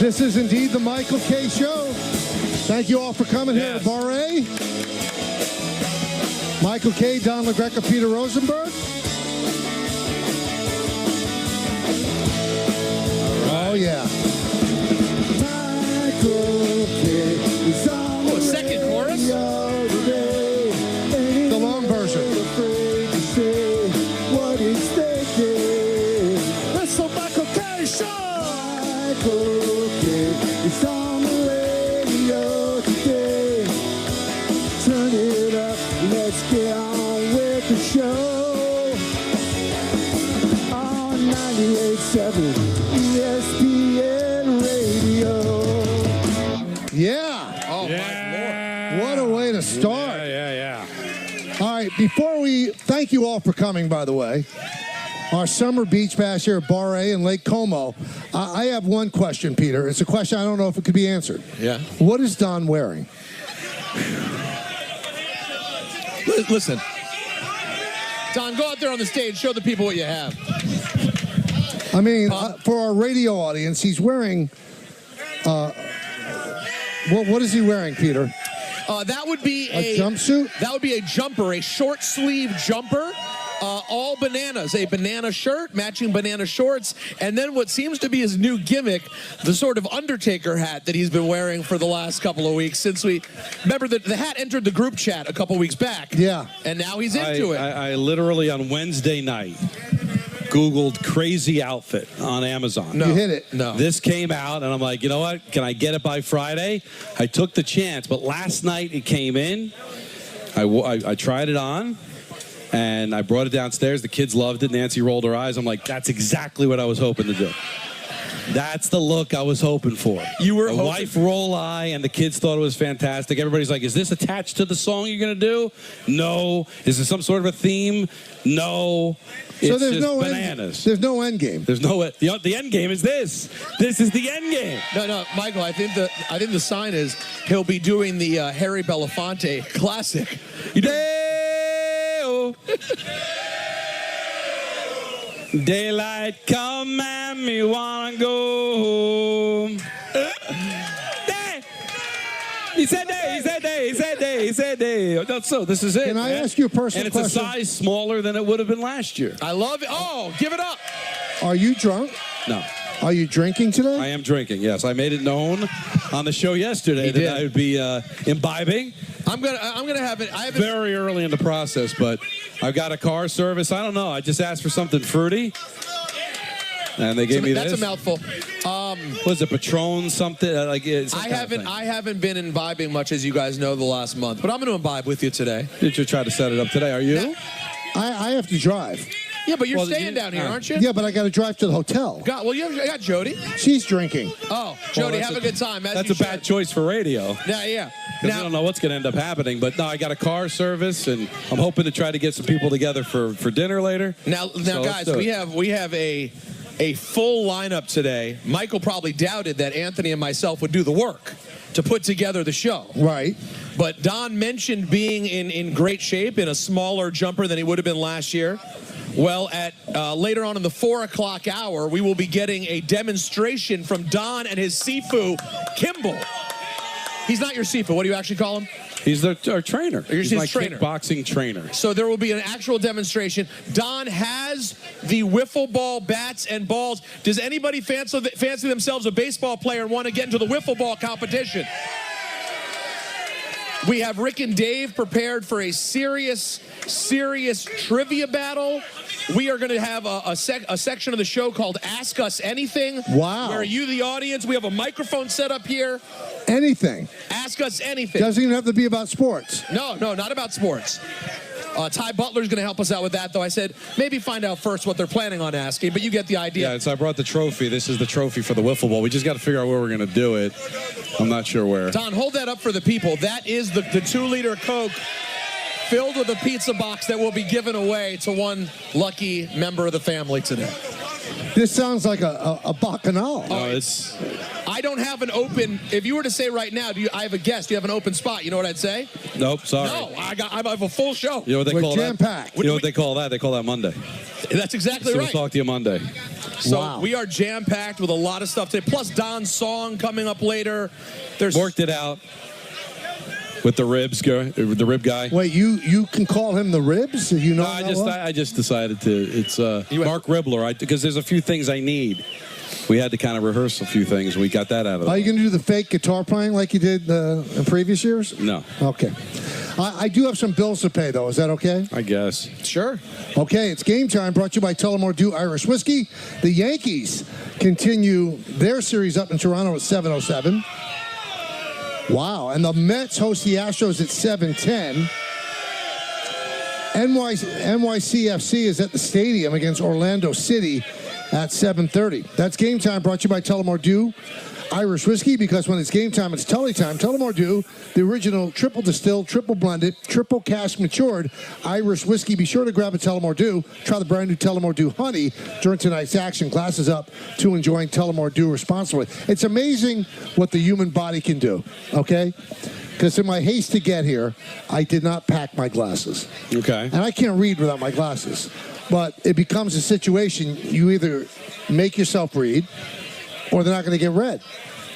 This is indeed the Michael K. Show. Thank you all for coming here at Bar A. Michael K., Don LaGreca, Peter Rosenberg. Oh, yeah. Oh, second chorus? The long version. That's the Michael K. Show! It's on the radio today. Turn it up, let's get on with the show. On 98.7 ESPN Radio. Yeah. Oh, my Lord. What a way to start. Yeah. All right, before we thank you all for coming, by the way. Our summer beach bash here at Bar A in Lake Como. I have one question, Peter. It's a question I don't know if it could be answered. Yeah. What is Don wearing? Listen. Don, go out there on the stage. Show the people what you have. I mean, for our radio audience, he's wearing... what is he wearing, Peter? That would be a jumpsuit? That would be a jumper, a short sleeve jumper. All bananas, a banana shirt, matching banana shorts, and then what seems to be his new gimmick, the sort of Undertaker hat that he's been wearing for the last couple of weeks since we... Remember, the hat entered the group chat a couple weeks back. Yeah. And now he's into it. I literally, on Wednesday night, Googled crazy outfit on Amazon. No. You hit it. No. This came out, and I'm like, you know what? Can I get it by Friday? I took the chance, but last night it came in. I tried it on. And I brought it downstairs. The kids loved it. Nancy rolled her eyes. I'm like, that's exactly what I was hoping to do. That's the look I was hoping for. You were hoping. Wife roll eye, and the kids thought it was fantastic. Everybody's like, is this attached to the song you're going to do? No. Is there some sort of a theme? No. So It's there's just no bananas. There's no end game. There's no the end game is this. This is the end game. No, Michael, I think the sign is he'll be doing the Harry Belafonte classic. You know, Daylight come and me wanna go home. He said day. So this is it. Can I ask you a personal question? And it's question? a size smaller than it would have been last year. I love it. Oh, give it up. Are you drunk? No. Are you drinking today? I am drinking, yes. I made it known on the show yesterday that I would be imbibing. I'm gonna have it. I have very early in the process, but I've got a car service. I don't know. I just asked for something fruity, and they gave me this. That's a mouthful. Was it Patron something? I haven't been imbibing much, as you guys know, the last month, but I'm going to imbibe with you today. Did you try to set it up today? Are you? I have to drive. Yeah, but you're staying down here, aren't you? Yeah, but I got to drive to the hotel. You got Jody. She's drinking. Oh, Jody, have a good time. That's a bad choice for radio. Yeah. Because I don't know what's going to end up happening. But no, I got a car service, and I'm hoping to try to get some people together for dinner later. Now, guys, we have a full lineup today. Michael probably doubted that Anthony and myself would do the work to put together the show. Right. But Don mentioned being in great shape in a smaller jumper than he would have been last year. Well, at later on in the 4 o'clock hour, we will be getting a demonstration from Don and his Sifu, Kimball. He's not your Sifu. What do you actually call him? He's our trainer. He's my trainer. kickboxing trainer. So there will be an actual demonstration. Don has the wiffle ball bats and balls. Does anybody fancy themselves a baseball player and want to get into the wiffle ball competition? We have Rick and Dave prepared for a serious trivia battle. We are going to have a section of the show called Ask Us Anything. Wow. Where you, the audience, we have a microphone set up here. Anything. Ask us anything. Doesn't even have to be about sports. No, not about sports. Ty Butler's going to help us out with that, though. I said maybe find out first what they're planning on asking, but you get the idea. Yeah, so I brought the trophy. This is the trophy for the wiffle ball. We just got to figure out where we're going to do it. I'm not sure where. Don, hold that up for the people. That is the 2-liter Coke filled with a pizza box that will be given away to one lucky member of the family today. This sounds like a bacchanal. No, it's I don't have an open. If you were to say right now, I have a guest? Do you have an open spot? You know what I'd say? nope. Sorry. No, I have a full show. You know what they We're call that? jam-packed. You know what they call that? They call that Monday. That's exactly So we'll right. talk to you Monday. So Wow. we are jam-packed with a lot of stuff today. Plus Don's song coming up later. There's Worked it out with the rib guy. Wait, you can call him the Ribs? You know No, I just decided to. It's Mark Ribbler. Because there's a few things I need. We had to kind of rehearse a few things. We got that out of Are it. you going to do the fake guitar playing like you did in previous years? No, Okay. I do have some bills to pay, though. Is that okay? I guess. sure. Okay, it's game time. Brought to you by Tullamore Dew Irish Whiskey. The Yankees continue their series up in Toronto at 7:07. Wow, and the Mets host the Astros at 7:10. NYCFC is at the stadium against Orlando City at 7:30. That's game time. Brought to you by Tullamore Dew Irish Whiskey, because when it's game time, it's Tully time. Tullamore Dew, the original triple distilled, triple blended, triple cask matured Irish whiskey. Be sure to grab a Tullamore Dew. Try the brand new Tullamore Dew Honey during tonight's action. Glasses up to enjoying Tullamore Dew responsibly. It's amazing what the human body can do, okay? Because in my haste to get here, I did not pack my glasses. Okay. And I can't read without my glasses. But it becomes a situation you either make yourself read or they're not going to get read.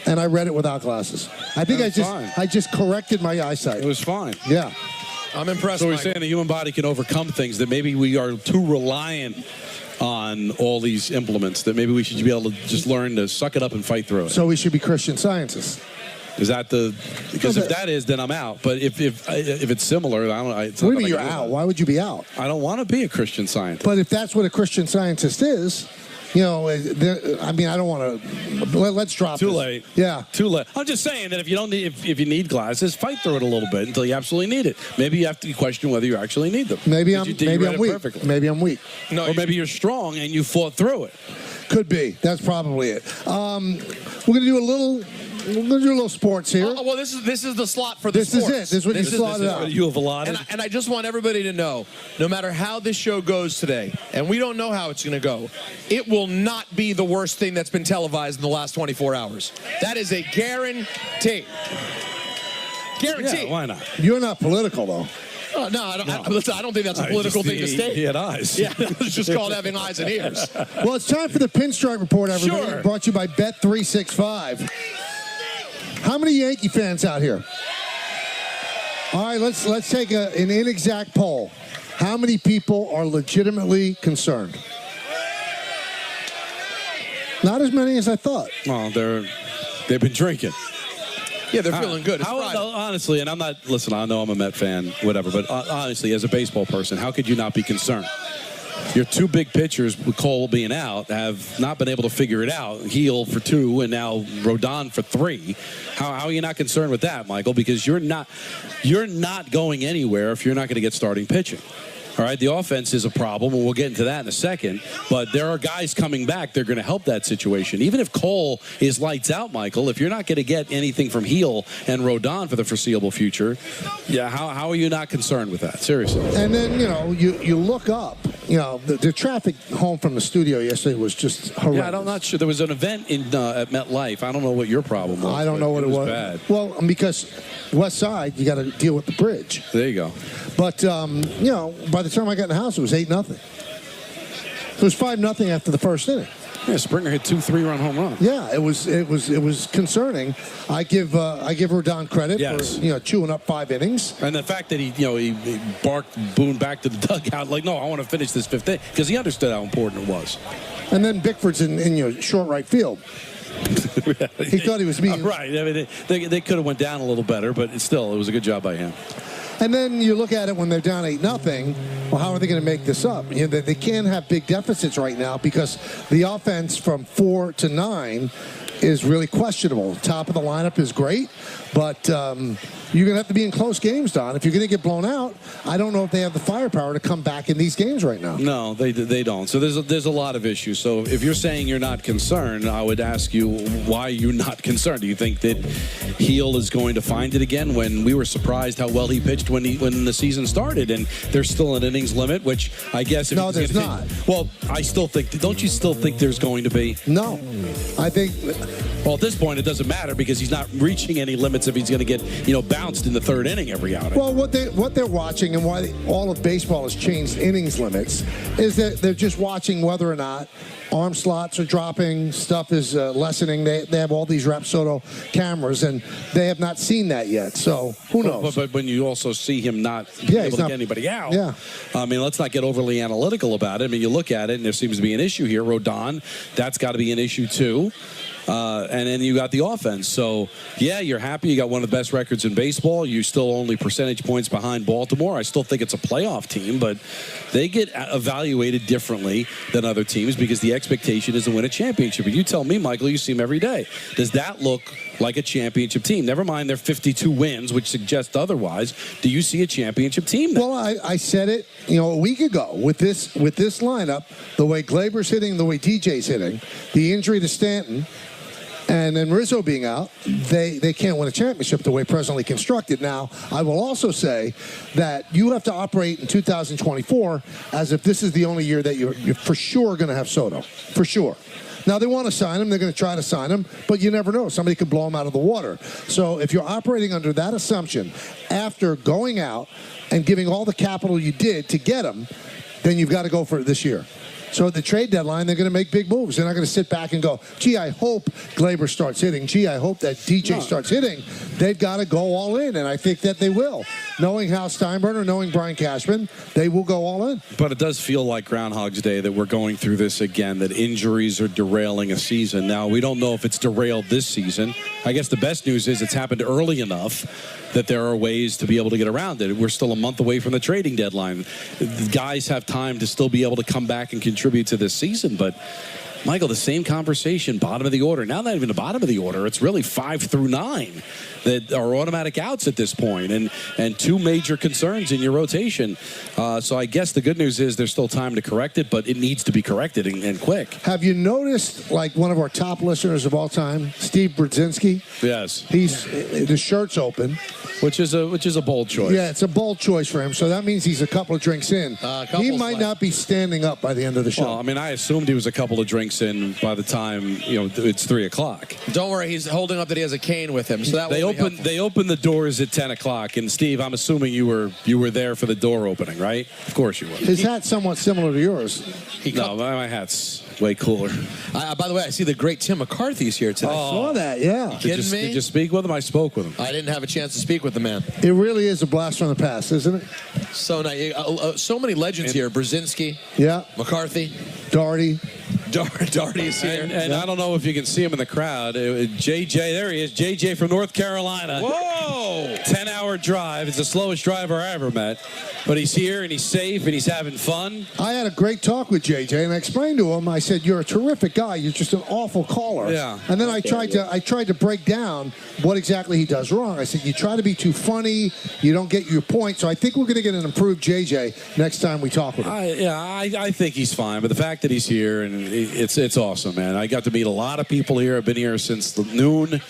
And I read it without glasses. I think Fine. I just corrected my eyesight. It was fine. Yeah. I'm impressed. So we're Michael. saying the human body can overcome things, that maybe we are too reliant on all these implements, that maybe we should be able to just learn to suck it up and fight through it. So we should be Christian Scientists. Is that because if that is, then I'm out. But if it's similar, I don't. It's What do not you mean that I you're can do out? that. Why would you be out? I don't want to be a Christian Scientist. But if that's what a Christian Scientist is, I don't want to. Let's drop Too this. late. Yeah. Too late. I'm just saying that if you don't need, if you need glasses, fight through it a little bit until you absolutely need it. Maybe you have to question whether you actually need them. Maybe Because I'm you read it weak. perfectly. Maybe I'm weak. No, Or maybe you're strong and you fought through it. Could be. That's probably it. We're gonna do a little sports here. Oh, well, this is the slot for the This is sports. it. This is what you slotted out. You have allotted. And I just want everybody to know, no matter how this show goes today, and we don't know how it's going to go, it will not be the worst thing that's been televised in the last 24 hours. That is a guarantee. Guarantee. Yeah, why not? You're not political, though. Oh, no, I don't think that's a political thing to He state. had eyes. Yeah, it's just called having eyes and ears. Well, it's time for the Pinstripe Report, everybody. Sure. Brought to you by Bet365. How many Yankee fans out here? All right, let's take an inexact poll. How many people are legitimately concerned? Not as many as I thought. Well, they've been drinking. Yeah, they're feeling good. It's How, Friday. honestly, and listen, I know I'm a Met fan, whatever, but honestly, as a baseball person, how could you not be concerned? Your two big pitchers, with Cole being out, have not been able to figure it out. Heel for 2 and now Rodon for 3. How are you not concerned with that, Michael? Because you're not going anywhere if you're not going to get starting pitching. All right, the offense is a problem, and we'll get into that in a second. But there are guys coming back. They're going to help that situation. Even if Cole is lights out, Michael, if you're not going to get anything from Heel and Rodon for the foreseeable future, yeah, how are you not concerned with that? Seriously. And then, you look up, the traffic home from the studio yesterday was just horrendous. Yeah, I'm not sure. There was an event at MetLife. I don't know what your problem was. I don't know what it was. Bad. Well, because West Side, you got to deal with the bridge. There you go. But, by the time I got in the house, it was 8-0. It was 5-0 after the first inning. Yeah, Springer hit 2 3-run home runs. Yeah, it was concerning. I give Rodon credit Yes. for chewing up 5 innings. And the fact that he barked Boone back to the dugout like, no, I want to finish this 5th inning, because he understood how important it was. And then Bickford's in short right field. He thought he was being Right. I mean, they could have went down a little better, but it was a good job by him. And then you look at it when they're down 8-0. Well, how are they going to make this up? They can't have big deficits right now because the offense from 4 to 9 is really questionable. Top of the lineup is great, but you're going to have to be in close games, Don. If you're going to get blown out, I don't know if they have the firepower to come back in these games right now. No, they don't. So there's a lot of issues. So if you're saying you're not concerned, I would ask you why you're not concerned. Do you think that Heel is going to find it again? When we were surprised how well he pitched when the season started, and there's still an innings limit, which I guess if no, there's not. Well, I still think. Don't you still think there's going to be? No, I think. Well, at this point, it doesn't matter because he's not reaching any limits if he's going to get bounced in the third inning every outing. Well, what they're watching and why all of baseball has changed innings limits is that they're just watching whether or not arm slots are dropping, stuff is lessening. They have all these Rapsodo cameras, and they have not seen that yet. So who knows? But when you also see him not be able to get anybody out, I mean, let's not get overly analytical about it. I mean, you look at it, and there seems to be an issue here. Rodon, that's got to be an issue too. And then you got the offense. So, yeah, you're happy. You got one of the best records in baseball. You're still only percentage points behind Baltimore. I still think it's a playoff team, but they get evaluated differently than other teams because the expectation is to win a championship. And you tell me, Michael, you see them every day. Does that look like a championship team? Never mind their 52 wins, which suggest otherwise. Do you see a championship team now? Well, I said it, a week ago with this lineup, the way Glaber's hitting, the way DJ's hitting, the injury to Stanton, and then Rizzo being out, they can't win a championship the way presently constructed. Now, I will also say that you have to operate in 2024 as if this is the only year that you're for sure going to have Soto. For sure. Now, they want to sign him. They're going to try to sign him, but you never know. Somebody could blow him out of the water. So if you're operating under that assumption after going out and giving all the capital you did to get him, then you've got to go for it this year. So at the trade deadline, they're going to make big moves. They're not going to sit back and go, gee, I hope Glaber starts hitting. Gee, I hope that DJ starts hitting. They've got to go all in, and I think that they will. Knowing Hal Steinbrenner, knowing Brian Cashman, they will go all in. But it does feel like Groundhog's Day that we're going through this again, that injuries are derailing a season. Now, we don't know if it's derailed this season. I guess the best news is it's happened early enough that there are ways to be able to get around it. We're still a month away from the trading deadline. The guys have time to still be able to come back and contribute to this season. But, Michael, the same conversation, bottom of the order. Now not even the bottom of the order. It's really 5 through 9 that are automatic outs at this point, and two major concerns in your rotation. So I guess the good news is there's still time to correct it, but it needs to be corrected and quick. Have you noticed, like one of our top listeners of all time, Steve Brzezinski? Yes. The shirt's open. Which is a bold choice. Yeah, it's a bold choice for him. So that means he's a couple of drinks in. He might not be standing up by the end of the show. Well, I mean, I assumed he was a couple of drinks in by the time it's 3 o'clock. Don't worry, he's holding up that he has a cane with him. So that they opened the doors at 10 o'clock. And Steve, I'm assuming you were there for the door opening, right? Of course you were. His hat's somewhat similar to yours. No, my hat's way cooler. By the way, I see the great Tim McCarthy's here today. I saw that, yeah. You kidding me? Did you speak with him? I spoke with him. I didn't have a chance to speak with the man. It really is a blast from the past, isn't it? So nice. So many legends here. Brzezinski. Yeah. McCarthy. Doherty. Doherty's here. And I don't know if you can see him in the crowd. JJ, there he is. JJ from North Carolina. Whoa! 10-hour drive. It's the slowest driver I ever met. But he's here, and he's safe, and he's having fun. I had a great talk with JJ, and I explained to him, I said, you're a terrific guy. You're just an awful caller. Yeah. And then I tried to break down what exactly he does wrong. I said, you try to be too funny. You don't get your point. So I think we're going to get an improved JJ next time we talk with him. I think he's fine. But the fact that he's here, and it's awesome, man. I got to meet a lot of people here. I've been here since noon.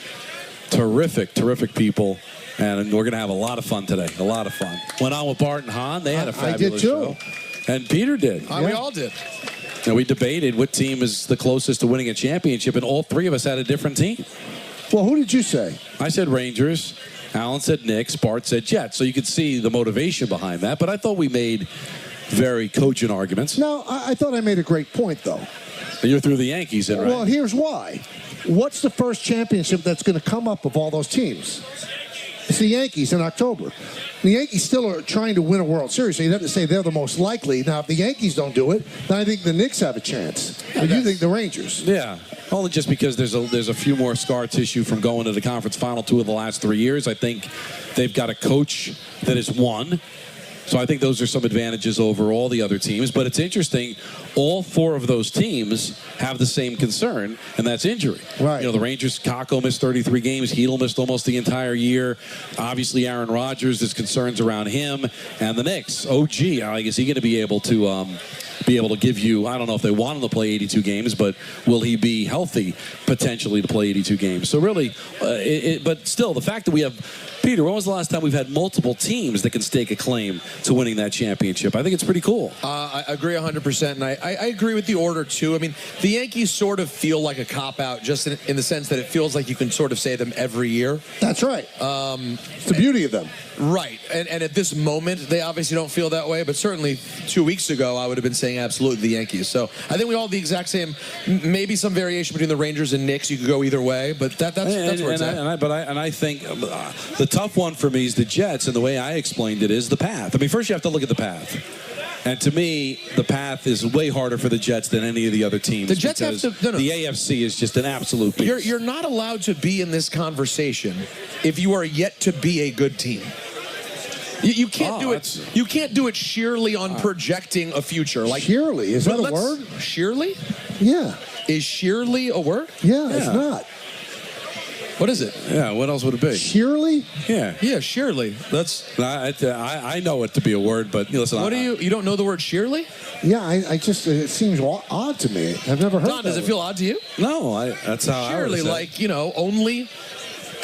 Terrific people. And we're going to have a lot of fun today. A lot of fun. Went on with Bart and Hahn. They had a fabulous show. And Peter did. We all did. And we debated what team is the closest to winning a championship, and all three of us had a different team. Well, who did you say? I said Rangers. Alan said Knicks. Bart said Jets. So you could see the motivation behind that. But I thought we made very cogent arguments. No, I thought I made a great point, though. You're through the Yankees, then, right? Well, here's why. What's the first championship that's going to come up of all those teams? It's the Yankees in October. The Yankees still are trying to win a World Series, so you'd have to say they're the most likely. Now, if the Yankees don't do it, then I think the Knicks have a chance. But you think the Rangers? Yeah, only just because there's a few more scar tissue from going to the conference final 2 of the last 3 years. I think they've got a coach that has won. So I think those are some advantages over all the other teams. But it's interesting, all 4 of those teams have the same concern, and that's injury. Right. You know, the Rangers, Kakko missed 33 games. Hedl missed almost the entire year. Obviously, Aaron Rodgers, there's concerns around him. And the Knicks, OG, is he going to be able to give you, I don't know if they want him to play 82 games, but will he be healthy potentially to play 82 games? So really, but still, the fact that we have, Peter, when was the last time we've had multiple teams that can stake a claim to winning that championship? I think it's pretty cool. I agree 100%, and I agree with the order, too. I mean, the Yankees sort of feel like a cop-out just in the sense that it feels like you can sort of say them every year. That's right. It's the beauty of them. Right, and at this moment, they obviously don't feel that way, but certainly 2 weeks ago, I would have been saying absolutely the Yankees. So I think we all have the exact same, maybe some variation between the Rangers and Knicks. You could go either way, but that's where it's at. I think the tough one for me is the Jets, and the way I explained it is the path. I mean, first you have to look at the path. And to me, the path is way harder for the Jets than any of the other teams. The Jets have to. No. The AFC is just an absolute beast. You're not allowed to be in this conversation if you are yet to be a good team. You can't do it. You can't do it sheerly on projecting a future. Like sheerly, is that a word? Sheerly? Yeah. Is sheerly a word? Yeah, it's not. What is it? Yeah, what else would it be? Sheerly? Yeah. Yeah, sheerly. That's. I know it to be a word, but listen. What do you don't know the word sheerly? Yeah, I just it seems odd to me. I've never heard. Don, does it feel odd to you? No, that's how sheerly, I would say. like only.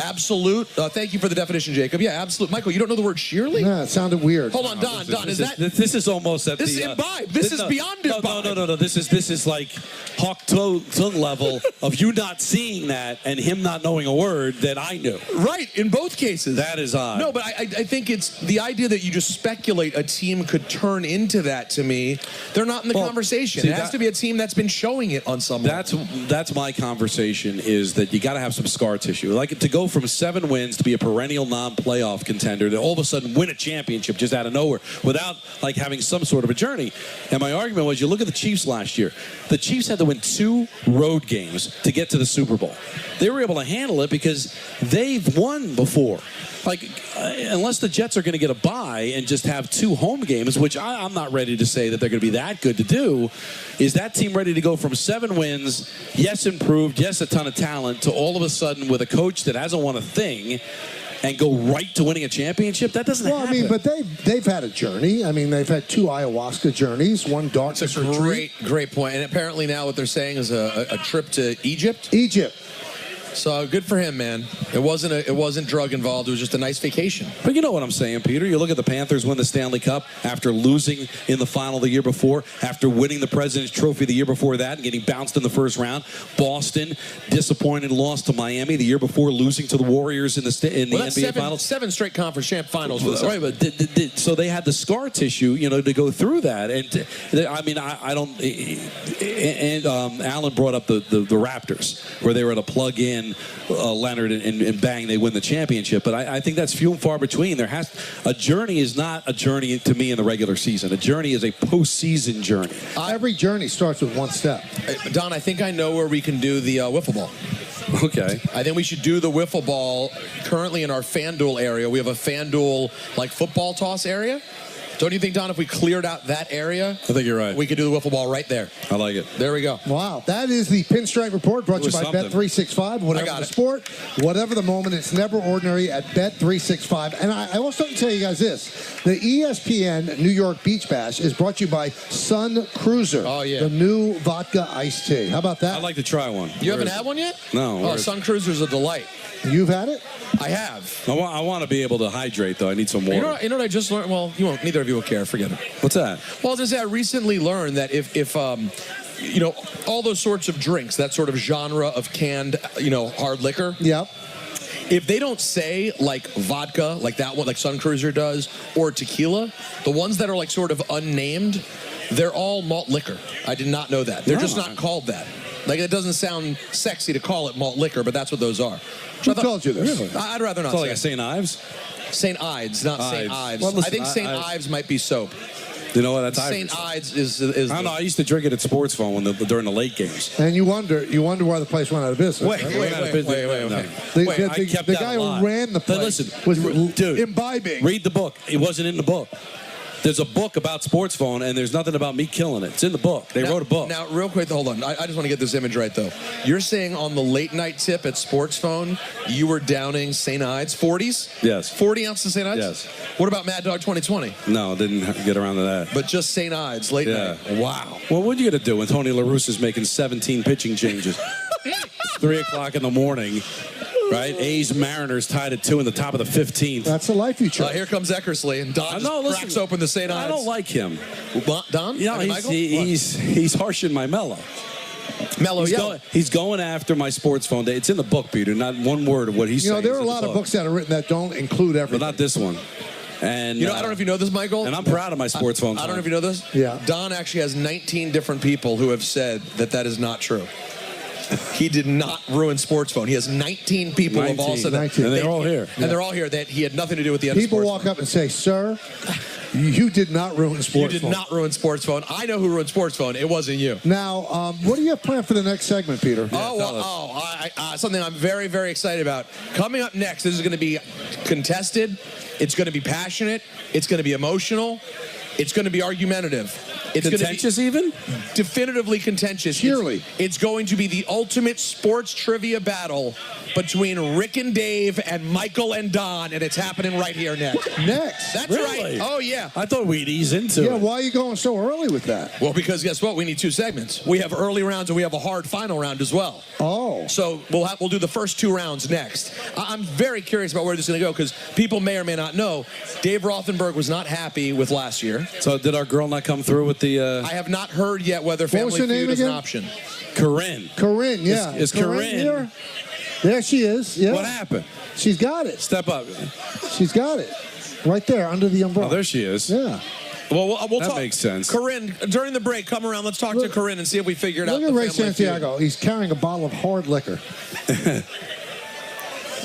Absolute. Thank you for the definition, Jacob. Yeah, absolute. Michael, you don't know the word sheerly? Yeah, it sounded weird. Hold on, Don. This is almost at this the. This is imbibe. This is beyond imbibe. No. This is like Hawk Tung level of you not seeing that and him not knowing a word that I knew. Right, in both cases. That is odd. No, but I think it's the idea that you just speculate a team could turn into that. To me, they're not in the conversation. It has to be a team that's been showing it on some level. That's my conversation. Is that you got to have some scar tissue, like to go from 7 wins to be a perennial non-playoff contender, to all of a sudden win a championship just out of nowhere without like having some sort of a journey. And my argument was, you look at the Chiefs last year. The Chiefs had to win 2 road games to get to the Super Bowl. They were able to handle it because they've won before. Like, unless the Jets are going to get a bye and just have 2 home games, which I'm not ready to say that they're going to be that good to do, is that team ready to go from 7 wins, yes, improved, yes, a ton of talent, to all of a sudden with a coach that hasn't won a thing and go right to winning a championship? That doesn't happen. Well, I mean, but they've had a journey. I mean, they've had 2 ayahuasca journeys, one darkness retreat. Great point. And apparently now what they're saying is a trip to Egypt. Egypt. So good for him, man. It wasn't drug involved. It was just a nice vacation. But you know what I'm saying, Peter. You look at the Panthers win the Stanley Cup after losing in the final the year before, after winning the President's Trophy the year before that and getting bounced in the first round. Boston, disappointed, lost to Miami the year before, losing to the Warriors in the NBA Finals. 7 straight conference finals for the right, but so they had the scar tissue, to go through that. And I mean, I don't. And Alan brought up the Raptors, where they were to plug in Leonard and bang, they win the championship. But I think that's few and far between. A journey is not a journey to me in the regular season. A journey is a postseason journey. Every journey starts with 1 step. Don, I think I know where we can do the wiffle ball. Okay. I think we should do the wiffle ball currently in our FanDuel area. We have a FanDuel like football toss area. Don't you think, Don, if we cleared out that area, I think you're right. We could do the wiffle ball right there. I like it. There we go. Wow. That is the Pinstripe Report, brought to you by Bet365. Whatever the sport, whatever the moment, it's never ordinary at Bet365. And I also have to tell you guys this. The ESPN New York Beach Bash is brought to you by Sun Cruiser. Oh, yeah. The new vodka iced tea. How about that? I'd like to try one. You haven't had one yet? No. Oh, Sun Cruiser's a delight. You've had it? I have. I want to be able to hydrate, though. I need some water. You know what I just learned? Well, you won't. Neither of you will care. Forget it. What's that? Well, I was going to say, I recently learned that if all those sorts of drinks, that sort of genre of canned, hard liquor. Yep. If they don't say like vodka, like that one, like Sun Cruiser does, or tequila, the ones that are like sort of unnamed, they're all malt liquor. I did not know that. They're just not called that. Like, it doesn't sound sexy to call it malt liquor, but that's what those are. Who told you this? Really? I'd rather not say. Like a St. Ives? St. Ives, not St. Ives. Well, listen, I think St. Ives might be soap. You know what? That's St. Ives is I don't know. I used to drink it at Sports Phone during the late games. And you wonder why the place went out of business. Wait. The guy who ran the place was dude, imbibing. Read the book. It wasn't in the book. There's a book about sports phone, and there's nothing about me killing it. It's in the book. They wrote a book. Now, real quick, hold on. I just want to get this image right, though. You're saying on the late night tip at Sports Phone, you were downing St. Ides 40s? Yes. 40 ounces St. Ides? Yes. What about Mad Dog 2020? No, didn't get around to that. But just St. Ides late Yeah. night. Wow. Well, what are you going to do when Tony La Russa's making 17 pitching changes? 3 o'clock in the morning, right? A's Mariners tied at 2 in the top of the 15th. That's the life you chose. Here comes Eckersley, and Don just cracks open the St. Ides. I don't like him. Don? You know, he's harshing my mellow. Mellow yellow. He's going after my sports phone day. It's in the book, Peter. Not one word of what he's saying. There are a lot of books that are written that don't include everything. But not this one. And I don't know if you know this, Michael. And I'm proud of my sports phone. I don't know if you know this. Yeah. Don actually has 19 different people who have said that is not true. He did not ruin Sports Phone. He has 19 people who have all said that. And they're all here. And they're all here. That he had nothing to do with the end of People Sports walk Phone. up and say, "Sir, you did not ruin Sports You did Phone." not ruin Sports Phone. I know who ruined Sports Phone. It wasn't you. Now, what do you have planned for the next segment, Peter? Something I'm very, very excited about. Coming up next, this is going to be contested. It's going to be passionate. It's going to be emotional. It's going to be argumentative. It's contentious even? Definitively contentious. Surely. It's going to be the ultimate sports trivia battle between Rick and Dave and Michael and Don, and it's happening right here next. That's Really? right. Oh, yeah. I thought we'd ease into Yeah, it. why are you going so early with that? Well, because guess what? We need 2 segments. We have early rounds and we have a hard final round as well. Oh. So we'll do the first 2 rounds next. I'm very curious about where this is going to go because people may or may not know Dave Rothenberg was not happy with last year. So did our girl not come through with the... I have not heard yet whether was Family her name Feud is an again? option. Corinne. Corinne, yeah. Is Corinne here? There she is. Yeah. What happened? She's got it. Step up. She's got it. Right there, under the umbrella. Oh, there she is. Yeah. Well, we'll That talk. makes sense. Corinne, during the break, come around. Let's talk to Corinne and see if we figured out Look the at Ray Family Santiago. He's carrying a bottle of hard liquor. You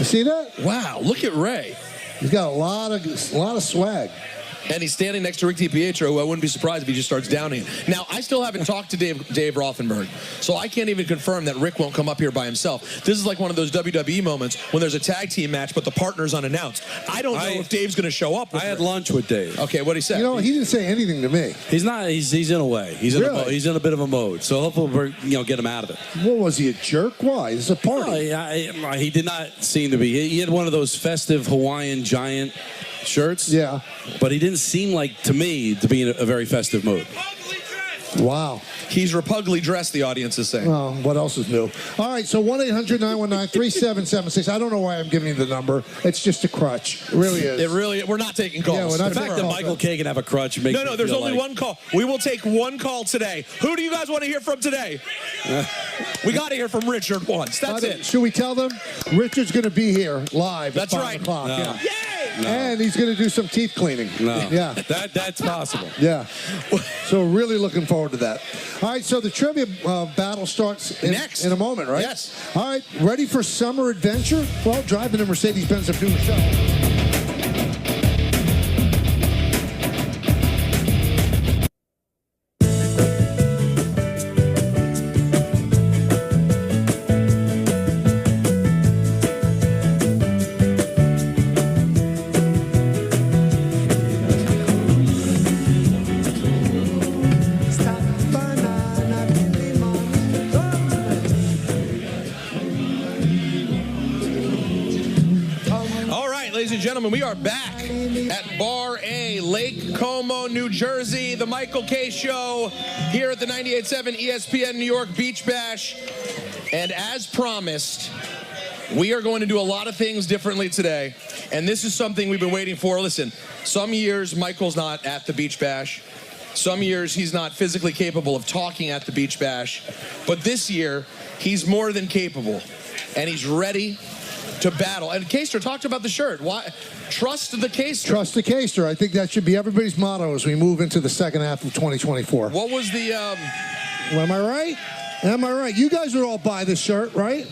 see that? Feud. Wow, look at Ray. He's got a lot of swag. And he's standing next to Rick DiPietro, who I wouldn't be surprised if he just starts downing it. Now, I still haven't talked to Dave Rothenberg, so I can't even confirm that Rick won't come up here by himself. This is like one of those WWE moments when there's a tag team match, but the partner's unannounced. I don't know if Dave's going to show up. I had lunch with Dave. Okay, what'd he say? He didn't say anything to me. He's not. He's in a way. He's in Really? he's in a bit of a mode. So hopefully we're get him out of it. What was he, a jerk? Why? This is a party. He did not seem to be. He had one of those festive Hawaiian giant shirts. Yeah. But he didn't seem like, to me, to be in a very festive mood. Wow. He's repugly dressed, the audience is saying. Oh, what else is new? All right, so 1-800-919-3776. I don't know why I'm giving you the number. It's just a crutch. It really is. We're not taking calls. Yeah, we're not The fact that Michael K can have a crutch makes No, there's only one call. We will take one call today. Who do you guys want to hear from today? We got to hear from Richard once. That's it. Should we tell them? Richard's going to be here live That's at 5 right. o'clock. No. Yeah. Yay! No. And he's going to do some teeth cleaning. No. Yeah. That's possible. Yeah. So really looking forward to that. All right, so the trivia battle starts Next. in a moment, right? Yes. All right, ready for summer adventure? Well, driving a Mercedes-Benz of doing show. Ladies and gentlemen, we are back at Bar A, Lake Como, New Jersey. The Michael K. Show here at the 98.7 ESPN New York Beach Bash. And as promised, we are going to do a lot of things differently today. And this is something we've been waiting for. Listen, some years Michael's not at the Beach Bash. Some years he's not physically capable of talking at the Beach Bash. But this year, he's more than capable. And he's ready to battle. And Kaster talked about the shirt. Why? Trust the Kaster. Trust the Kaster. I think that should be everybody's motto as we move into the second half of 2024. What was the... Well, am I right? Am I right? You guys would all buy this shirt, right?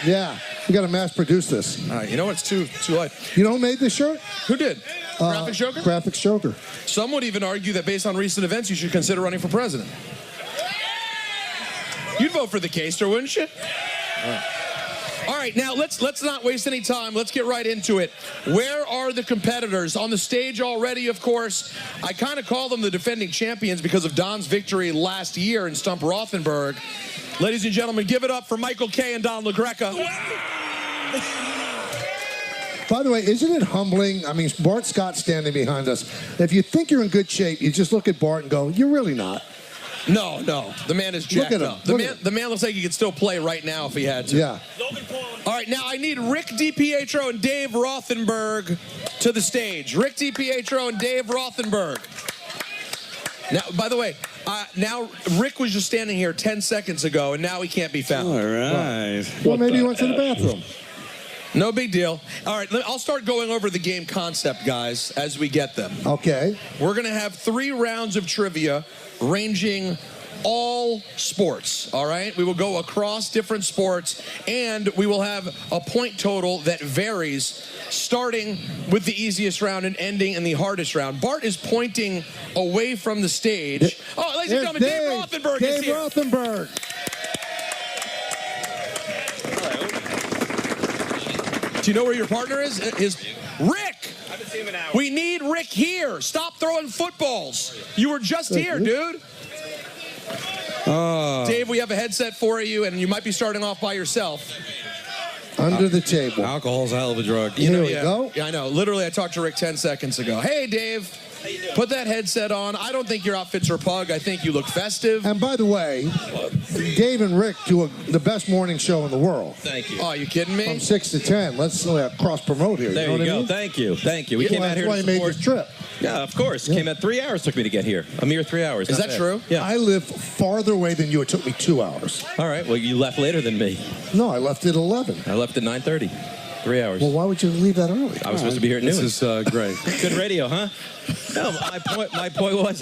Yeah. We got to mass produce this. All right, you know what? It's too light. You know who made this shirt? Who did? Graphics Joker? Graphics Joker. Some would even argue that based on recent events, you should consider running for president. You'd vote for the Kaster, wouldn't you? All right. right, now let's not waste any time. Let's get right into it. Where are the competitors? On the stage already, of course. I kind of call them the defending champions because of Don's victory last year in Stump Rothenberg. Ladies and gentlemen, give it up for Michael Kay and Don LaGreca. By the way, isn't it humbling? I mean, Bart Scott's standing behind us. If you think you're in good shape, you just look at Bart and go, you're really not. No. The man is jacked Look at him. up. The man looks like he could still play right now if he had to. Yeah. All right, now I need Rick DiPietro and Dave Rothenberg to the stage. Rick DiPietro and Dave Rothenberg. Now, by the way, now Rick was just standing here 10 seconds ago, and now he can't be found. All right. Well, maybe he went to the bathroom. No big deal. All right, I'll start going over the game concept, guys, as we get them. Okay. We're going to have 3 rounds of trivia ranging all sports, all right? We will go across different sports, and we will have a point total that varies, starting with the easiest round and ending in the hardest round. Bart is pointing away from the stage. Oh, ladies and gentlemen, Dave Rothenberg is here. Dave Rothenberg. Do you know where your partner is? Rick! We need Rick here. Stop throwing footballs. You were just here, dude. Dave, we have a headset for you, and you might be starting off by yourself. Under the table. Alcohol's a hell of a drug. Here we go. Yeah, I know. Literally, I talked to Rick 10 seconds ago. Hey, Dave. Put that headset on. I don't think your outfits are pug. I think you look festive. And by the way, Dave and Rick do the best morning show in the world. Thank you. Oh, are you kidding me? From 6 to 10. Let's cross-promote here. There you know you what I go. mean? Thank you. Thank you. We came out here That's why to I made support. this trip. Yeah, of course. Came at 3 hours. Took me to get here. A mere 3 hours. Is Not that bad. true? Yeah. I live farther away than you. It took me 2 hours. All right. Well, you left later than me. No, I left at 11. I left at 9:30. 3 hours. Well, why would you leave that early? I was supposed to be here at noon. This is great. Good radio, huh? No, my point was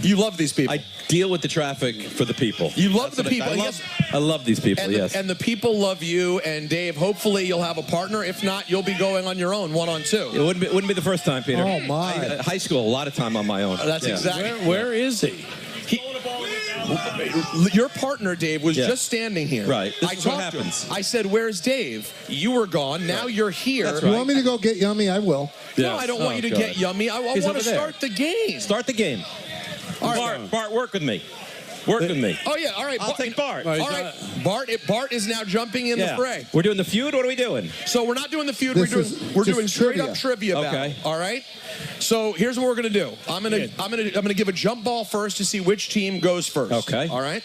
You love these people. I deal with the traffic for the people. You love That's the what people. I love these people. and, yes. and the people love you. And Dave, hopefully you'll have a partner. If not, you'll be going on your own, 1-on-2. It wouldn't be the first time, Peter. Oh, my. High school, a lot of time on my own. That's Yeah. exactly. Where is he? Your partner, Dave, was Yeah. just standing here. Right. This I is what talked to him. happens. I said, "Where's Dave? You were gone. Now you're here." That's You right. want me to go get yummy? I will. No, I don't want you to God. get yummy. I He's want to over there. start the game. Start the game. All right. Bart, work with me. Work with me. Oh yeah. All right. I'll take Bart. All right. Bart is now jumping in the fray. We're doing the feud. What are we doing? So we're not doing the feud. This we're is doing just straight trivia. up trivia battle. Okay. All right. So here's what we're gonna do. I'm gonna give a jump ball first to see which team goes first. Okay. All right.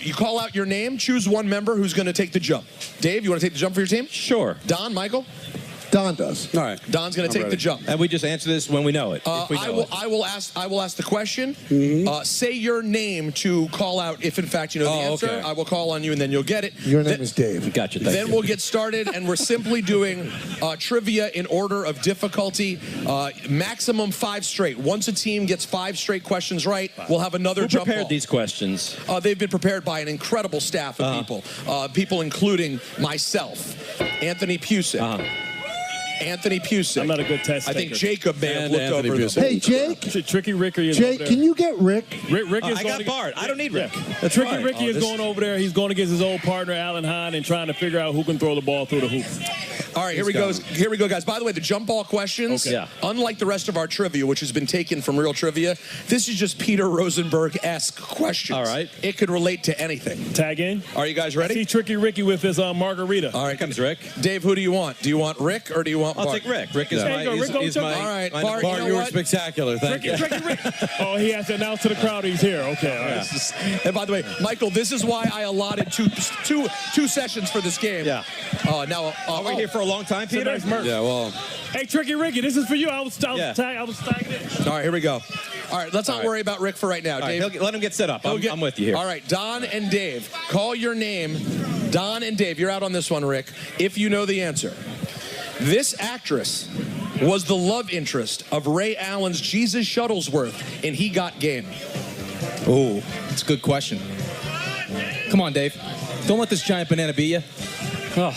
You call out your name. Choose one member who's gonna take the jump. Dave, you want to take the jump for your team? Sure. Don, Michael. Don does. All right. Don's gonna take ready. the jump. And we just answer this when we know it. If we know it. I will ask the question. Say your name to call out if in fact you know the answer. okay. I will call on you and then you'll get it. Your name is Dave. Gotcha. Thank Then you. we'll get started, and we're simply doing trivia in order of difficulty. Maximum 5 straight. Once a team gets 5 straight questions right, we'll have another Who jump prepared ball. these questions? They've been prepared by an incredible staff of people. People including myself, Anthony Pusick. Anthony Pusick. I'm not a good test I think taker. Jacob may have And looked Anthony over Pusick. them. Hey, Jake. Tricky Ricky is over Jake, there. can you get Rick? Rick is I going got Bart. I don't need Rick. Yeah. That's Tricky fine. Ricky is this- going over there. He's going against his old partner, Alan Hahn, and trying to figure out who can throw the ball through the hoop. All right, here we go, guys. By the way, the jump ball questions, Okay. Yeah. unlike the rest of our trivia, which has been taken from real trivia, this is just Peter Rosenberg-esque questions. All right. It could relate to anything. Tag in. Are you guys See ready? Tricky Ricky with his margarita. All right, Here comes Rick. Dave, who do you want? Do you want Rick or do you want I'll Bart? take Rick. Rick is There you my. go, Rick, go He's to- my. All right, my Bart, Bart, you you know were what? spectacular. Thank you. Tricky Rick. Oh, he has to announce to the crowd he's here. Okay, all right. And by the way, Michael, this is why I allotted two sessions for this game. Yeah. Now, Are we here for a long time, It's a Peter? nice merch. Yeah, well, Hey, Tricky Ricky, this is for you. I was tagging it. all right, here we go. All right, let's not worry about Rick for right now. All right, Dave, let him get set up. He'll I'm with you here. All right, Don and Dave, call your name. Don and Dave, you're out on this one, Rick, if you know the answer. This actress was the love interest of Ray Allen's Jesus Shuttlesworth in He Got Game. Oh, it's a good question. Come on, Dave. Don't let this giant banana beat you. Wow.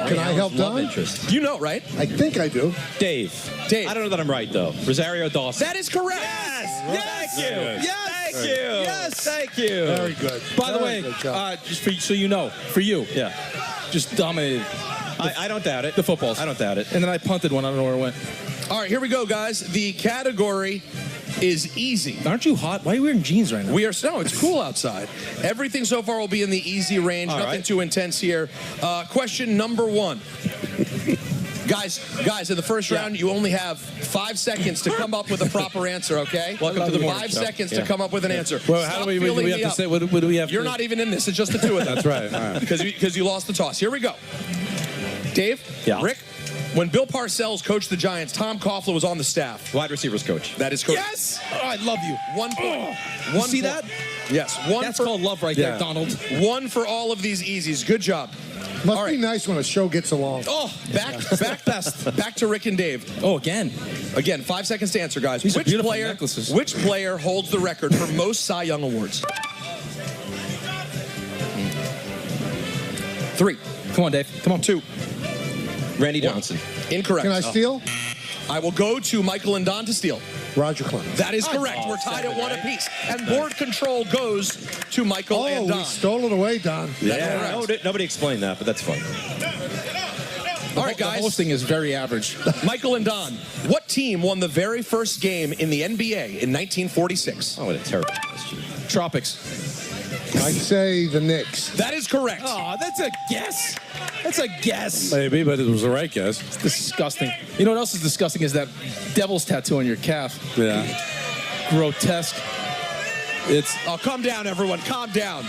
Can I help Love Don? interest. You know, right? I think I do. Dave. Dave. I don't know that I'm right, though. Rosario Dawson. That is correct. Yes! Yes. Thank you. Yes. Thank you. Yes. Thank you. Very good. By the Very way, good job. just so you know, for you, Yeah. just dominated I don't doubt it. the footballs. I don't doubt it. And then I punted one. I don't know where it went. All right, here we go, guys. The category is easy. Aren't you hot? Why are you wearing jeans right now? We are no, it's cool outside. Everything so far will be in the easy range. All Nothing right. too intense here. Question number 1. Guys, in the first round, you only have 5 seconds to come up with a proper answer, okay? Welcome to the morning 5 show. seconds Yeah. to come up with an answer. Well, Stop how do we feeling have me to up. say? What do we have You're to? not even in this. It's just the two of them. That's right. All right. Because you lost the toss. Here we go. Dave? Yeah. Rick? When Bill Parcells coached the Giants, Tom Coughlin was on the staff. Wide receivers coach. That is correct. Yes. Oh, I love you. 1 point. You One see point. that? Yes. One That's for called love right Yeah. there, Donald. 1 for all of these easies. Good job. Must all be right. nice when a show gets along. Oh, back to Rick and Dave. Oh, again. Again, 5 seconds to answer, guys. These are beautiful necklaces. Which player holds the record for most Cy Young awards? 3. Come on, Dave. Come on. 2. Randy Johnson. Incorrect. Can I steal? I will go to Michael and Don to steal. Roger Clemens. That is correct. We're tied at 1 apiece. And board control goes to Michael Oh, and we Don. stole it away, Don. Yeah. Nobody explained that, but that's fun. All right, The guys. hosting is very average. Michael and Don, what team won the very first game in the NBA in 1946? Oh, what a terrible question. Tropics. I'd say the Knicks. That is correct. Oh, that's a guess. That's a guess. Maybe, but it was the right guess. It's disgusting. You know what else is disgusting is that devil's tattoo on your calf. Yeah. Grotesque. It's Oh, calm down, everyone. Calm down.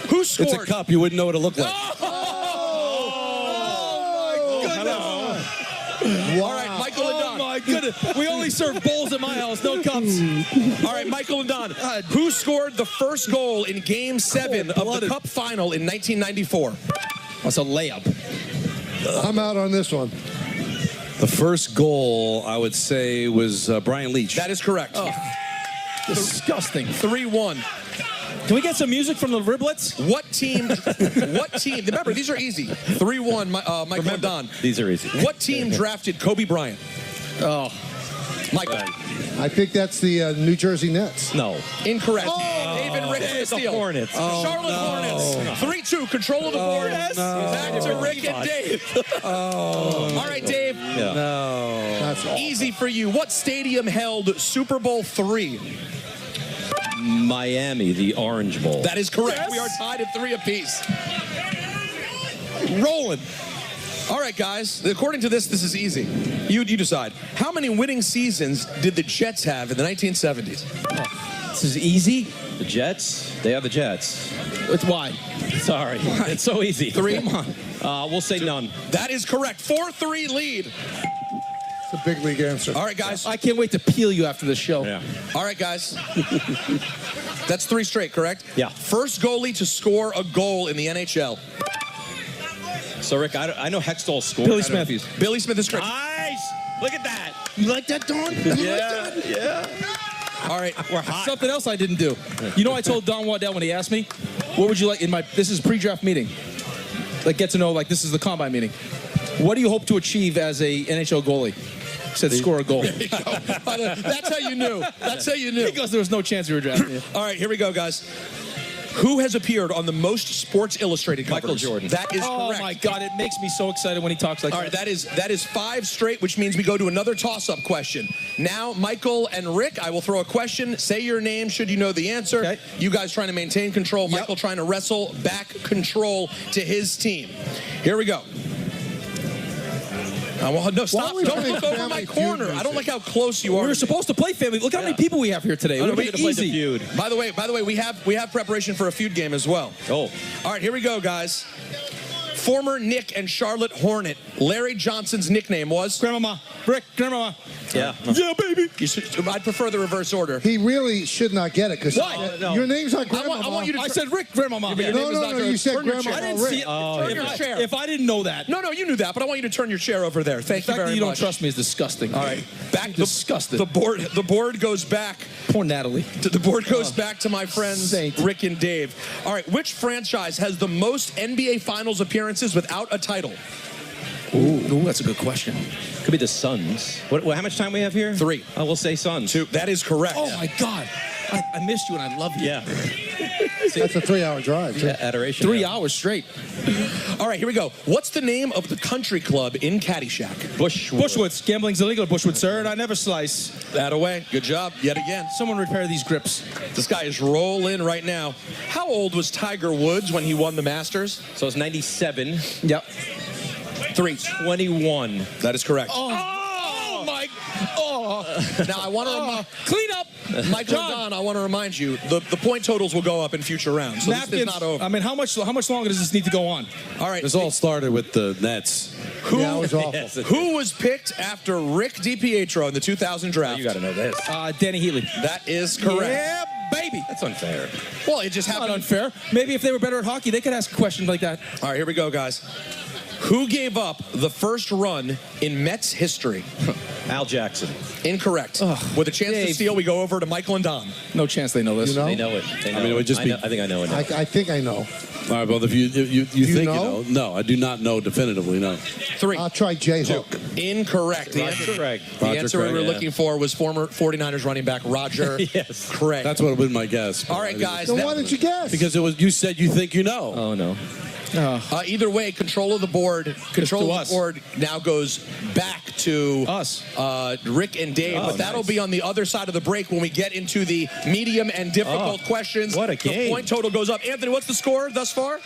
Who scored? it's a cup. You wouldn't know what it looked like. All right, Michael and Don. Oh, my goodness. We only serve bowls at my house, no cups. All right, Michael and Don. Who scored the first goal in Game 7 of the Cold-blooded. Cup Final in 1994? That's a layup. I'm out on this one. The first goal, I would say, was Brian Leach. That is correct. Disgusting. 3-1. Can we get some music from the Riblets? What team? Remember, these are easy. 3-1, Michael and Don. These are easy. What team drafted Kobe Bryant? Oh. Michael. I think that's the New Jersey Nets. No. Incorrect. David Rick for the The steal. Hornets. Charlotte Hornets. 3-2. Control of the board. Back to Rick and Dave. All right, Dave. Yeah. That's all. Easy for you. What stadium held Super Bowl III? Miami, the Orange Bowl. That is correct. Yes. We are tied at 3 apiece. Rolling. All right, guys. According to this is easy. You decide. How many winning seasons did the Jets have in the 1970s? This is easy. The Jets. They are the Jets. It's why. Sorry. It's so easy. 3. We'll say none. That is correct. 4-3 lead. It's a big league answer. All right, guys. I can't wait to peel you after the show. Yeah. All right, guys. That's 3 straight, correct? Yeah. First goalie to score a goal in the NHL. So, Rick, I know Hextall scored. Billy I don't know if Smith. he's- Billy Smith is correct. Nice. Look at that. You like that, Don? Yeah. All right. We're hot. Something else I didn't do. You know, I told Don Waddell when he asked me, what would you like in my, this is pre-draft meeting. Like, get to know, like, this is the combine meeting. What do you hope to achieve as a NHL goalie? He said, score a goal. That's how you knew. That's how you knew. Because there was no chance we were drafting you. All right, here we go, guys. Who has appeared on the most Sports Illustrated covers? Michael Jordan. That is Oh, correct. my God. It makes me so excited when he talks like All right, that is 5 straight, which means we go to another toss-up question. Now, Michael and Rick, I will throw a question. Say your name should you know the answer. Okay. You guys trying to maintain control. Michael trying to wrestle back control to his team. Here we go. No, stop. are we Don't playing look over Family my Feud corner. I don't like how close you are. We were to me. supposed to play family. Look how many people we have here today. It would we have could been have played the easy. feud. By the way, we have preparation for a feud game as well. Oh. All right, here we go, guys. Former Nick and Charlotte Hornet, Larry Johnson's nickname was? Grandmama. Rick, Grandmama. Yeah. Yeah, baby. I'd prefer the reverse order. He really should not get it because Why? No. your name's not Grandma. I want you to. I said Rick, Grandmama. Your name is not You said Turn your Grandma. chair. I didn't Rick. see it. Turn your chair. If I didn't know that, No, you knew that, but I want you to turn your chair over there. Thank the you fact very that you don't much. trust me is disgusting. All right, back Disgusted. The board goes back. Poor Natalie. The board goes back to my friends Saint. Rick and Dave. All right, which franchise has the most NBA Finals appearances without a title? Ooh, that's a good question. Could be the Suns. How much time we have here? 3. We'll say Suns. 2. That is correct. Oh my God, I missed you and I love you. Yeah. That's a 3-hour drive. Too. Yeah, adoration. 3 hours straight. All right, here we go. What's the name of the country club in Caddyshack? Bushwoods. Gambling's illegal at Bushwood, sir, and I never slice. That away. Good job. Yet again. Someone repair these grips. This guy is rolling right now. How old was Tiger Woods when he won the Masters? So it's 97. Yep. 3. 21. That is correct. Oh my. Oh. Now I want to Clean up. Michael John. and Don, I want to remind you, the point totals will go up in future rounds. So this is not over. I mean, how much longer does this need to go on? All right. This all started with the Nets. Yeah, it was awful. Who was picked after Rick DiPietro in the 2000 draft? You got to know this. Danny Heatley. That is correct. Yeah, baby. That's unfair. Well, it just Not happened. unfair. Maybe if they were better at hockey, they could ask a question like that. All right, here we go, guys. Who gave up the first run in Mets history? Al Jackson. Incorrect. With a chance to Dave. steal, we go over to Michael and Don. No chance they know this. You know? They know it. They know mean, it would just be- I think I know it now. I think I know. All right, well, if you think you know? know. No, I do not know definitively, no. 3. I'll try J-Hook. Incorrect. The answer, Craig. the Roger answer we Craig, were yeah. looking for was former 49ers running back Roger Yes. Craig. That's what would have been my guess. All right, guys. So that- why didn't you guess? Because it was you said you think you know. Oh, no. either way, control of the board now goes back to Us. Rick and Dave. Oh, but that'll nice. be on the other side of the break when we get into the medium and difficult questions. what a The game. point total goes up. Anthony, what's the score thus far?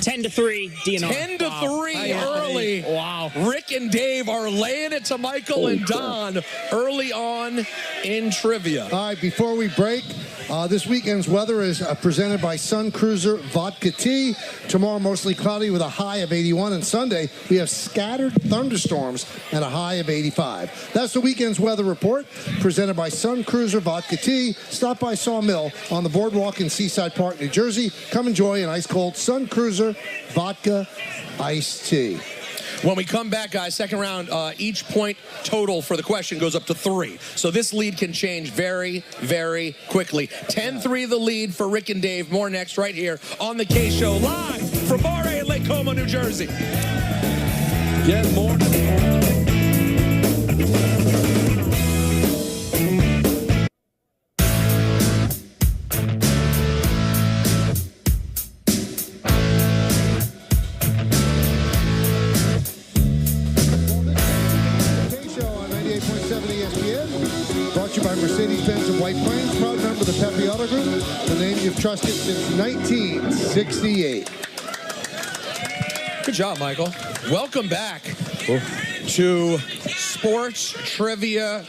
10-3, DNR. 10-3 early. Wow. Rick and Dave are laying it to Michael and Don early on in trivia. All right, before we break, this weekend's weather is presented by Sun Cruiser Vodka Tea. Tomorrow, mostly cloudy with a high of 81. And Sunday, we have scattered thunderstorms and a high of 85. That's the weekend's weather report presented by Sun Cruiser Vodka Tea. Stop by Sawmill on the boardwalk in Seaside Park, New Jersey. Come enjoy an ice-cold Sun Cruiser Vodka Iced Tea. When we come back, guys, second round, each point total for the question goes up to 3. So this lead can change very, very quickly. 10-3 the lead for Rick and Dave. More next right here on The K Show, live from Bar A in Lake Como, New Jersey. Get more. K-Show on 98.7 ESPN. Brought to you by Mercedes-Benz of White Plains. Proud member of the Pepe Auto Group. The name you've trusted since 1968. Good job, Michael. Welcome back to Sports Trivia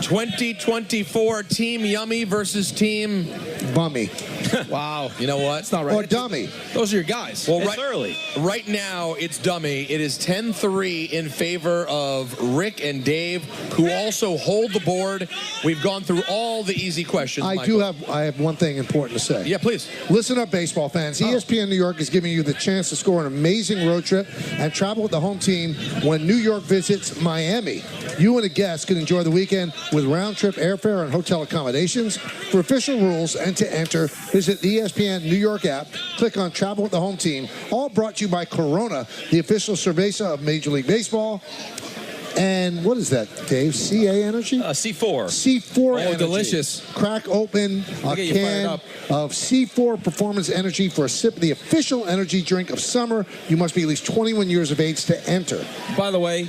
2024. Team Yummy versus Team... Bummy. Wow. You know what? That's not right. Or Dummy. Those are your guys. Well, It's early. Right now, it's dummy. It is 10-3 in favor of Rick and Dave, who also hold the board. We've gone through all the easy questions. I Michael. have one thing important to say. Yeah, please. Listen up, baseball fans. ESPN New York is giving you the chance to score an amazing road trip and travel with the home team when New York visits Miami. You and a guest can enjoy the weekend with round-trip airfare and hotel accommodations. For official rules and to enter, visit the ESPN New York app. Click on Travel with the Home Team. All brought to you by Corona, the official cerveza of Major League Baseball. And what is that, Dave? CA Energy? C4. C4 Energy. delicious. Crack open a get you fired can up. of C4 Performance Energy for a sip of the official energy drink of summer. You must be at least 21 years of age to enter. By the way,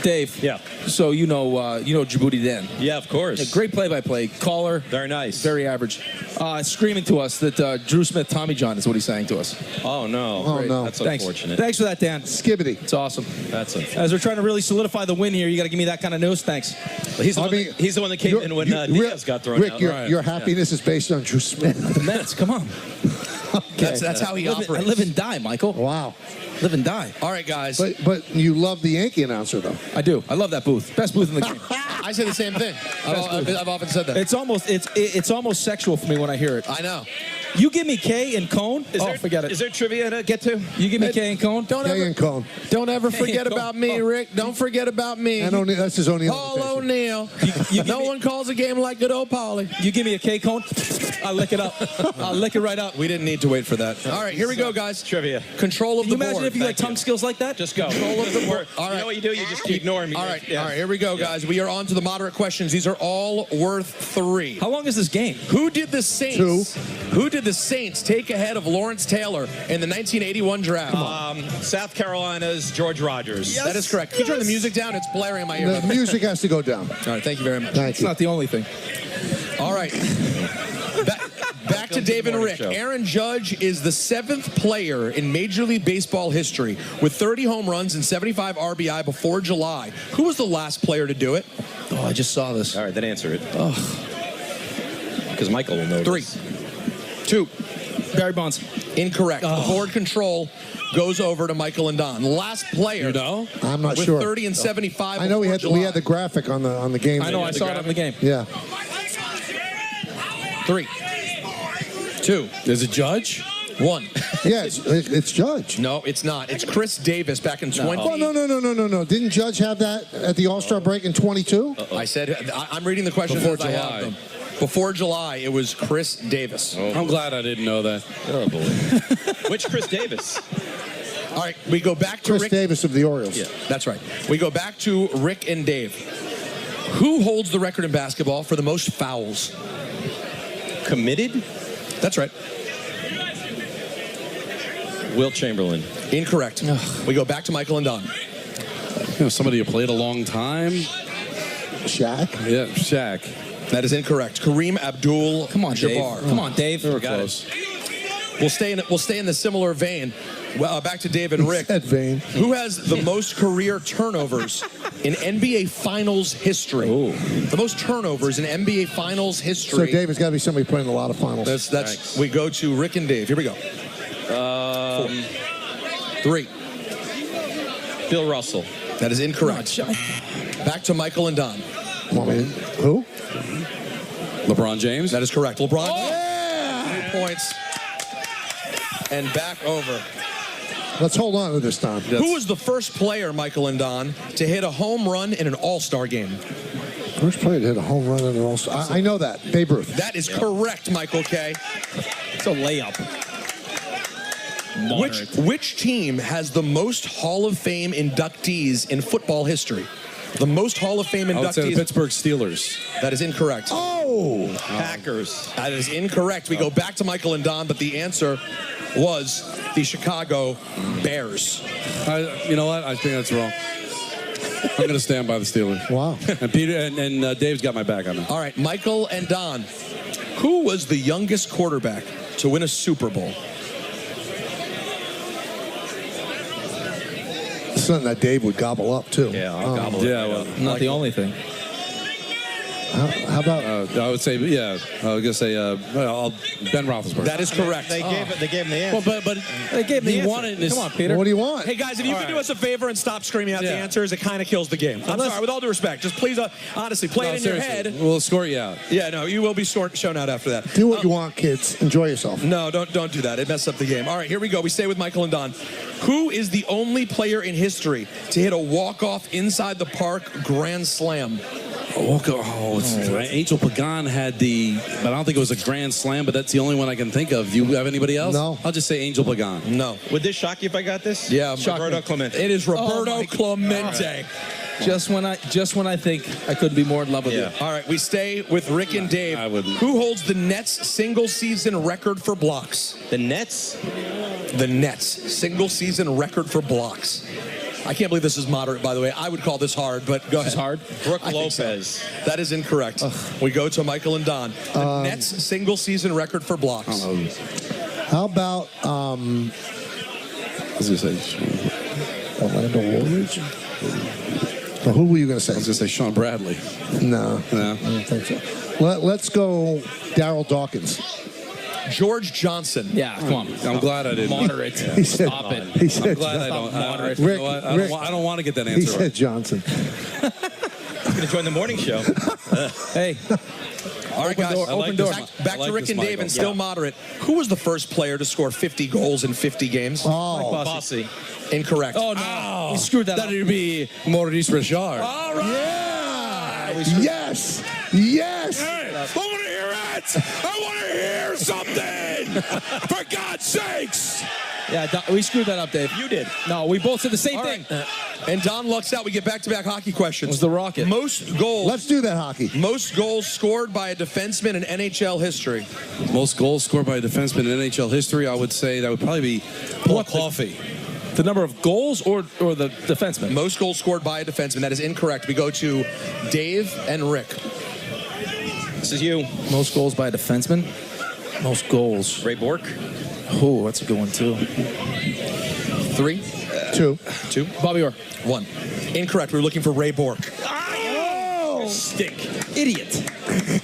Dave. Yeah. So you know Djibouti Dan. Yeah, of course. A great play-by-play caller. Very nice. Very average. Screaming to us that Drew Smith, Tommy John is what he's saying to us. Oh, no. Oh, no. That's Thanks. unfortunate. Thanks for that, Dan. Skibbity. It's awesome. That's unfortunate. As we're trying to really solidify the win here, you got to give me that kind of news. Thanks. He's the one that came in when Diaz got thrown Rick, out. your happiness is based on Drew Smith. The Mets, come on. That's how he operates. I live and die, Michael. Wow. Live and die. All right, guys. But you love the Yankee announcer, though. I do. I love that booth. Best booth in the game. I say the same thing. I've often said that. It's almost sexual for me when I hear it. I know. You give me K and Cone. Forget it. Is there trivia to get to? You give me K and Cone. Don't ever forget about me, Rick. Don't forget about me. And that's his O'Neal. Paul O'Neal. No one calls a game like good old Paulie. You give me a K Cone, I'll lick it up. I'll lick it right up. We didn't need to wait for that. All right, here we go, guys. Trivia. Control of Can you the imagine board. if you had tongue skills like that? Just go. Control of the board. All You right. know what you do? You just ignore me. All right, here we go, guys. We are on to the moderate questions. These are all worth 3. How long is this game? Who did the Saints? 2. Who did the Saints take ahead of Lawrence Taylor in the 1981 draft? South Carolina's George Rogers. That is correct. Can you turn the music down? It's blaring in my ear. The music has to go down. All right, thank you very much. Thank It's you. not the only thing. All right. Back to Dave and Rick. Show. Aaron Judge is the 7th player in Major League Baseball history with 30 home runs and 75 RBI before July. Who was the last player to do it? Oh, I just saw this. All right, then answer it. Because Michael will know 3, this. 2. Barry Bonds. Incorrect. The board control goes over to Michael and Don. Last player. You know? I'm not with sure. 30 and 75. I know we before had the July. graphic on the game. I know, I saw it on the game. Yeah. 3, 2, There's a judge? 1. Yeah, it's Judge. No, it's not. It's Chris Davis back in 20. Well, no. Didn't Judge have that at the All-Star break in 22? I said, I'm reading the questions Before as I have July. them. Before July, it was Chris Davis. I'm glad I didn't know that. Oh, boy. Which Chris Davis? All right, we go back to Chris Rick. Davis of the Orioles. Yeah, that's right. We go back to Rick and Dave. Who holds the record in basketball for the most fouls? Committed? That's right. Will Chamberlain. Incorrect. We go back to Michael and Don. Somebody who played a long time. Shaq. Yeah, Shaq. That is incorrect. Kareem Abdul-Jabbar. Come on, Dave. Come on, Dave. They were Got close. We'll stay in the similar vein. Well, back to Dave and Rick. That vein. Who has the most career turnovers in NBA Finals history? The most turnovers in NBA Finals history. So Dave has got to be somebody playing a lot of finals. That's we go to Rick and Dave. Here we go. 4, 3. Bill Russell. That is incorrect. Back to Michael and Don. Who? LeBron James? That is correct. LeBron. 3 points. And back over. Let's hold on to this time. Who was the first player, Michael and Don, to hit a home run in an All-Star game? First player to hit a home run in an All-Star. I know that. Babe Ruth. That is correct, Michael K. It's a layup. Which team has the most Hall of Fame inductees in football history? The most Hall of Fame I would say the inductees. Pittsburgh Steelers. That is incorrect. Oh! Packers. That is incorrect. We go back to Michael and Don, but the answer was the Chicago Bears. You know what? I think that's wrong. I'm going to stand by the Steelers. Wow. And Peter and Dave's got my back on that. All right, Michael and Don. Who was the youngest quarterback to win a Super Bowl? Something that Dave would gobble up, too. Yeah, I'll gobble it. Yeah, well, Not the only thing. How about... I would say, yeah, I was going to say Ben Roethlisberger. That is correct. They gave him the answer. Well, but They gave me he the won answer. it in his... Come on, Peter. What do you want? Hey, guys, if you could do us a favor and stop screaming out the Yeah. answers, it kind of kills the game. I'm sorry, with all due respect. Just please, honestly, play it in your head. We'll escort you out. Yeah, no, you will be shown out after that. Do what you want, kids. Enjoy yourself. No, don't do that. It messes up the game. All right, here we go. We stay with Michael and Don. Who is the only player in history to hit a walk-off inside the park grand slam? Angel Pagan had the, but I don't think it was a grand slam, but that's the only one I can think of. Do you have anybody else? No. I'll just say Angel Pagan. No. Would this shock you if I got this? Yeah, Roberto Clemente. It is Roberto Oh, my Clemente. Just when I think I couldn't be more in love with Yeah. you. All right, we stay with Rick and Dave. I wouldn't. Who holds the Nets single-season record for blocks? The Nets? The Nets single-season record for blocks. I can't believe this is moderate, by the way. I would call this hard, but go ahead. It's hard. Brooke I think so. Lopez. That is incorrect. We go to Michael and Don. The Nets single-season record for blocks. How about I was going to say, Orlando Woolridge? Well, who were you going to I was say? going to say Sean Bradley. No. No. I don't think so. Let's go Daryl Dawkins. George Johnson. Yeah, come on. I'm glad I didn't. Moderate. He said, Stop it. He said I'm glad I don't. Moderate. You know what? I don't want to get that He answer said right. Johnson. I'm going to join the morning show. Hey, All right, guys. Open door. Back to Rick and Dave and still moderate. Who was the first player to score 50 goals in 50 games? Bossy. Incorrect. Oh, no. We screwed that up. That'd be Maurice Richard. All right. Yeah. Yes. Yes. I want to hear it. I want to hear something. For God's sakes. Yeah, we screwed that up, Dave. You did. No, we both said the same All thing. right. And Don lucks out. We get back-to-back hockey questions. It was the Rocket. Most goals. Let's do that hockey. Most goals scored by a defenseman in NHL history. Most goals scored by a defenseman in NHL history, I would say that would probably be Paul Coffey. The number of goals or the defenseman? Most goals scored by a defenseman. That is incorrect. We go to Dave and Rick. This is you. Most goals by a defenseman? Most goals. Ray Bork. Oh, that's a good one, too. 3, 2. 2, Bobby Orr. 1. Incorrect. We were looking for Ray Bork. Stink. Idiot.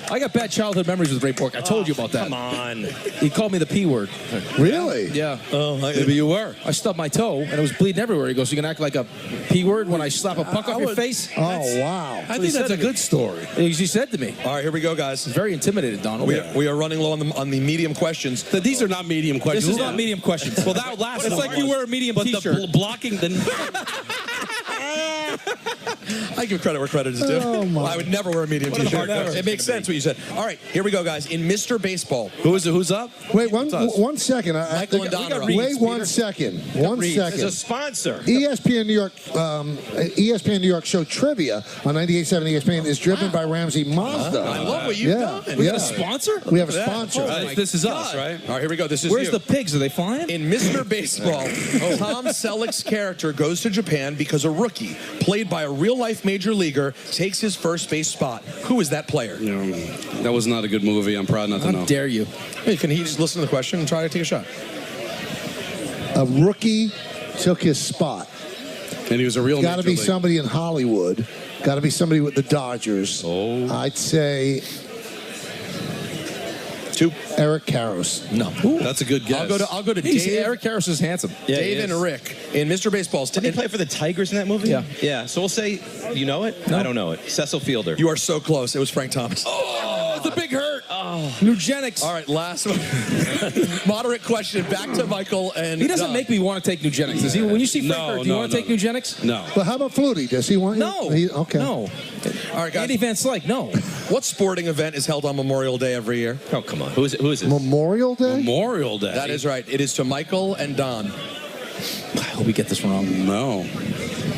I got bad childhood memories with Ray Bork. I told you about that. Come on. He called me the P word. Really? Yeah. Maybe you were. I stubbed my toe, and it was bleeding everywhere. He goes, you can act like a P word when I slap a puck off your face? Oh, wow. I think that's a good story. He said to me. All right, here we go, guys. Very intimidated, Donald. We are running low on the medium questions. These are not medium questions. This is not medium questions. Well, that last It's one like you was, wear a medium but t-shirt. the blocking the. I give credit where credit is due. Oh, my. I would never wear a medium t-shirt. It makes sense what you said. All right, here we go, guys. In Mr. Baseball. Who's up? Wait, It's us. one second. Michael and Don are up. Wait 1 second. 1 It's a second. sponsor. ESPN New York show trivia on 98.7 ESPN is driven by Ramsey Mazda. I love what you've done. We Yeah. got a sponsor? We have a sponsor. This is us, right? All right, here we go. This is Where's you. the pigs? Are they flying? In Mr. Baseball, Tom Selleck's character goes to Japan because a rookie, played by a real-life major leaguer, takes his first base spot. Who is that player? That was not a good movie. I'm proud not to know. How dare you? Hey, can he just listen to the question and try to take a shot? A rookie took his spot. And he was a real. Got to major be league. somebody in Hollywood. Got to be somebody with the Dodgers. Oh. I'd say 2. Eric Karros. No. That's a good guess. I'll go to He's, Dave. Eric Karros is handsome. Yeah, he Dave is. and Rick in Mr. Baseball's. Did he play for the Tigers in that movie? Yeah. Yeah. So we'll say, you know it? No. I don't know it. Cecil Fielder. You are so close. It was Frank Thomas. Oh, it's a big hurt. Oh. Nugenics. All right, last one. Moderate question. Back to Michael and He doesn't Don. make me want to take Nugenics. Does he? When you see Frank No, hurt, do you no, want to no, take no. Nugenics? No. But how about Flutie? Does he want you? No. Okay. No. All right, guys. Andy Van Slyke, no. What sporting event is held on Memorial Day every year? Oh, come on. Who is it? Memorial Day? Memorial Day. That is right. It is to Michael and Don. I hope we get this wrong. No.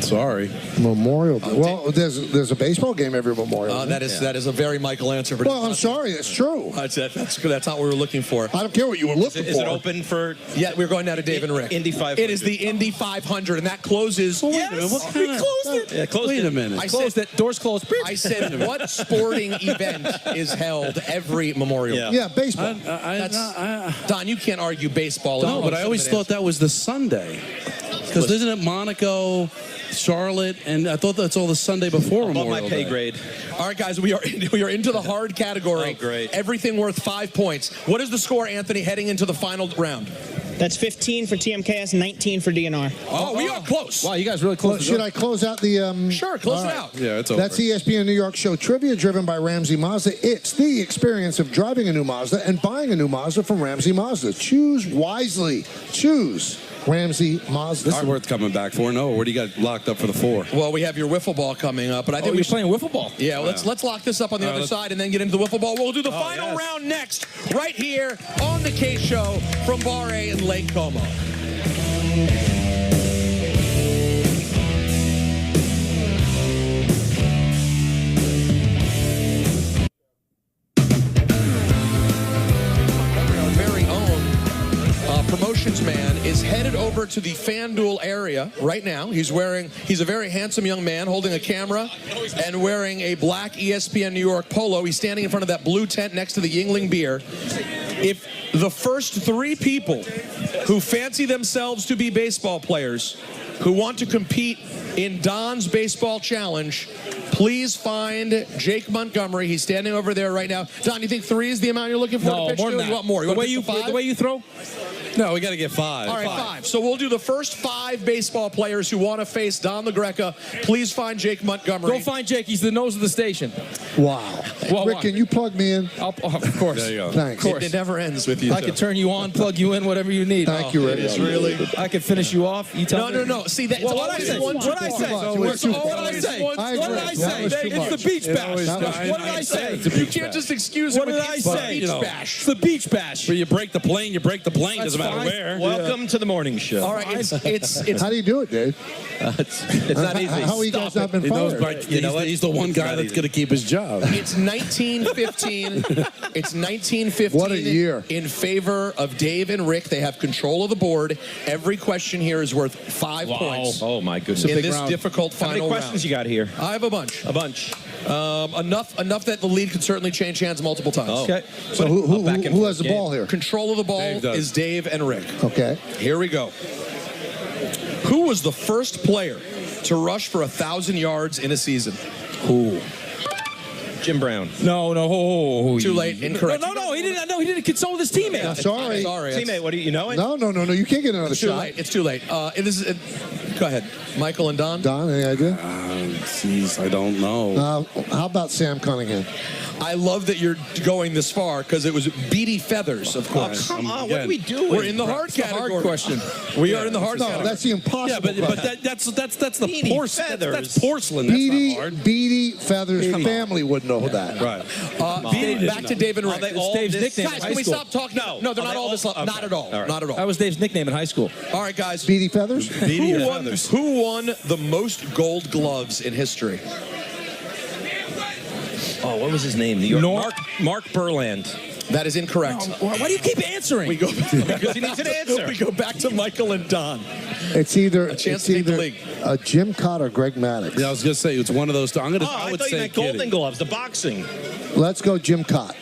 Sorry. Memorial Day. Well, there's a baseball game every Memorial Day. That is a very Michael answer. But Well, I'm sorry. It's true. that's not what we were looking for. I don't care what you were looking Is for. it open for Yeah, we're going now to Dave and Rick. Indy 500? It is the Indy 500, and that closes. Wait a minute. What kind We of? closed it. Yeah, closed Wait it. a minute. I Closed said, it. Doors closed. I said, what sporting event is held every Memorial Day? Yeah, baseball. Don, you can't argue baseball. No, but I always thought that was the Sunday. Because isn't it Monaco, Charlotte, and I thought that's all the Sunday before Above Memorial my pay Day. grade. All right, guys, we are into the hard category. Oh, great. Everything worth 5 points. What is the score, Anthony, heading into the final round? That's 15 for TMKS, 19 for DNR. Oh, we are close. Wow, you guys really Well, closed should I close out the... Sure, close all it right. out. Yeah, it's over. That's ESPN New York show trivia driven by Ramsey Mazda. It's the experience of driving a new Mazda and buying a new Mazda from Ramsey Mazda. Choose wisely. Choose Ramsey Mazda. This is worth coming back for. No, where do you got locked up for the 4? Well, we have your wiffle ball coming up, but I think Oh, we you're should. playing wiffle ball. Yeah, let's lock this up on the other side and then get into the wiffle ball. We'll do the final round next, right here on the K Show from Bar A in Lake Como. Our very own promotions man is headed over to the FanDuel area right now. He's a very handsome young man holding a camera and wearing a black ESPN New York polo. He's standing in front of that blue tent next to the Yingling beer. If the first 3 people who fancy themselves to be baseball players who want to compete in Don's Baseball Challenge, please find Jake Montgomery. He's standing over there right now. Don, you think 3 is the amount you're looking for? No, to pitch more to? than that. You want more? You the want way to you pitch to 5? the way you throw. No, we got to get 5. All right, 5. So we'll do the first 5 baseball players who want to face Don LaGreca. Please find Jake Montgomery. Go find Jake. He's the nose of the station. Wow. Well, Rick, can you plug me in? Of course. There you go. Thanks. Of course. It never ends with you. I can turn you on, plug you in, whatever you need. Thank you, Rick. It's really. I can finish you off. You tell me. No. See, that's Well, what did I say? always What did I say? It's What always did I say? one- I What did agree. I That say? was too It's much. the beach bash. That was- What did I say? You can't just excuse What him did with I the say? beach bash. It's the beach bash. But you break the plane, doesn't matter fine. where. Welcome to the morning show. All right, it's How do you do it, Dave? It's not easy. How are you guys not been He knows, fired? but You know he's, what? he's the one It's guy not that's easy. going to keep his job. It's 1915. It's 1915. What a year. In favor of Dave and Rick. They have control of the board. Every question here is worth 5 points. Oh, my goodness. In big this round. difficult How many final questions round. you got here? I have a bunch. A bunch. Enough that the lead could certainly change hands multiple times. Oh. Okay. So who back and who forth has the game. ball here? Control of the ball Dave does. is Dave and Rick. Okay. Here we go. Who was the first player to rush for 1,000 yards in a season? Who? Jim Brown. No. Too late. Incorrect. No. He didn't. No, he didn't console with his teammate. I'm sorry. Sorry. Teammate, what do you know it? No. You can't get another It's too shot. late. It's too late. Go ahead. Michael and Don. Don, any idea? Jeez, I don't know. How about Sam Cunningham? I love that you're going this far because it was Beady Feathers, of course. Come on, what Again. are we doing? We're in the hard It's a category. hard question. We are in the hard No, category. that's the impossible. Yeah, but question. that's the Beady porcelain. Feathers. That's porcelain. That's not hard. Beady Feathers family would know that. Right. Back to Dave and Rick. Are they It's all Dave's this- nickname. Guys, in can we high school. stop talking? No. No, they're Are not they all this. all- okay. Not at all. All right. Not at all. That was Dave's nickname in high school. All right, guys. Beady Feathers? Who won the most Gold Gloves in history? Oh, what was his name? New York. Norm- Mark Burland. That is incorrect. Why do you keep answering? We go Because he needs an answer. We go back to Michael and Don. It's either chance it's to take the either league. Jim Cott or Greg Maddox. Yeah, I was going to say it's one of those two. I Oh, would I thought you say meant Golden Kitty. Gloves, the boxing. Let's go Jim Cott.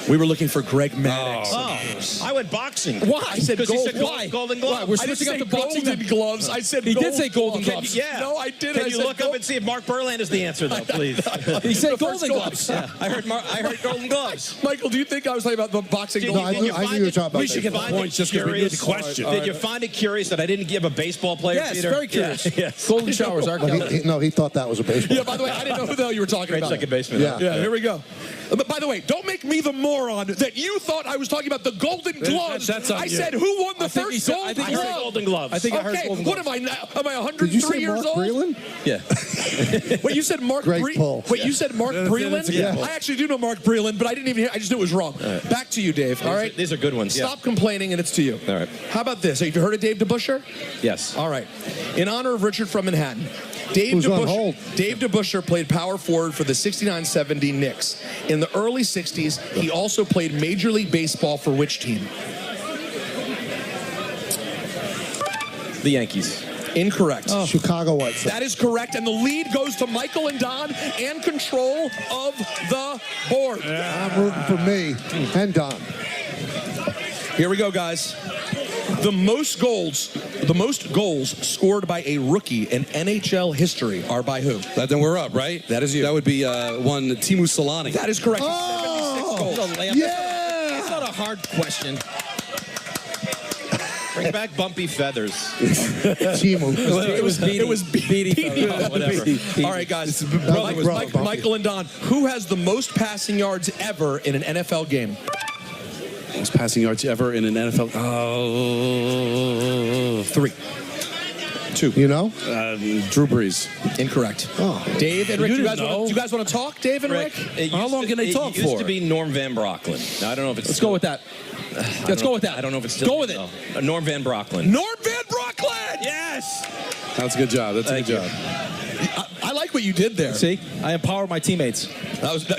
We were looking for Greg Maddox. Oh, I went boxing. Why? I said Because he gold. said Why? Golden Why? Gloves. We're I didn't switching say up the boxing. golden gloves. I said He did gold say golden gloves. gloves. Yeah. No, I didn't. Can I you said look gold. up and see if Mark Burland is the answer, though, please? He said The first golden gold. gloves. I heard Golden Gloves. Michael, do you think I was talking about the boxing Did gold? No, I Did knew you you find were it- talking about we should baseball. find it Points just 'cause we knew the curious. question. Did you find it curious that I didn't give a baseball player? Yes, Peter? very curious. Yeah, yes. Golden showers, R. Well, Kelly. he thought that was a baseball. Yeah, by the way, I didn't know who the hell you were talking Great about. second baseman. Yeah. Yeah, here we go. But by the way, don't make me the moron that you thought I was talking about the Golden Gloves. that's on I you. said, who won the I think he first said- gold I think he glove? said Golden Gloves. I think I heard Okay, golden what gloves. am I now? Am I 103 Did you say years Mark old? Breland? Yeah. Wait, you said Mark Great Breland? pull. Wait, you said Mark Breland? that's a good pull. I actually do know Mark Breland, but I didn't even hear. I just knew it was wrong. Back to you, Dave. All right. These are good ones. Stop complaining, and it's to you. All right. How about this? Have you heard of Dave DeBuscher? Yeah. Yes. All right. In honor of Richard from Manhattan, Dave Who's on hold? DeBuscher played power forward for the 69-70 Knicks. In the early 60s, he also played Major League Baseball for which team? The Yankees. Incorrect. Chicago White Sox. That is correct, and the lead goes to Michael and Don and control of the board. I'm rooting for me and Don. Here we go, guys. The most goals scored by a rookie in NHL history are by who? Then we're up, right? That is you. That would be one Timu Solani. That is correct. Oh! 76 goals. Yeah! That's not a hard question. Bring back Bumpy Feathers. Timu. It was Beady. Oh, whatever. All right, guys. Bumpy. Michael and Don, who has the most passing yards ever in an NFL game? Most passing yards ever in an NFL. Oh, 3. 2. You know? Drew Brees. Incorrect. Oh. Dave and Rick, You you guys didn't know. want to talk, Dave and Rick? How long can they talk It used for? to be Norm Van Brocklin. Now, I don't know if it's. Let's go with that. Let's go with that. I don't know if it's still. Go with it. Norm Van Brocklin. Norm Van Brocklin! Yes. That's a good job. That's a Thank good you. job. I like what you did there. See, I empower my teammates.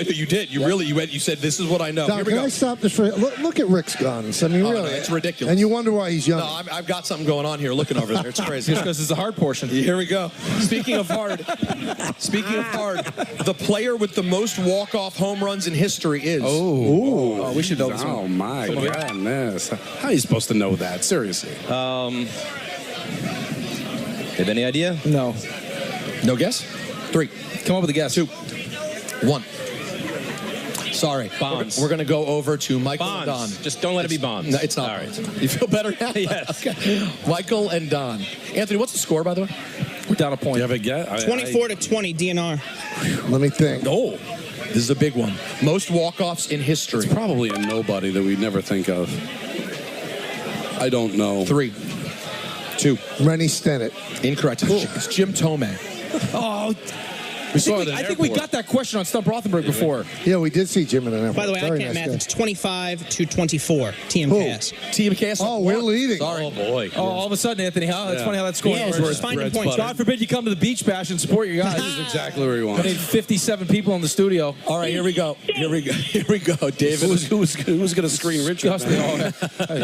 You did. You really, you said, this is what I know. Don, Here we can go. I stop this for look at Rick's guns. I mean, Oh, no, really. it's ridiculous. And you wonder why he's young. No, I've got something going on here looking over there. It's crazy. Just because it's a hard portion. Here we go. Speaking of hard, the player with the most walk-off home runs in history is. Oh, we should know this Oh one. my goodness! How are you supposed to know that? Seriously. Have any idea? No. No guess? 3, Come up with a guess. 2, 1. Sorry. Bonds. We're going to go over to Michael and Don. Bonds. Just don't let it be Bonds. No, it's not. All right. You feel better now? Yes. Okay. Michael and Don. Anthony, what's the score, by the way? We're down a point. You have a guess? 24 to 20 DNR. Let me think. Oh, this is a big one. Most walk-offs in history. It's probably a nobody that we'd never think of. I don't know. 3. 2. Rennie Stennett. Incorrect. It's Jim Tomei. Oh, We saw it at I think we airport. got that question on Stump Rothenberg before. Yeah, we did see Jim in an airport. By the way, I Very can't nice math. guy. It's 25 to 24 TMKS. Team Cast. Oh, we're leading. Sorry. Oh, boy. Oh, all of a sudden, Anthony, that's funny how that's going. Yeah, it's just finding points. God forbid you come to the beach bash and support your guys. This is exactly where he I wants. need 57 people in the studio. All right, here we go. Here we go. David. Who's going to screen Richard?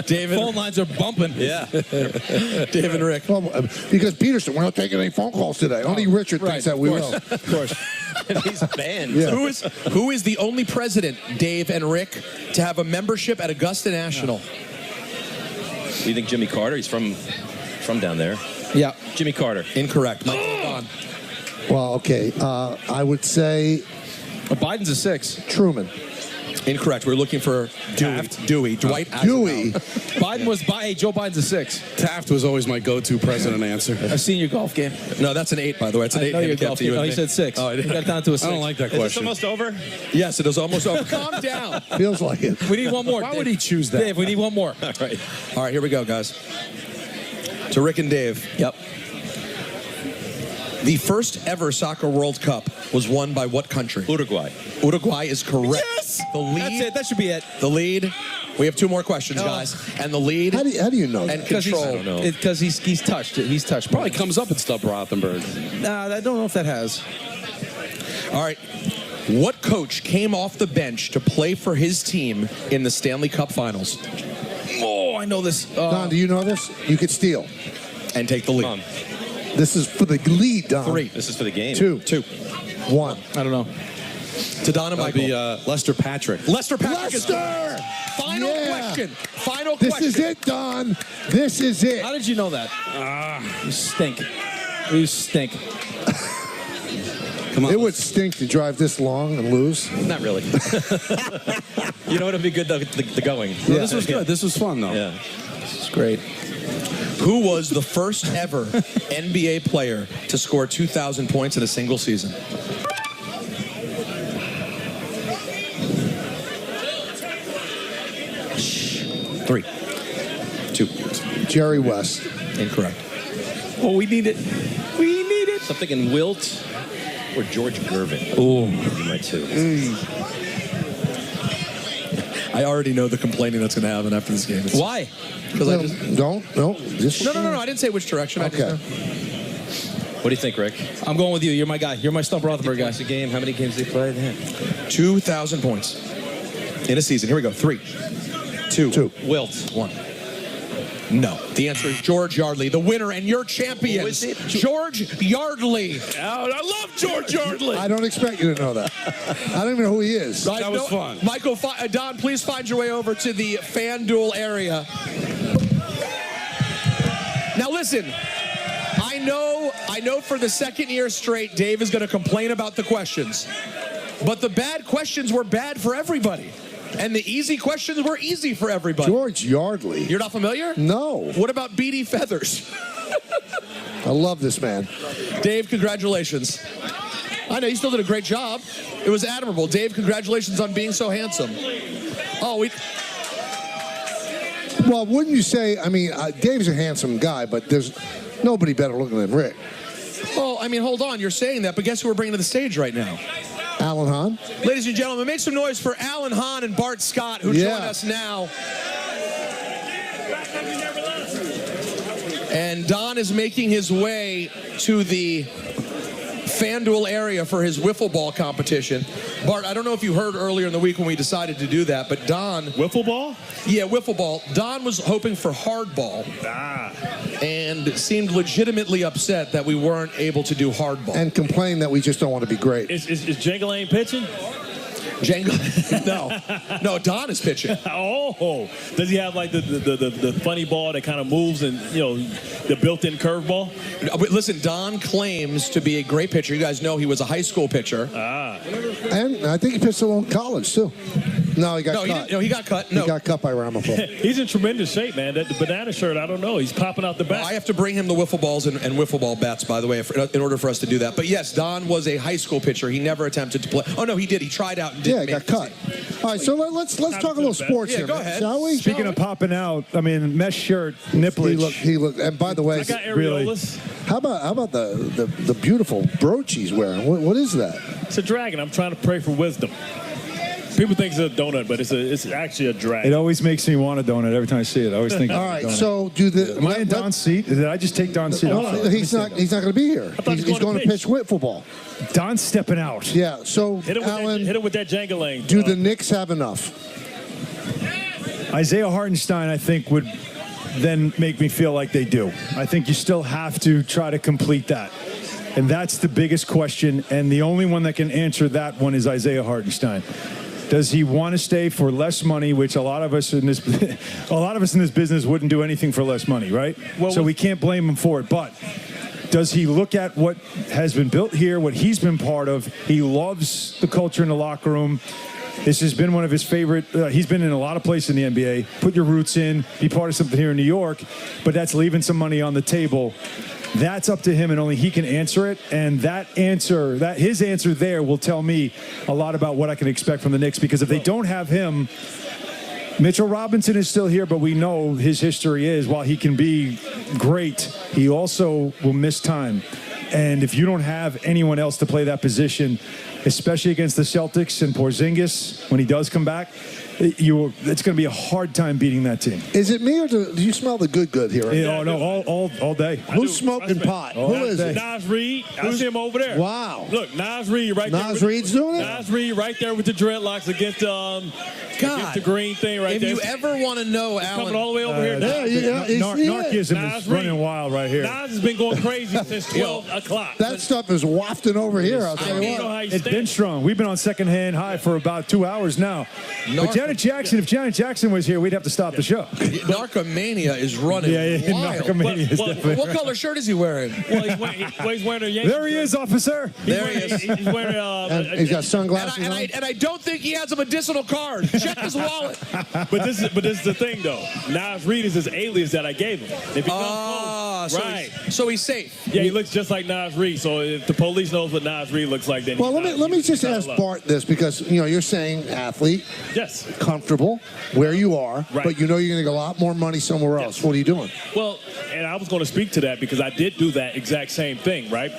David. Phone lines are bumping. Yeah. David and Rick. Well, because Peterson, we're not taking any phone calls today. Only Richard thinks that we will. Of course. He's banned. Yeah. Who is the only president, Dave and Rick, to have a membership at Augusta National? You think Jimmy Carter? He's from down there. Yeah. Jimmy Carter. Incorrect. Michael and Don. Well, okay. I would say Biden's a 6. Truman. Incorrect. We're looking for Dewey. Dwight Dewey. Biden was Joe Biden's a 6. Taft was always my go-to president answer. I've seen your golf game. No, that's an 8, by the way. It's an 8. know your handicap golf to you game. and Oh, you me. said 6. Oh, I You did. got down to a 6. I don't like that Is this question. almost over? Yes, it is almost over. Calm down. Feels like it. We need one more. Why Dave. would he choose that? Dave, we need one more. All right. All right, here we go, guys. To Rick and Dave. Yep. The first ever soccer World Cup was won by what country? Uruguay. Uruguay is correct. Yes! The lead. That's it. That should be it. The lead. We have 2 more questions, guys. And the lead How do you know and that? control. I don't know. Because he's touched. He's touched. Probably comes up at Stump Rothenberg. Nah, I don't know if that has. All right. What coach came off the bench to play for his team in the Stanley Cup Finals Oh, I know this. Don, do you know this? You could steal. and take the lead? Come on. This is for the lead, Don. 3. This is for the game. 2. 2. 1. I don't know. To Don and That'd Michael. be Lester Patrick. Lester Patrick is Lester! Final Yeah. question. Final This question. is it, Don. This is it. How did you know that? You stink. You stink. Come on. It would stink to drive this long and lose. Not really. You know what would be good, though? The going. No, this was good. This was fun, though. Yeah. It's great. Who was the first ever NBA player to score 2,000 points in a single season? Three. 2. Jerry West. Incorrect. Oh, we need it. We need it. So I'm thinking Wilt or George Gervin. Oh. My 2. I already know the complaining that's going to happen after this game. Why? Because I just... No. Just No. I didn't say which direction. I Okay. just What do you think, Rick? I'm going with you. You're my guy. You're my Stump Rothenberg guy. Points a game. How many games they played? Yeah. 2,000 points in a season. Here we go. 3, 2, 2. Wilt. 1. No. The answer is George Yardley, the winner and your champion. Who is it? George Yardley. Oh, I love George Yardley. I don't expect you to know that. I don't even know who he is. That was fun. Michael, Don, please find your way over to the FanDuel area. Now listen, I know for the second year straight, Dave is going to complain about the questions. But the bad questions were bad for everybody. And the easy questions were easy for everybody. George Yardley. You're not familiar? No. What about Beady Feathers? I love this man. Dave, congratulations. I know you still did a great job. It was admirable. Dave, congratulations on being so handsome. Oh, Well, wouldn't you say, I mean, Dave's a handsome guy, but there's nobody better looking than Rick. well, I mean, hold on. You're saying that, but guess who we're bringing to the stage right now? Alan Hahn? Ladies and gentlemen, make some noise for Alan Hahn and Bart Scott, who join us now. And Don is making his way to the FanDuel area for his wiffle ball competition. Bart, I don't know if you heard earlier in the week when we decided to do that, but Don... Wiffle ball? Yeah, wiffle ball. Don was hoping for hardball and seemed legitimately upset that we weren't able to do hardball. And complain that we just don't want to be great. Is Jangle ain't pitching? No, Don is pitching. Oh, does he have like the funny ball that kind of moves and the built-in curveball. But listen, Don claims to be a great pitcher. You guys know he was a high school pitcher. And I think he pitched a little in college, too. No, he got No, cut. he got cut. No. He got cut by Ramapo. He's in tremendous shape, man. That the banana shirt, I don't know. He's popping out the back. I have to bring him the wiffle balls and wiffle ball bats, by the way, in order for us to do that. But yes, Don was a high school pitcher. He never attempted to play. Oh no, he did. He tried out and didn't. Yeah, he got cut. All right, so let's talk a little sports Yeah, here, go man, ahead. shall we? Speaking of popping out, I mean, mesh shirt, nipplage. He looked. And by the way, I got areolas. how about the beautiful brooch he's wearing? What is that? It's a dragon. I'm trying to pray for wisdom. People think it's a donut, but it's actually a dragon. It always makes me want a donut every time I see it. I always think. All right, so do the. Am I in Don's seat? Did I just take Don's seat? No, he's not. He's not going to be here. thought He's he was going going to to pitch football. Don's stepping out. Yeah. So hit him with that jangling. do the Knicks have enough? Isaiah Hartenstein, I think, would then make me feel like they do. I think you still have to try to complete that. And that's the biggest question. And the only one that can answer that one is Isaiah Hartenstein. Does he want to stay for less money, which a lot of us in this business wouldn't do anything for less money, right? Well, so we can't blame him for it. But does he look at what has been built here, what he's been part of? He loves the culture in the locker room. This has been one of his favorite. He's been in a lot of places in the NBA. Put your roots in, be part of something here in New York, but that's leaving some money on the table. That's up to him, and only he can answer it. And his answer there will tell me a lot about what I can expect from the Knicks. Because if they don't have him, Mitchell Robinson is still here, but we know his history is, while he can be great, he also will miss time. And if you don't have anyone else to play that position, especially against the Celtics and Porzingis when he does come back, it's going to be a hard time beating that team. Is it me or do you smell the good here? Yeah, no, all day. Who's smoking pot? Who is it? Nas Reed. I see him over there. Wow. Look, Nas Reed right there. Nas Reed's doing it? Nas Reed right there with the dreadlocks against the green thing right if there. you ever want to know, Alan, Coming all the way over here. Narcissism Nas is Reed. running wild right here. Nas has been going crazy since 12 o'clock. That stuff is wafting over here. I'll tell you You know what. how you It's stand. been strong. We've been on secondhand high for about 2 hours now. But Janet Jackson, if Janet Jackson was here, we'd have to stop the show. Narcomania is running wild. Narcomania is What- definitely. What color shirt is he wearing? Well, he's wearing a Yankees. There he is, officer. There he is. He's wearing And he's got sunglasses on. And I don't think he has a medicinal card. Check his wallet. But this is the thing though. Nas Reed is his alias that I gave him. If he comes home, so right? So he's safe. Yeah, he looks just like Nas Reed. So if the police knows what Nas Reed looks like, then Well, he's let me not- just he's not ask allowed. Bart this, because you're saying athlete, Yes. comfortable where you are, Right. but you know you're going to get a lot more money somewhere else. What are you doing? Well, and I was going to speak to that because I did do that exact same thing, right?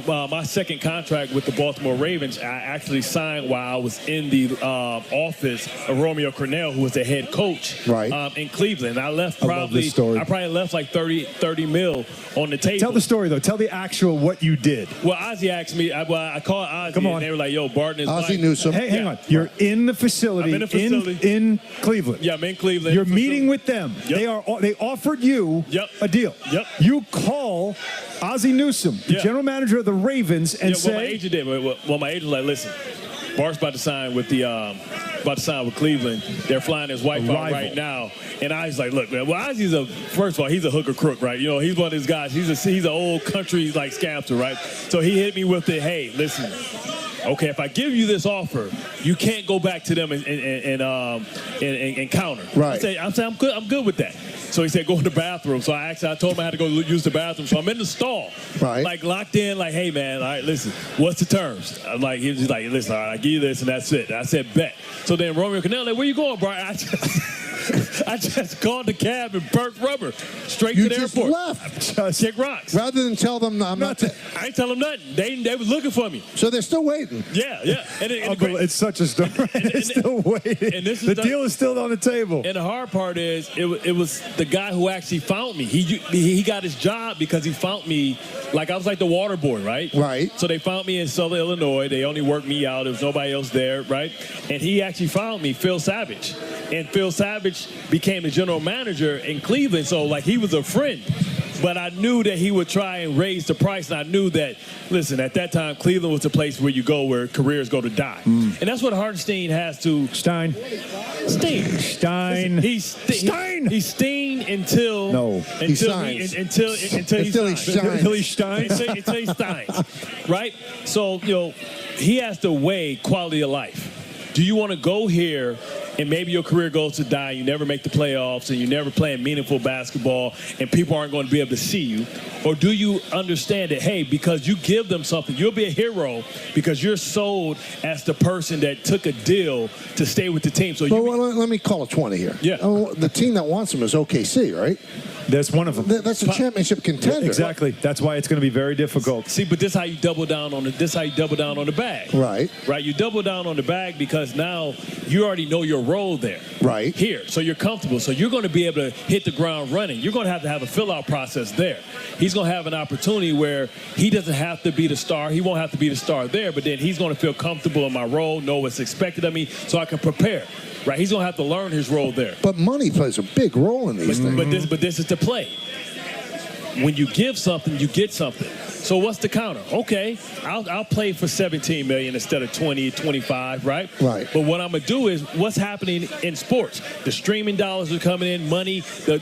My second contract with the Baltimore Ravens, I actually signed while I was in the office of Romeo Cornell, who was the head coach Right. in Cleveland. I left love this story. I probably left like 30 mil on the table. Tell the story, though. Tell the actual what you did. Well, Ozzy asked me. I called Ozzy, Come on. and they were like, "Yo, Barton is Ozzy like, Newsome. Hey, hang Yeah. on. You're in the facility. I'm in the facility. In Cleveland. Yeah, I'm in Cleveland. You're meeting with them. Yep. They offered you Yep. a deal. Yep. You call Ozzy Newsome, the Yeah. general manager of the Ravens, and What my say, agent did. Well, my agent was like, listen, Bart's about to sign with Cleveland. They're flying his wife out Rival. right now. And I was like, look, man. Well, Ozzy's first of all, he's a hooker crook, right? He's one of these guys. He's an old country like scamster, right? So he hit me with the, hey, listen. Okay, if I give you this offer, you can't go back to them and counter. Right. I said, I'm good with that. So he said, go in the bathroom. So I told him I had to go use the bathroom. So I'm in the stall, Right. like locked in, like, hey man, all right, listen, what's the terms? I'm like, he was like, listen, all right, I give you this and that's it. I said, bet. So then Romeo Cornell, like, where you going, bro? I just called the cab and burnt rubber straight You to the just airport. left. Kick rocks. Rather than tell them, I'm not. I ain't tell them nothing. They was looking for me. So they're still waiting. Yeah. And it's such a story. It's still waiting. and this is the the- deal is still on the table. And the hard part is, it was the guy who actually found me. He got his job because he found me. Like I was like the water boy, right? Right. So they found me in Southern Illinois. They only worked me out. There was nobody else there, right? And he actually found me, Phil Savage. And Phil Savage became the general manager in Cleveland. So like he was a friend. But I knew that he would try and raise the price, and I knew that, listen, at that time, Cleveland was the place where you go where careers go to die. And that's what Hartenstein has to... Stein. Steen. Stein. He's Steen until... No, he signs. Until he shines. Until he steins. Until he steins. Right? So, he has to weigh quality of life. Do you want to go here and maybe your career goes to die, you never make the playoffs, and you never play meaningful basketball, and people aren't going to be able to see you? Or do you understand that, hey, because you give them something, you'll be a hero because you're sold as the person that took a deal to stay with the team. So let me call it 20 here. Yeah. The team that wants him is OKC, right? That's one of them. That's a championship contender. Exactly. That's why it's going to be very difficult. See, but this how you double down on the bag. Right. Right. You double down on the bag because now you already know your role there. Right. Here. So you're comfortable. So you're going to be able to hit the ground running. You're going to have a fill-out process there. He's going to have an opportunity where he doesn't have to be the star. He won't have to be the star there, but then he's going to feel comfortable in my role, know what's expected of me, so I can prepare. Right, he's going to have to learn his role there. But money plays a big role in these things. But this is the play. When you give something, you get something. So what's the counter? Okay, I'll play for $17 million instead of 20, 25, right? Right. But what I'm gonna do is what's happening in sports. The streaming dollars are coming in, money. The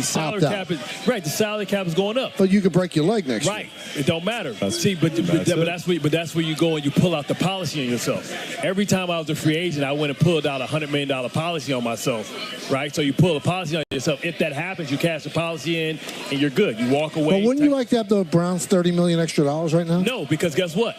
salary cap is right. The salary cap is going up. But you could break your leg next year. Right. It don't matter. See, but that's where you go and you pull out the policy on yourself. Every time I was a free agent, I went and pulled out a $100 million policy on myself. Right. So you pull a policy on yourself. If that happens, you cash the policy in and you're good. You walk away. But wouldn't you like to have the Browns $30 million extra right now? No, because guess what?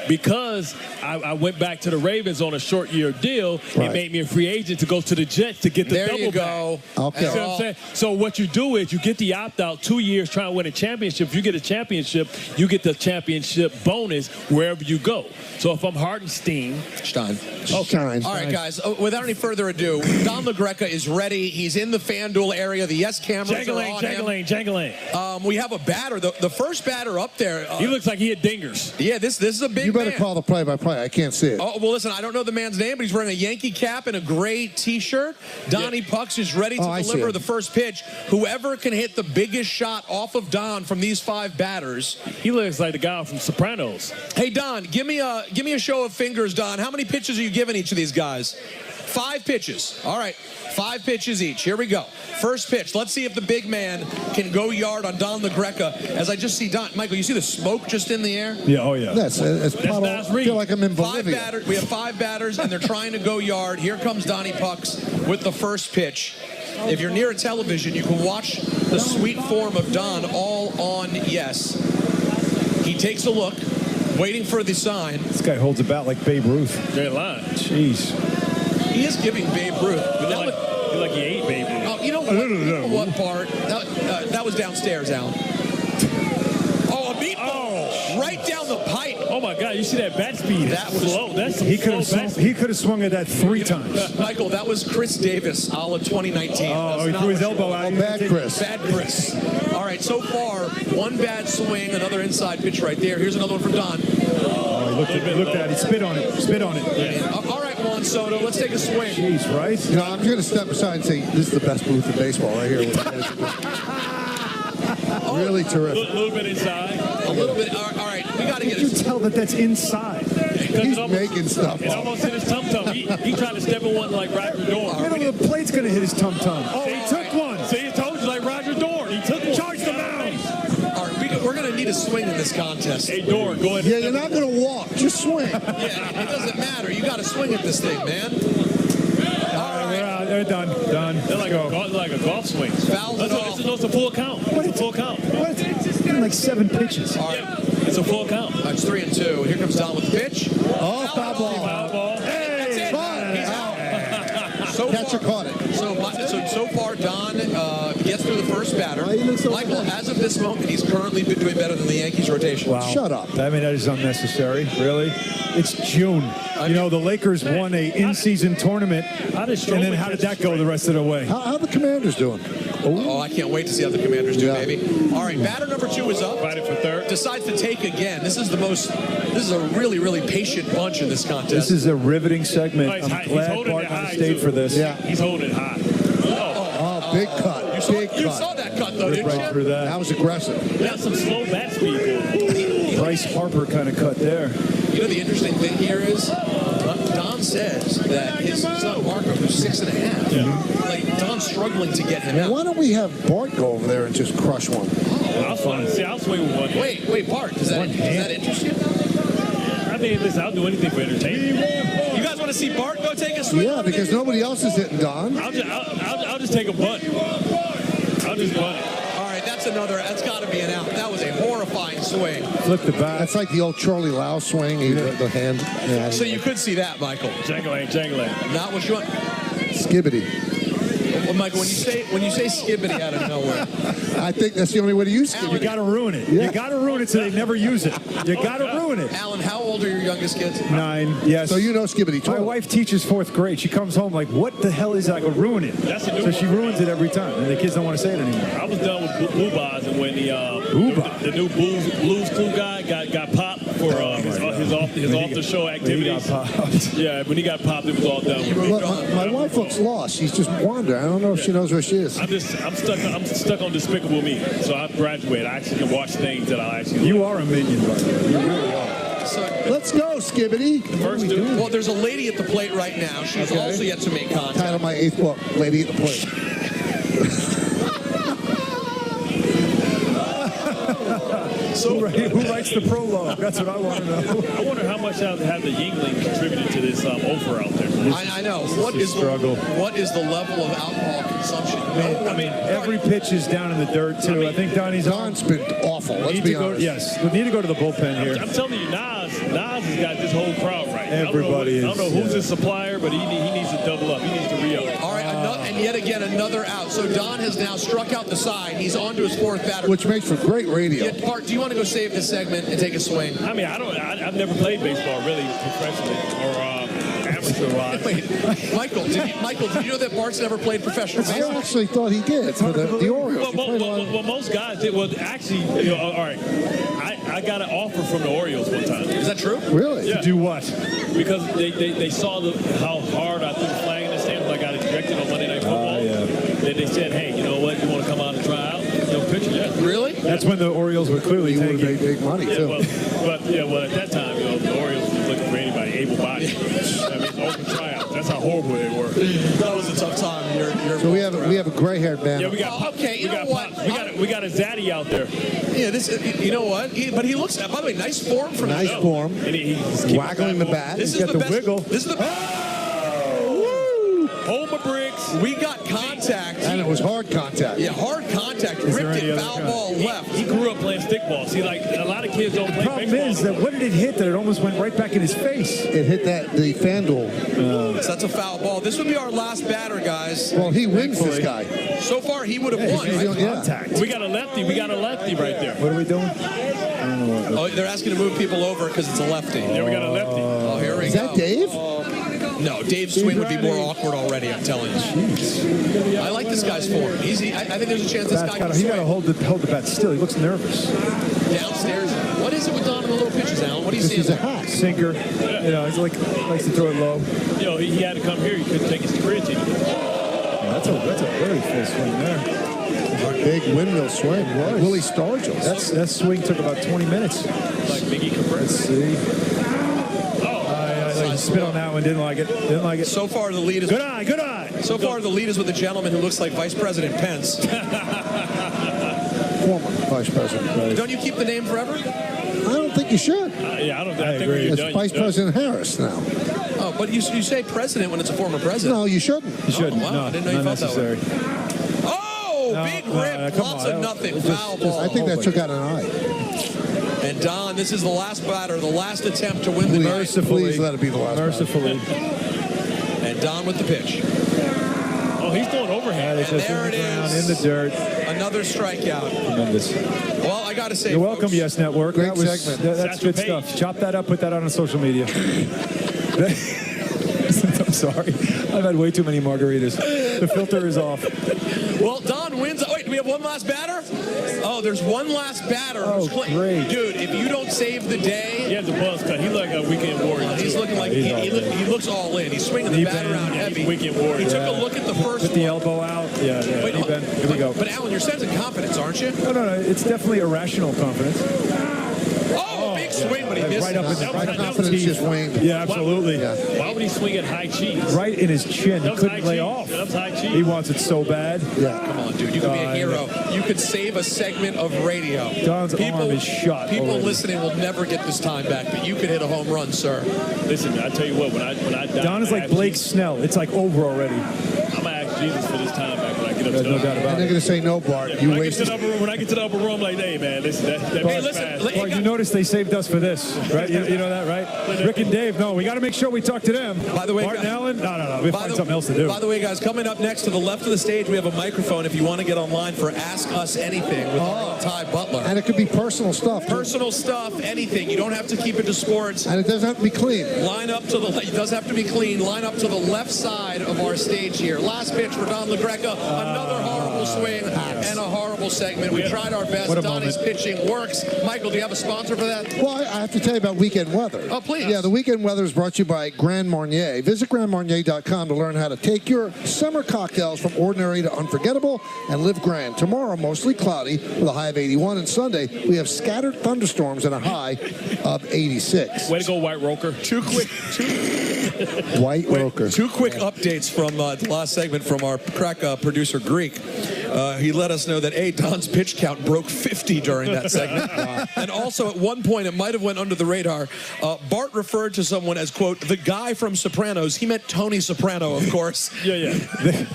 Because I went back to the Ravens on a short-year deal, it made me a free agent to go to the Jets to get the double you go. back. Okay. You see what I'm saying? So what you do is you get the opt-out 2 years trying to win a championship. If you get a championship, you get the championship bonus wherever you go. So if I'm Hartenstein. Stein. Okay. All right, guys. Without any further ado, Don LaGreca is ready. He's in the FanDuel area. The yes cameras are on him. Jangling. We have a batter. The first batter up there. He looks like he had dingers. Yeah, this is a big You better man. call the play-by-play. I can't see it. Oh, well, listen, I don't know the man's name, but he's wearing a Yankee cap and a gray T-shirt. Donnie Pucks is ready to deliver the first pitch. Whoever can hit the biggest shot off of Don from these 5 batters. He looks like the guy from Sopranos. Hey, Don, give me a show of fingers, Don. How many pitches are you giving each of these guys? 5 pitches. All right, 5 pitches each. Here we go. First pitch. Let's see if the big man can go yard on Don LaGreca. As I just see Don. Michael, you see the smoke just in the air? Yeah, oh yeah. That's I feel like I'm in Bolivia. We have 5 batters, and they're trying to go yard. Here comes Donnie Pucks with the first pitch. If you're near a television, you can watch the sweet form of Don all on yes. He takes a look, waiting for the sign. This guy holds a bat like Babe Ruth. Great line. Jeez. He is giving Babe Ruth. But like he ate Babe Ruth. Oh, you know what? You know what part? That was downstairs, Alan. Oh, a meatball right down the pipe. Oh my God! You see that bat speed? That was slow. That's some He slow could have swung at that 3 times. Michael, that was Chris Davis, a la 2019. Oh, he threw his elbow out. Bad Chris. Bad Chris. All right, so far, 1 bad swing, another inside pitch right there. Here's another one from Don. Oh, he looked at it. Spit on it. Spit on it. Yeah. All right, Juan Soto, let's take a swing. Jeez, right? You know, I'm going to step aside and say this is the best booth in baseball right here. Really terrific. A little bit inside. A little bit. All right, we got to get You it. tell that's inside. He's making stuff It up. almost hit his tum-tum. He tried to step in one like Roger Dorn. The plate's going to hit his tum-tum. Oh, he took one. See, I told you, like Roger Dorn. He took one. Charge the mound. All right, we're going to need a swing in this contest. Hey, Dorn, go ahead. Yeah, you're not going to walk. Just swing. Yeah, it doesn't matter. You got to swing at this thing, man. They're done. They're like a golf swing. Fouls it off. It's a full count. It's a full count. What? Like 7 pitches. All right. It's a full count. That's 3-2. Here comes Don with the pitch. Oh, foul ball. Foul ball. That's it. Fine. He's out. Catcher caught it. So far, Don gets through the first batter. Why you look so Michael, bad? as of this moment, he's currently been doing better than the Yankees rotation. Wow. Shut up. I mean, that is unnecessary. Really? It's June. You know, the Lakers won a in-season tournament. And then how did that go the rest of the way? How the Commanders doing? Oh, I can't wait to see how the Commanders do, Yeah. baby. All right, batter number 2 is up. Fighting for third. Decides to take again. This is a really, really patient bunch in this contest. This is a riveting segment. He's I'm glad holding it Barton high, stayed too. for this. Yeah. He's holding it high. Oh, big cut. You saw that cut. though, didn't right you? through that. That was aggressive. Got some slow bat speed going. Bryce Harper kind of cut there. You know, the interesting thing here is Don says that his son Marco, who's 6.5, like Don's struggling to get him out. Why don't we have Bart go over there and just crush one? I'll swing with one. Wait, Bart, does that interest you? I mean, listen, I'll do anything for entertainment. You guys want to see Bart go take a swing? Yeah, because nobody else is hitting Don. I'll just take a bunt. I'll just bunt it. All right, that's got to be an out. That was a horrifying swing. Flip the bat. That's like the old Charlie Lau swing. The hand. Yeah, So you could see that, Michael. Jangling. Not what you want. Skibbity. Well, Michael, when you say skibbity out of nowhere, I think that's the only way to use skibbity. You got to ruin it. Yeah. You got to ruin it so they never use it. You got to ruin it. Alan, how old are your youngest kids? 9. Yes. So you know skibbity. My wife teaches 4th grade. She comes home like, what the hell is that? I go, ruin it. That's a new So she one. ruins it every time. And the kids don't want to say it anymore. I was done with Blue Bars, and when the new Blues Clue guy got popped for his off the show activities. He got popped. Yeah, when he got popped, it was all done. Well, my wife looks lost. She's just wandering. I don't know if she knows where she is. I'm stuck on Despicable Me. So I've graduated. I actually can watch things that I actually. You are a minion, by the way. You really are. So, Let's go, Skibbity. First dude. well, there's a lady at the plate right now. She's also yet to make contact. Title of my 8th book, Lady at the Plate. So who writes the prologue? That's what I want to know. I wonder how much have the Yingling contributed to this offer out there. I know. What is the level of alcohol consumption? I mean, Every pitch is down in the dirt, too. I think Donnie's on. Don's been awful. Let's Need be to go, honest. yes, we need to go to the bullpen here. I'm telling you, Nas has got this whole crowd right. Everybody I don't know who's is, his supplier, but he needs to double up. He needs to re-up. All right, and yet again another out. So Don has now struck out the side. He's on to his 4th batter. Which makes for great radio. Yeah, Bart, do you want to go save this segment and take a swing? I mean, I've never played baseball really professionally or amateur-wise. Wait, Michael, did you know that Bart's never played professional I baseball? actually thought he did for the Orioles. He played a lot of- Well, most guys did. Well, actually, all right. I got an offer from the Orioles one time. Is that true? Really? Yeah. To do what? Because they saw how hard I threw the flag in the stands. I got ejected on Monday Night Football. Yeah. Then they said, hey, you know what? You want to come out and try out? Pitcher, yeah. Really? That's when the Orioles were clearly He would have taking. made big money, Yeah, too. well, at that time, the Orioles was looking for anybody able-bodied. I mean, open tryouts. That's how horrible they were. That was a tough time. So we have a gray-haired man. Yeah, we got. Okay, you know what? We got a Zaddy out there. Yeah, you know what? But he looks. By the way, nice form from Nice him. form. And he's keeping Waggling the bat. This He's is got the the best. wiggle. This is the. Hold my bricks. We got contact. And it was hard contact. Yeah, hard contact. there Ripped any it, other foul kind? ball left. He grew up playing stickball. See, like a lot of kids don't The play problem baseball. is that what did it hit that it almost went right back in his face? It hit the FanDuel. So that's a foul ball. This would be our last batter, guys. Well, he wins this guy. So far, he would have won. he's right? doing- yeah. Contact. We got a lefty. We got a lefty right there. What are we doing? I don't know what. Oh, they're asking to move people over because it's a lefty. Yeah, we got a lefty. Oh, here we Is go. that Dave? No, Dave's swing would be more awkward already, I'm telling you. I like this guy's form. I think there's a chance this guy can He got to swing. hold the bat still. He looks nervous. Downstairs. What is it with Don and the little pitches, Alan? What do you see? He's a hack. Sinker. You know, he's likes to throw it low. You know, he had to come here. He couldn't take his creatine. Yeah, that's a very full swing there. Big windmill swing. Willie Stargell. That swing took about 20 minutes. Like Miggy Let's Cabrera. see. I spit on that one. Didn't like it. So far, the lead is. Good eye. So far, the lead is with a gentleman who looks like Vice President Pence. Former vice president. Don't you keep the name forever? I don't think you should. Yeah, I think agree. when you're It's done, Vice you're done. President Harris now. Oh, but you say president when it's a former president. No, you shouldn't. You shouldn't. Oh, wow, No, I didn't know you not felt that way. necessary. Oh, No, big no, rip. come Lots on. of nothing. Just- Foul ball. I think that took out an eye. And Don, this is the last batter, the last attempt to win the night. Please let it be the last Mercifully. And Don with the pitch. Oh, he's throwing overhand. It's And just there in the it ground, is. in the dirt. Another strikeout. Tremendous. Well, I got to say, You're welcome, folks, Yes Network. Great That's segment. good Satchel stuff. Paige. Chop that up, put that on social media. I'm sorry. I've had way too many margaritas. The filter is off. Well, Don wins. Oh, wait, do we have one last batter? Oh, there's one last batter. Oh, great. Dude, if you don't save the day. He has a buzz cut. He look like a weekend warrior. He's looking like he looks all in. He's swinging the bat around heavy. Weekend warrior. He took a look at the first Put the one. elbow out. Yeah. Wait, Hey, Ben, here we go. But Alan, you're sensing confidence, aren't you? No. It's definitely irrational confidence. Oh, big swing, but he missed Right up in the My right confidence just waned. Yeah, absolutely. Why would he swing at high cheese? Right in his chin. He That was couldn't high lay cheese. off. That was high cheese. He wants it so bad. Yeah. Come on, dude. You could be a hero. You could save a segment of radio. Don's arm is shot People already. listening will never get this time back, but you could hit a home run, sir. Listen, I tell you what, when I die, Don is like Blake Snell. It's like over already. I'm gonna ask Jesus for this time back when I get up There's to no the doubt And about they're it. going to say no, Bart. You wasted. When I get to the upper room, I'm like, hey man, listen, that Hey, pitch listen, fast. let- Well, you notice they saved us for this, right? You know that, right? Rick and Dave, no, we got to make sure we talk to them. By the way, Martin guys- Allen, no. We'll find something else to do. By the way, guys, coming up next to the left of the stage, we have a microphone if you want to get online for Ask Us Anything with Ty Butler. And it could be personal stuff. too. Personal stuff, anything. You don't have to keep it to sports. And it doesn't have to be clean. Line up to the it does have to be clean. Line up to the left side of our stage here. Last pitch for Don LaGreca. Another horrible swing and a horrible segment. We tried our best. What a Donnie's moment. pitching works. Michael, do you have a sponsor for that? Well, I have to tell you about weekend weather. Oh, please. Yeah, the weekend weather is brought to you by Grand Marnier. Visit grandmarnier.com to learn how to take your summer cocktails from ordinary to unforgettable and live grand. Tomorrow, mostly cloudy with a high of 81. And Sunday, we have scattered thunderstorms and a high of 86. Way to go, White Roker. White Roker. Two quick updates from the last segment from our crack producer Greek. He let us know that Don's pitch count broke 50 during that segment. And also at one point, it might have went under the radar, Bart referred to someone as, quote, the guy from Sopranos. He meant Tony Soprano, of course. Yeah.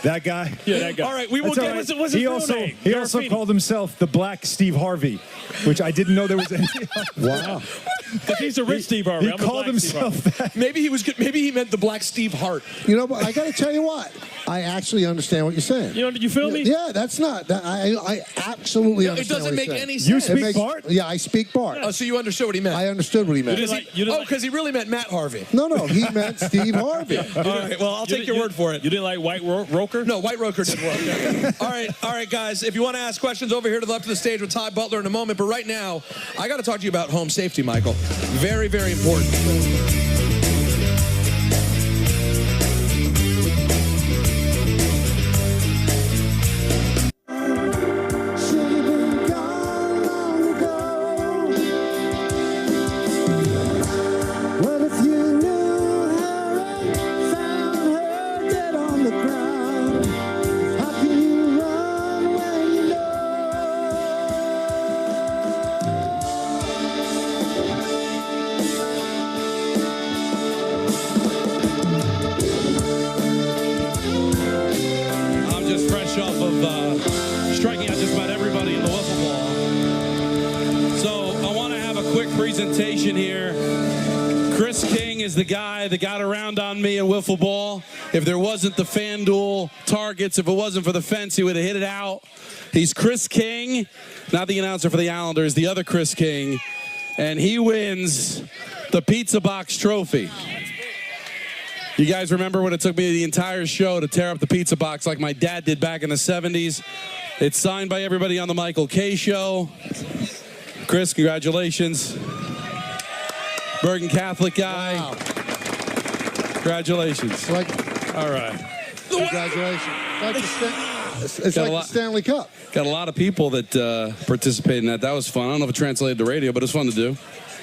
That guy? Yeah, that guy. All right, we will That's get all right. What's his He real also, name? he also Garfini. called himself the Black Steve Harvey, which I didn't know there was any. Wow. But he's a rich Steve Harvey. He I'm a called black Steve himself Harvey. that. Maybe he meant the Black Steve Hart. You know, but I got to tell you what. I actually understand what you're saying. You feel me? Yeah, that's not. I absolutely It understand. doesn't what make you're saying. any You sense. It speak makes- Bart? Yeah, I speak Bart. Oh, so you understood what he meant? I understood what he meant. You didn't like- you didn't like- because he really meant Matt Harvey. No, he meant Steve Harvey. All right, well, I'll take your word for it. You didn't like White Roker? No, White Roker didn't work. All right, guys. If you want to ask questions over here to the left of the stage with Ty Butler in a moment, but right now, I got to talk to you about home safety, Michael. Very, very important. I'm just fresh off of striking out just about everybody in the wiffle ball. So I want to have a quick presentation here. Chris King is the guy that got around on me in wiffle ball. If there wasn't the FanDuel targets, if it wasn't for the fence, he would have hit it out. He's Chris King, not the announcer for the Islanders, the other Chris King. And he wins the Pizza Box Trophy. You guys remember when it took me the entire show to tear up the pizza box like my dad did back in the 70s? It's signed by everybody on the Michael K. Show. Chris, congratulations. Bergen Catholic guy. Wow. Congratulations. Like, All right. congratulations. It's Got a like the lot- Stanley Cup. Got a lot of people that participated in that. That was fun. I don't know if it translated to radio, but it was fun to do.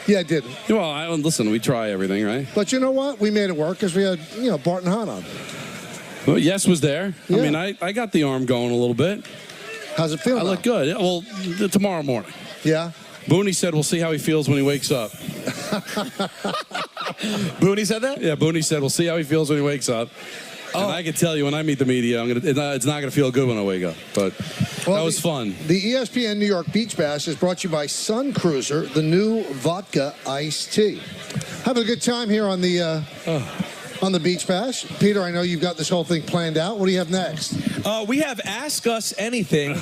Yeah, it did. Well, listen, we try everything, right? But you know what? We made it work because we had, Bart and Hahn on. Well, Yes was there. Yeah. I mean, I got the arm going a little bit. How's it feel? I now? look good. Yeah, well, tomorrow morning. Yeah. Booney said we'll see how he feels when he wakes up. Booney said that? Yeah, Booney said we'll see how he feels when he wakes up. And I can tell you when I meet the media, it's not going to feel good when I wake up. But that was fun. The ESPN New York Beach Bash is brought to you by Sun Cruiser, the new vodka iced tea. Having a good time here on the on the Beach Bash. Peter, I know you've got this whole thing planned out. What do you have next? We have Ask Us Anything.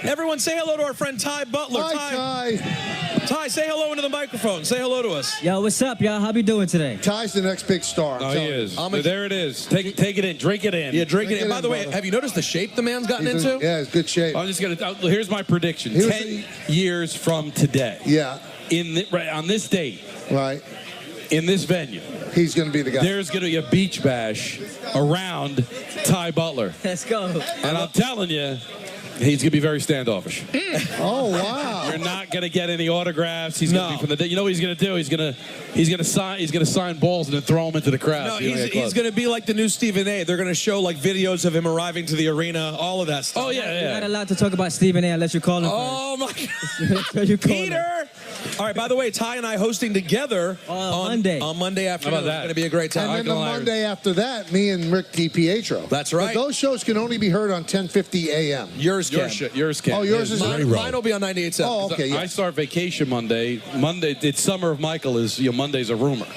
Everyone say hello to our friend Ty Butler. Hi, Ty. Ty, say hello into the microphone. Say hello to us. Yo, what's up, y'all? How we doing today? Ty's the next big star. Oh, he is. There it is. Take it in. Drink it in. Yeah, drink it. it And by in, the way, brother. have you noticed the shape the man's gotten He's into? yeah, it's good shape. I'm just gonna. Here's my prediction. Here's 10 years from today. Yeah, On this date, right. in this venue, He's going to be the guy. there's going to be a beach bash around Ty Butler, Let's go. and I'm telling you, he's going to be very standoffish. Oh, wow. You're not going to get any autographs. He's going to be from the. You know what he's going to do? He's going to sign balls and then throw them into the crowd. No, so you don't get he's close. going to be like the new Stephen A. They're going to show like videos of him arriving to the arena, all of that stuff. Oh yeah, You're not yeah. allowed to talk about Stephen A. unless you call him. Oh my God. First. You call him. Peter! All right, by the way, Ty and I hosting together on Monday. On Monday afternoon. How about that? It's going to be a great time. And then the Monday after that, me and Rick DiPietro. That's right. But those shows can only be heard on 10:50 a.m. Yours can. Yours can. Oh, yours is Mine will be on 98.7. Oh, okay. I Yeah. start vacation Monday. It's Summer of Michael. Monday's a rumor.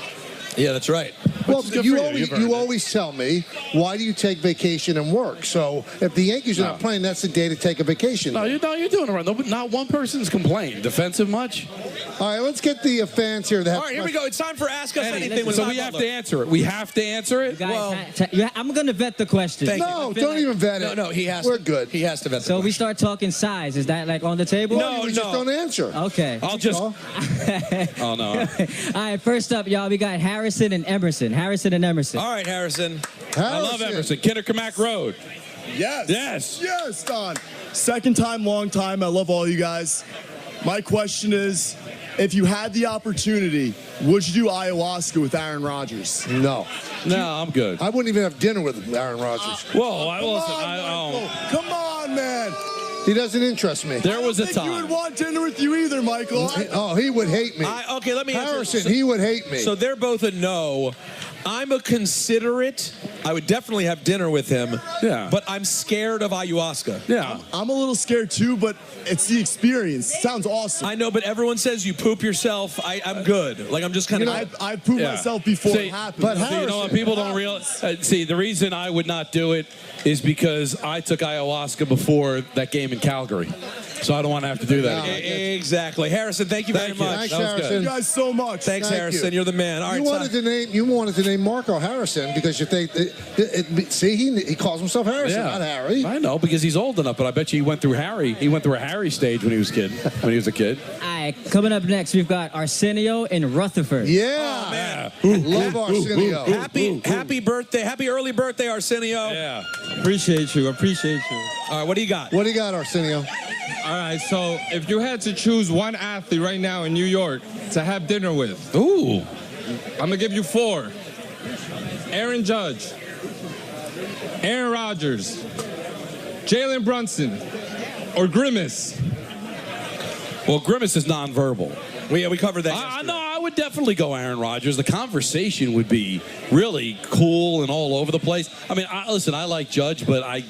Yeah, that's right. Well, is good you for you. always You've earned you it. always tell me, why do you take vacation and work? So if the Yankees are not playing, that's the day to take a vacation. No, you're doing it right. No, not one person's complained. Defensive much? All right, let's get the fans here. That have All right, here we go. It's time for Ask Us Anything with So Ty we have Butler. to answer it. We have to answer it. Guys, Well- I'm going to vet the question. Thank you. No, don't even vet it. No, he has We're to. good. He has to vet the So we question. start talking size. Is that like on the table? No, you just don't answer. Okay. I'll just. Oh. Oh no. All right, first up, y'all, we got Harrison and Emerson. Harrison and Emerson. All right, Harrison. I love Emerson. Kindercamack Road. Yes. Yes. Yes, Don. Second time, long time. I love all you guys. My question is, if you had the opportunity, would you do ayahuasca with Aaron Rodgers? No. No, I'm good. I wouldn't even have dinner with Aaron Rodgers. Whoa, I Come listen. on, Michael. Come on, man. He doesn't interest me. There was a I don't think you time. would want dinner with you either, Michael. Oh, he would hate me. Okay, let me answer. Harrison, he would hate me. So they're both a no. I'm a considerate. I would definitely have dinner with him. Yeah. But I'm scared of ayahuasca. Yeah. I'm a little scared too, but it's the experience. Sounds awesome. I know, but everyone says you poop yourself. I'm good. Like, I'm just kind of. I've proved Yeah. myself before See, it happened. but So you know what? People don't realize. See, the reason I would not do it is because I took ayahuasca before that game in Calgary. So I don't want to have to do that again. Exactly. Harrison, thank you very Thank you. much. Thanks, That was good. Harrison. you guys so much. Thanks, Thank Harrison. you. You're the man. All right, You wanted to name Marco Harrison because you think see he calls himself Harrison, not Harry. I know because he's old enough, but I bet you he went through Harry. He went through a Harry stage when he was a kid. All right, coming up next, we've got Arsenio in Rutherford. Yeah, Oh, man. love Arsenio. Happy birthday. Happy early birthday, Arsenio. Yeah. Appreciate you. All right, what do you got? What do you got, Arsenio? All right, so if you had to choose one athlete right now in New York to have dinner with, Ooh. I'm gonna give you four. Aaron Judge, Aaron Rodgers, Jalen Brunson, or Grimace. Well, Grimace is nonverbal. We covered that. I know. I would definitely go Aaron Rodgers. The conversation would be really cool and all over the place. I mean, listen, I like Judge, but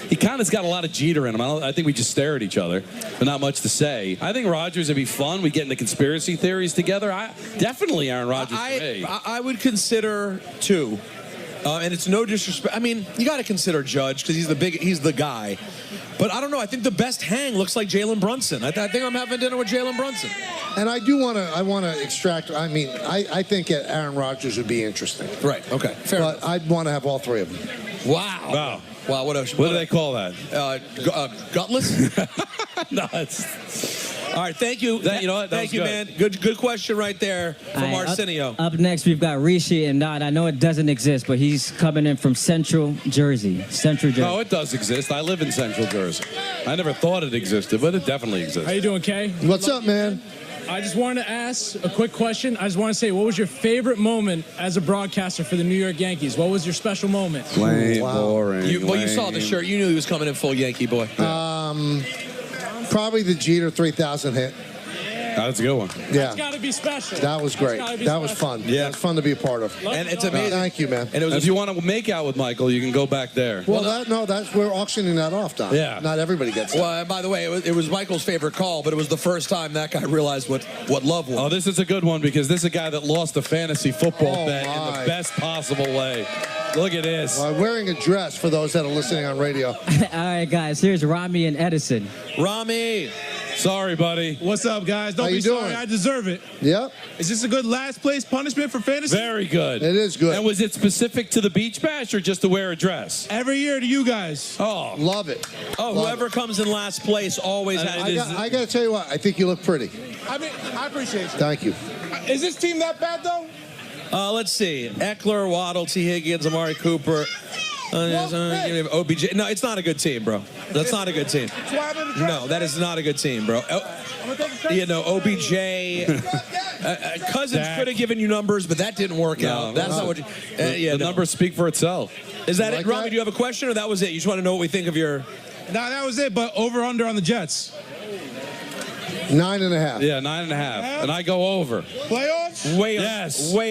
he kind of's got a lot of Jeter in him. I think we just stare at each other, but not much to say. I think Rodgers would be fun. We get into conspiracy theories together. Definitely Aaron Rodgers for me. I would consider two. And it's no disrespect. I mean, you got to consider Judge because he's the guy. But I don't know. I think the best hang looks like Jalen Brunson. I think I'm having dinner with Jalen Brunson. And I want to extract. I mean, I think Aaron Rodgers would be interesting. Right. Okay. Fair enough. But I'd want to have all three of them. Wow. Wow. What else? What do they call that? Gutless? No, it's... All right. Thank you. You know what? That Thank was you, good. man. Good question right there from All right, Arsenio. Up next, we've got Rishi and Nod. I know it doesn't exist, but he's coming in from Central Jersey. Central Jersey. No, it does exist. I live in Central Jersey. I never thought it existed, but it definitely exists. How you doing, Kay? What's up, man? I just wanted to ask a quick question. I just want to say, what was your favorite moment as a broadcaster for the New York Yankees? What was your special moment? Lame, Wow. boring. You saw the shirt. You knew he was coming in full Yankee boy. Probably the Jeter 3000 hit. That's a good one. Yeah. It's got to be special. That was great. That was fun. Yeah. That was fun to be a part of. And it's amazing. Thank you, man. And it was If you want to make out with Michael, you can go back there. Well, we're auctioning that off, Don. Yeah. Not everybody gets it. Well, and by the way, it was Michael's favorite call, but it was the first time that guy realized what love was. Oh, this is a good one because this is a guy that lost a fantasy football bet in my. the best possible way. Look at this. Well, I'm wearing a dress for those that are listening on radio. All right, guys. Here's Rami and Edison. Rami. Sorry, buddy. What's up, guys? Don't How be you sorry. doing? I deserve it. Yep. Is this a good last place punishment for fantasy? Very good. It is good. And was it specific to the beach bash or just to wear a dress? Every year to you guys. Oh, Love it. Oh, Love whoever comes in last place always has. I got to tell you what. I think you look pretty. I mean, I appreciate you. Thank you. Is this team that bad, though? Let's see. Eckler, Waddle, T. Higgins, Amari Cooper. OBJ. No, it's not a good team, bro. That's not a good team. No, that is not a good team, bro. You know, OBJ. Cousins could have given you numbers, but that didn't work out. That's not what you. The numbers speak for itself. Is that it, Robbie? Do you have a question, or that was it? You just want to know what we think of your. No, that was it, but over under on the Jets. 9.5. Yeah, 9.5. And I go over. Playoffs? Way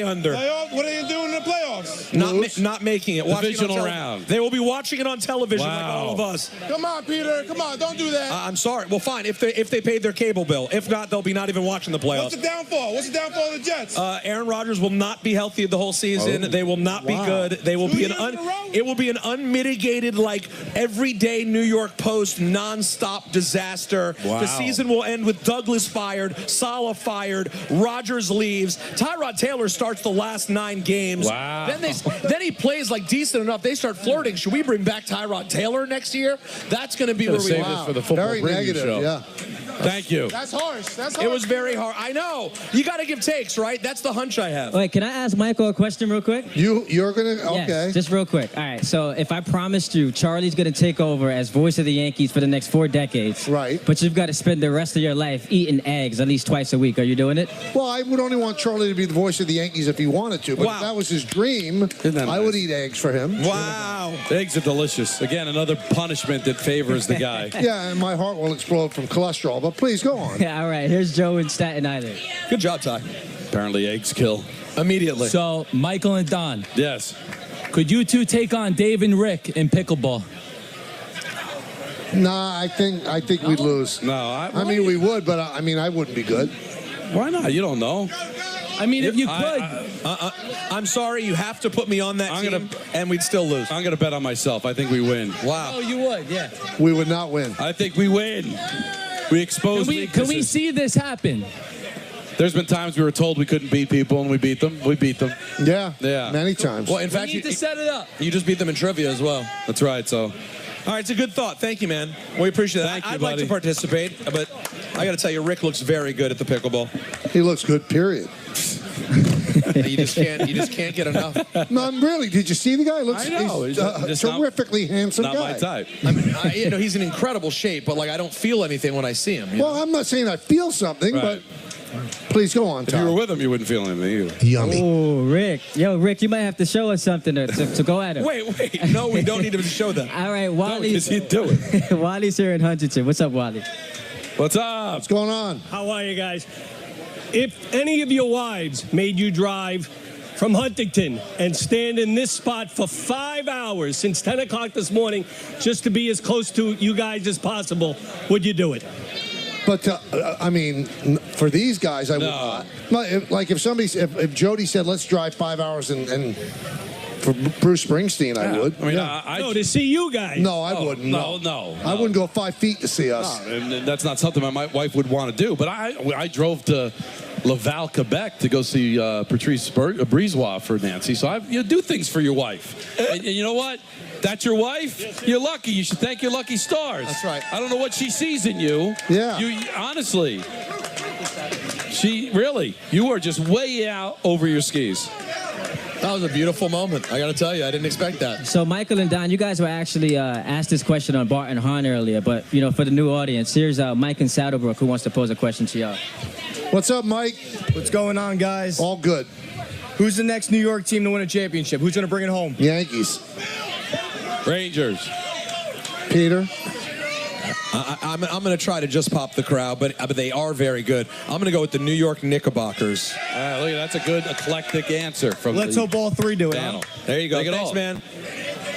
under. Playoffs? What are you doing in the playoffs? Not making it. Divisional round. They will be watching it on television like Wow. all of us. Come on, Peter. Come on, don't do that. I'm sorry. Well, fine. If they paid their cable bill. If not, they'll be not even watching the playoffs. What's the downfall? What's the downfall of the Jets? Aaron Rodgers will not be healthy the whole season. They will not be good. They will be it will be an unmitigated, like everyday New York Post nonstop disaster. Wow. The season will end with Douglas fired, Saleh fired, Rodgers leaves. Tyrod Taylor starts the last 9 games. Wow. Then he plays like decent enough. They start flirting. Should we bring back Tyrod Taylor next year? That's going to be where we save this for the football Very preview negative, show. yeah. Thank you. That's harsh. That's harsh. It was very hard. I know. You got to give takes, right? That's the hunch I have. Wait, can I ask Michael a question real quick? You're gonna okay. Yes, just real quick. All right. So if I promised you Charlie's going to take over as voice of the Yankees for the next 4 decades, right? But you've got to spend the rest of your life eating eggs at least twice a week. Are you doing it? Well, I would only want Charlie to be the voice of the Yankees if he wanted to. But if that was his dream, I would eat eggs for him. Wow. Eggs are delicious. Again, another punishment that favors the guy. Yeah, and my heart will explode from cholesterol. But please go on. All right. Here's Joe in Staten Island. Good job, Ty. Apparently eggs kill. Immediately. So, Michael and Don. Yes. Could you two take on Dave and Rick in pickleball? Nah, I think we'd lose. No, I mean we would, but I mean I wouldn't be good. Why not? You don't know. I mean, if you could. I'm sorry, you have to put me on that team, and we'd still lose. I'm going to bet on myself. I think we win. Wow. Oh, you would, yeah. We would not win. I think we win. We expose Can we see this happen? There's been times we were told we couldn't beat people, and we beat them. We beat them. Yeah. Yeah. Many times. Well, in fact, We need to set it up. you just beat them in trivia as well. That's right. So, All right, it's a good thought. Thank you, man. We appreciate that. Thank you, I'd like to buddy. participate, but I got to tell you, Rick looks very good at the pickleball. He looks good. Period. You just can't get enough. No, really. Did you see the guy? Looks, I know. He's Just not- terrifically handsome not guy. my type. I mean, he's in incredible shape, but like I don't feel anything when I see him. Well, I'm not saying I feel something, Right. but please go on, If you were Tom. with him, you wouldn't feel anything either. Yummy. Oh, Rick. Yo, Rick, you might have to show us something to go at him. Wait. No, we don't need him to show that. All right, Because Wally's, he'd do it. Wally's here in Huntington. What's up, Wally? What's up? What's going on? How are you guys? If any of your wives made you drive from Huntington and stand in this spot for 5 hours since 10 o'clock this morning just to be as close to you guys as possible, would you do it? But I mean, for these guys, I would not. Like if Jody said, "Let's drive 5 hours," and for Bruce Springsteen, I would. I mean, Yeah. No, to see you guys. No, I wouldn't. No. I wouldn't go 5 feet to see us. No, and that's not something my wife would want to do. But I drove to Laval, Quebec to go see Patrice Brisebois for Nancy. So you do things for your wife. And you know what? That's your wife? You're lucky. You should thank your lucky stars. That's right. I don't know what she sees in you. Yeah. Honestly. You are just way out over your skis. That was a beautiful moment. I got to tell you, I didn't expect that. So Michael and Don, you guys were actually asked this question on Bart and Hahn earlier, but for the new audience, here's Mike in Saddlebrook who wants to pose a question to y'all. What's up, Mike? What's going on, guys? All good. Who's the next New York team to win a championship? Who's going to bring it home? Yankees. Rangers. Peter. I'm going to try to just pop the crowd, but they are very good. I'm going to go with the New York Knickerbockers. Look, that's a good eclectic answer from Let's the hope all three do it. panel. There you go. Take it Thanks, all. man.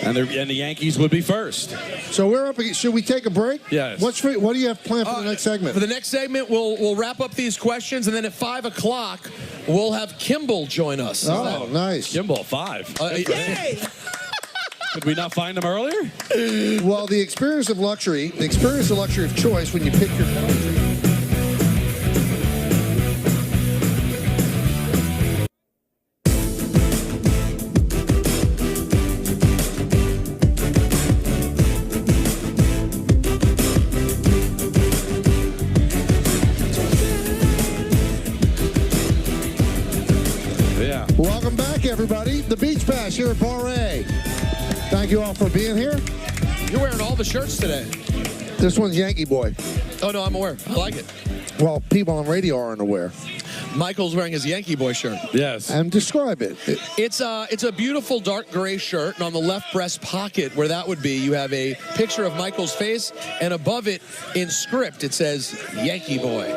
And the Yankees would be first. So we're up against, should we take a break? Yes. What do you have planned for the next segment? For the next segment, we'll wrap up these questions, and then at 5 o'clock, we'll have Kimball join us. Oh, nice. Kimball, 5. Yay! Did we not find him earlier? Well, the experience of luxury of choice when you pick your poetry. Yeah. Welcome back, everybody. The Beach Bash here at Bar A. Thank you all for being here. You're wearing all the shirts today. This one's Yankee Boy. Oh, no, I'm aware. I like it. Well, people on radio aren't aware. Michael's wearing his Yankee Boy shirt. Yes. And describe it. It's a beautiful dark gray shirt, and on the left breast pocket, where that would be, you have a picture of Michael's face, and above it, in script, it says Yankee Boy.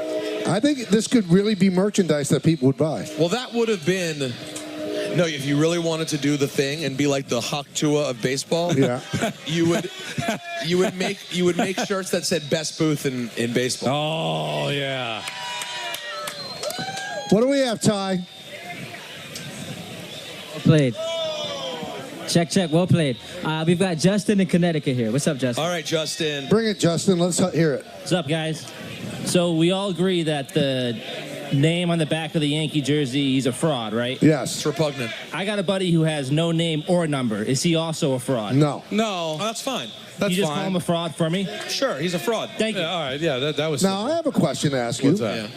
I think this could really be merchandise that people would buy. Well, that would have been... No, if you really wanted to do the thing and be like the Hawk Tua of baseball, Yeah. you would make shirts that said best booth in baseball. Oh, yeah. What do we have, Ty? Well played. Check. Well played. We've got Justin in Connecticut here. What's up, Justin? All right, Justin. Bring it, Justin. Let's hear it. What's up, guys? So we all agree that the name on the back of the Yankee jersey, he's a fraud, right? Yes. It's repugnant. I got a buddy who has no name or number. Is he also a fraud? No. No. Oh, that's fine. That's you just fine. call him a fraud for me? Sure, he's a fraud. Thank you. Yeah, all right. Yeah, that was... Now, I have a question to ask you. What's that?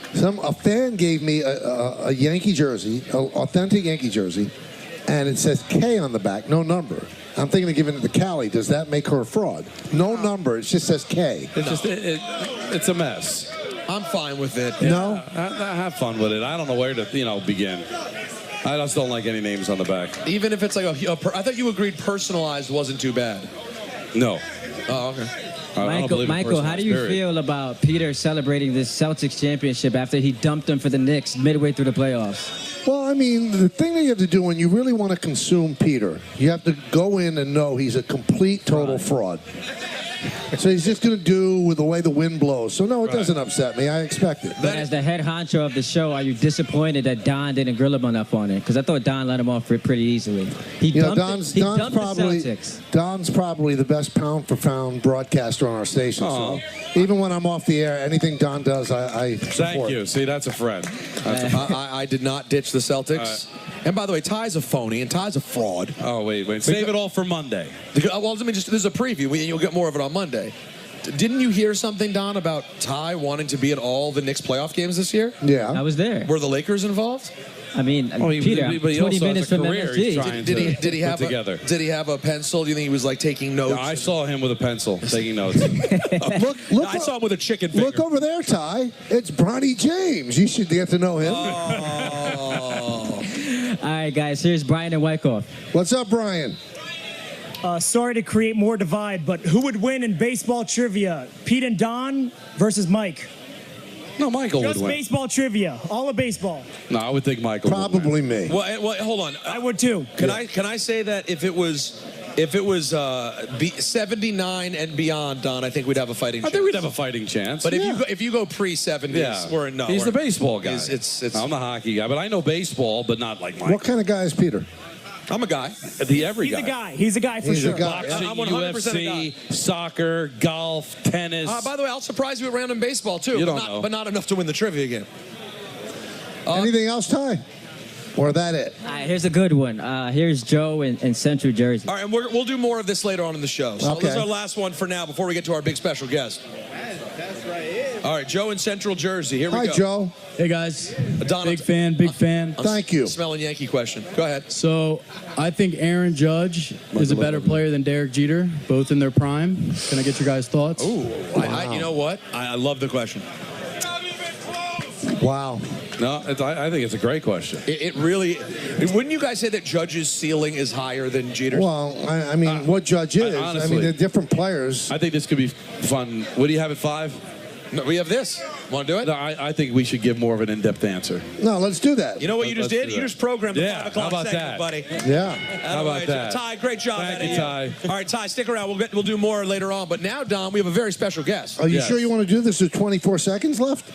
A fan gave me a Yankee jersey, an authentic Yankee jersey, and it says K on the back, no number. I'm thinking of giving it to Callie. Does that make her a fraud? No number. It just says K. It's just... it's a mess. I'm fine with it. No? Have fun with it. I don't know where to, begin. I just don't like any names on the back. Even if it's like I thought you agreed personalized wasn't too bad. No. Oh, okay. Michael, how do you feel about Peter celebrating this Celtics championship after he dumped him for the Knicks midway through the playoffs? Well, I mean, the thing that you have to do when you really want to consume Peter, you have to go in and know he's a complete, total fraud. So he's just going to do with the way the wind blows. So, no, it doesn't upset me. I expect it. But as the head honcho of the show, are you disappointed that Don didn't grill him enough on it? Because I thought Don let him off pretty easily. He dumped the Celtics. Don's probably the best pound-for-pound broadcaster on our station. So even when I'm off the air, anything Don does, I support. Thank you. See, that's a friend. I did not ditch the Celtics. And by the way, Ty's a phony and Ty's a fraud. Oh, wait. Save it all for Monday. Well, let me just, this is a preview. You'll get more of it on Monday. Didn't you hear something, Don, about Ty wanting to be at all the Knicks playoff games this year? Yeah. I was there. Were the Lakers involved? I mean, Peter, I'm 20 minutes from MSG. Did he have a pencil? Do you think he was like taking notes? No, I saw him with a pencil taking notes. I saw him with a chicken finger. Look over there, Ty. It's Bronny James. You should get to know him. All right, guys, here's Brian and Wyckoff. What's up, Brian? Sorry to create more divide, but who would win in baseball trivia? Pete and Don versus Mike? No, Michael would Just win. baseball trivia. All of baseball. No, I would think Michael Probably would win. me. Well, hold on. I would too. Can I say that if it was 79 and beyond, Don, I think we'd have a fighting chance. I think we'd have a fighting chance. But if you go pre-70s, we're no. He's the baseball guy. It's I'm the hockey guy, but I know baseball, but not like Mike. What kind of guy is Peter? I'm a guy. The every He's guy. a guy. He's a guy for He's a sure. guy. Boxing, I'm 100% UFC, a guy. soccer, golf, tennis. By the way, I'll surprise you at random baseball too. You don't know. But not enough to win the trivia game. Anything else, Ty? Or that it? All right, here's a good one. Here's Joe in Central Jersey. All right, and we'll do more of this later on in the show. So Okay. this is our last one for now before we get to our big special guest. That's right here. All right, Joe in Central Jersey. Here we Hi, go. Joe. Hey, guys. Don, Big fan. Thank you. Smelling Yankee question. Go ahead. So, I think Aaron Judge is a better player than Derek Jeter, both in their prime. Can I get your guys' thoughts? Ooh, you know what? I love the question. Wow. No, I think it's a great question. It really. Wouldn't you guys say that Judge's ceiling is higher than Jeter's? Well, I mean, what Judge is? honestly, I mean, they're different players. I think this could be fun. What do you have at 5? No, we have this. Want to do it? No, I think we should give more of an in-depth answer. No, let's do that. You know what you just Let's did? do You that. just programmed the Yeah, 5 o'clock how about segment, that? buddy. Yeah. How about that? Ty, great job. Thank out of you, Ty. All right, Ty, stick around. We'll do more later on. But now, Don, we have a very special guest. Are you sure you want to do this with 24 seconds left?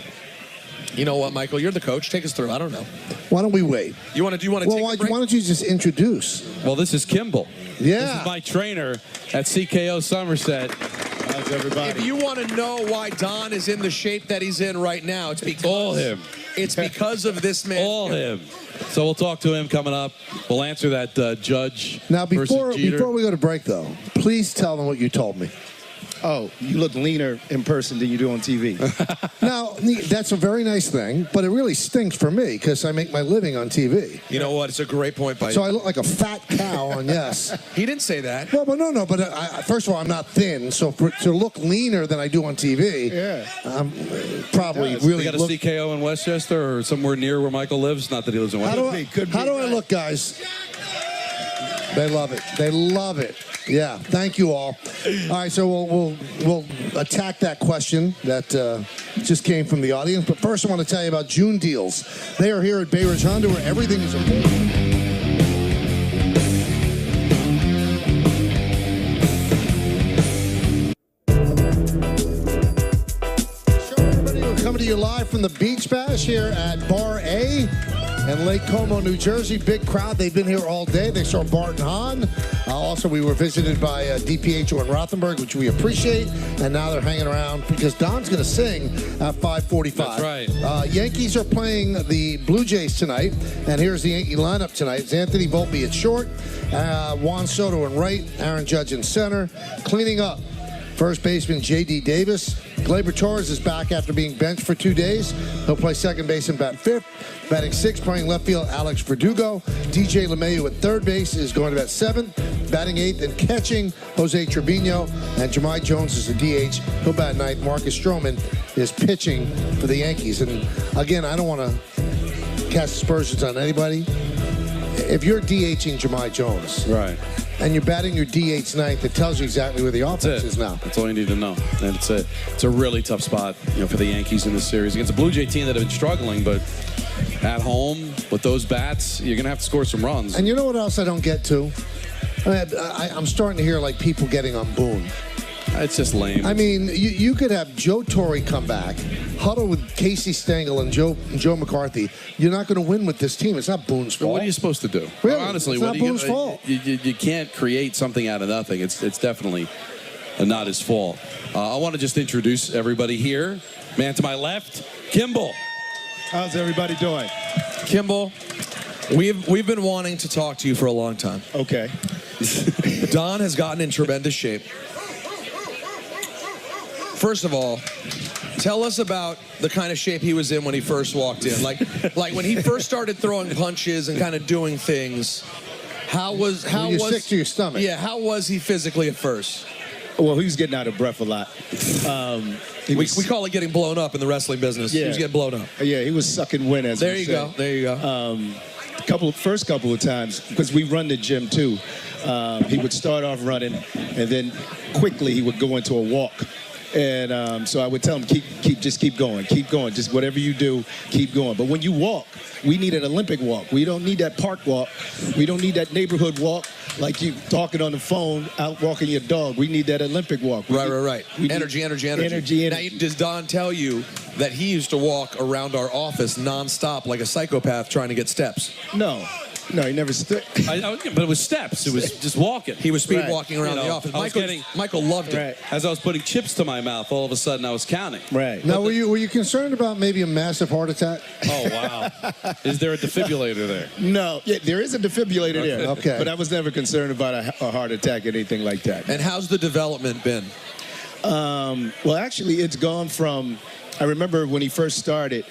You know what, Michael? You're the coach. Take us through. I don't know. Why don't we wait? You want to Well, take a why break? don't you just introduce? Well, this is Kimball. Yeah. This is my trainer at CKO Somerset. How's everybody? If you want to know why Don is in the shape that he's in right now, it's because all him. It's because of this man. All him. So we'll talk to him coming up. We'll answer that Judge Now, versus Jeter. before we go to break, though, please tell them what you told me. Oh, you look leaner in person than you do on TV. Now, that's a very nice thing, but it really stinks for me because I make my living on TV. You know what? It's a great point by you. So I look like a fat cow on Yes. He didn't say that. Well, but no. But first of all, I'm not thin, so to look leaner than I do on TV, I'm probably really. We got a CKO in Westchester or somewhere near where Michael lives. Not that he lives in Westchester. How do I look, guys? They love it. They love it. Yeah. Thank you all. All right. So we'll attack that question that just came from the audience. But first, I want to tell you about June Deals. They are here at Bay Ridge Honda, where everything is affordable. Coming to you live from the Beach Bash here at Bar A in Lake Como, New Jersey. Big crowd. They've been here all day. They saw Bart and Hahn. Also, we were visited by DPHO in Rothenberg, which we appreciate. And now they're hanging around because Don's going to sing at 5:45. That's right. Yankees are playing the Blue Jays tonight. And here's the Yankee lineup tonight. It's Anthony Volpe at short, Juan Soto in right, Aaron Judge in center. Cleaning up, first baseman J.D. Davis. Gleyber Torres is back after being benched for 2 days. He'll play second base and bat fifth. Batting sixth, playing left field, Alex Verdugo. DJ LeMahieu at third base is going to bat seventh. Batting eighth and catching, Jose Trevino. And Jahmai Jones is the DH. He'll bat ninth. Marcus Stroman is pitching for the Yankees. And again, I don't want to cast aspersions on anybody. If you're DHing Jahmai Jones, right, and you're batting your DH ninth, it tells you exactly where the offense is now. That's all you need to know. And it's a really tough spot, for the Yankees in this series against a Blue Jay team that have been struggling, but at home with those bats, you're gonna have to score some runs. And you know what else I don't get to? I'm starting to hear like people getting on Boone. It's just lame. I mean, you could have Joe Torre come back, huddle with Casey Stengel and Joe McCarthy. You're not going to win with this team. It's not Boone's fault. What are you supposed to do? Really? Honestly, it's not Boone's fault. You can't create something out of nothing. It's definitely not his fault. I want to just introduce everybody here. Man to my left, Kimball. How's everybody doing? Kimball, we've been wanting to talk to you for a long time. Okay. Don has gotten in tremendous shape. First of all, tell us about the kind of shape he was in when he first walked in. Like when he first started throwing punches and kind of doing things. How was sick to your stomach? Yeah, how was he physically at first? Well, he was getting out of breath a lot. We call it getting blown up in the wrestling business. Yeah. He was getting blown up. Yeah, he was sucking wind, as There we you say. go. There you go. First couple of times, because we run the gym too, he would start off running, and then quickly he would go into a walk. And so I would tell him, just keep going, just whatever you do, keep going. But when you walk, we need an Olympic walk. We don't need that park walk. We don't need that neighborhood walk like you talking on the phone, out walking your dog. We need that Olympic walk. Right. Energy. Now, does Don tell you that he used to walk around our office nonstop like a psychopath trying to get steps? No, he never stood. But it was steps. It was just walking. He was speed walking around the office. Michael loved it. Right. As I was putting chips to my mouth, all of a sudden I was counting. Right. Now, were you concerned about maybe a massive heart attack? Oh, wow. Is there a defibrillator there? No. Yeah, there is a defibrillator there. Okay. But I was never concerned about a heart attack or anything like that. And how's the development been? Well, actually, it's gone from, I remember when he first started,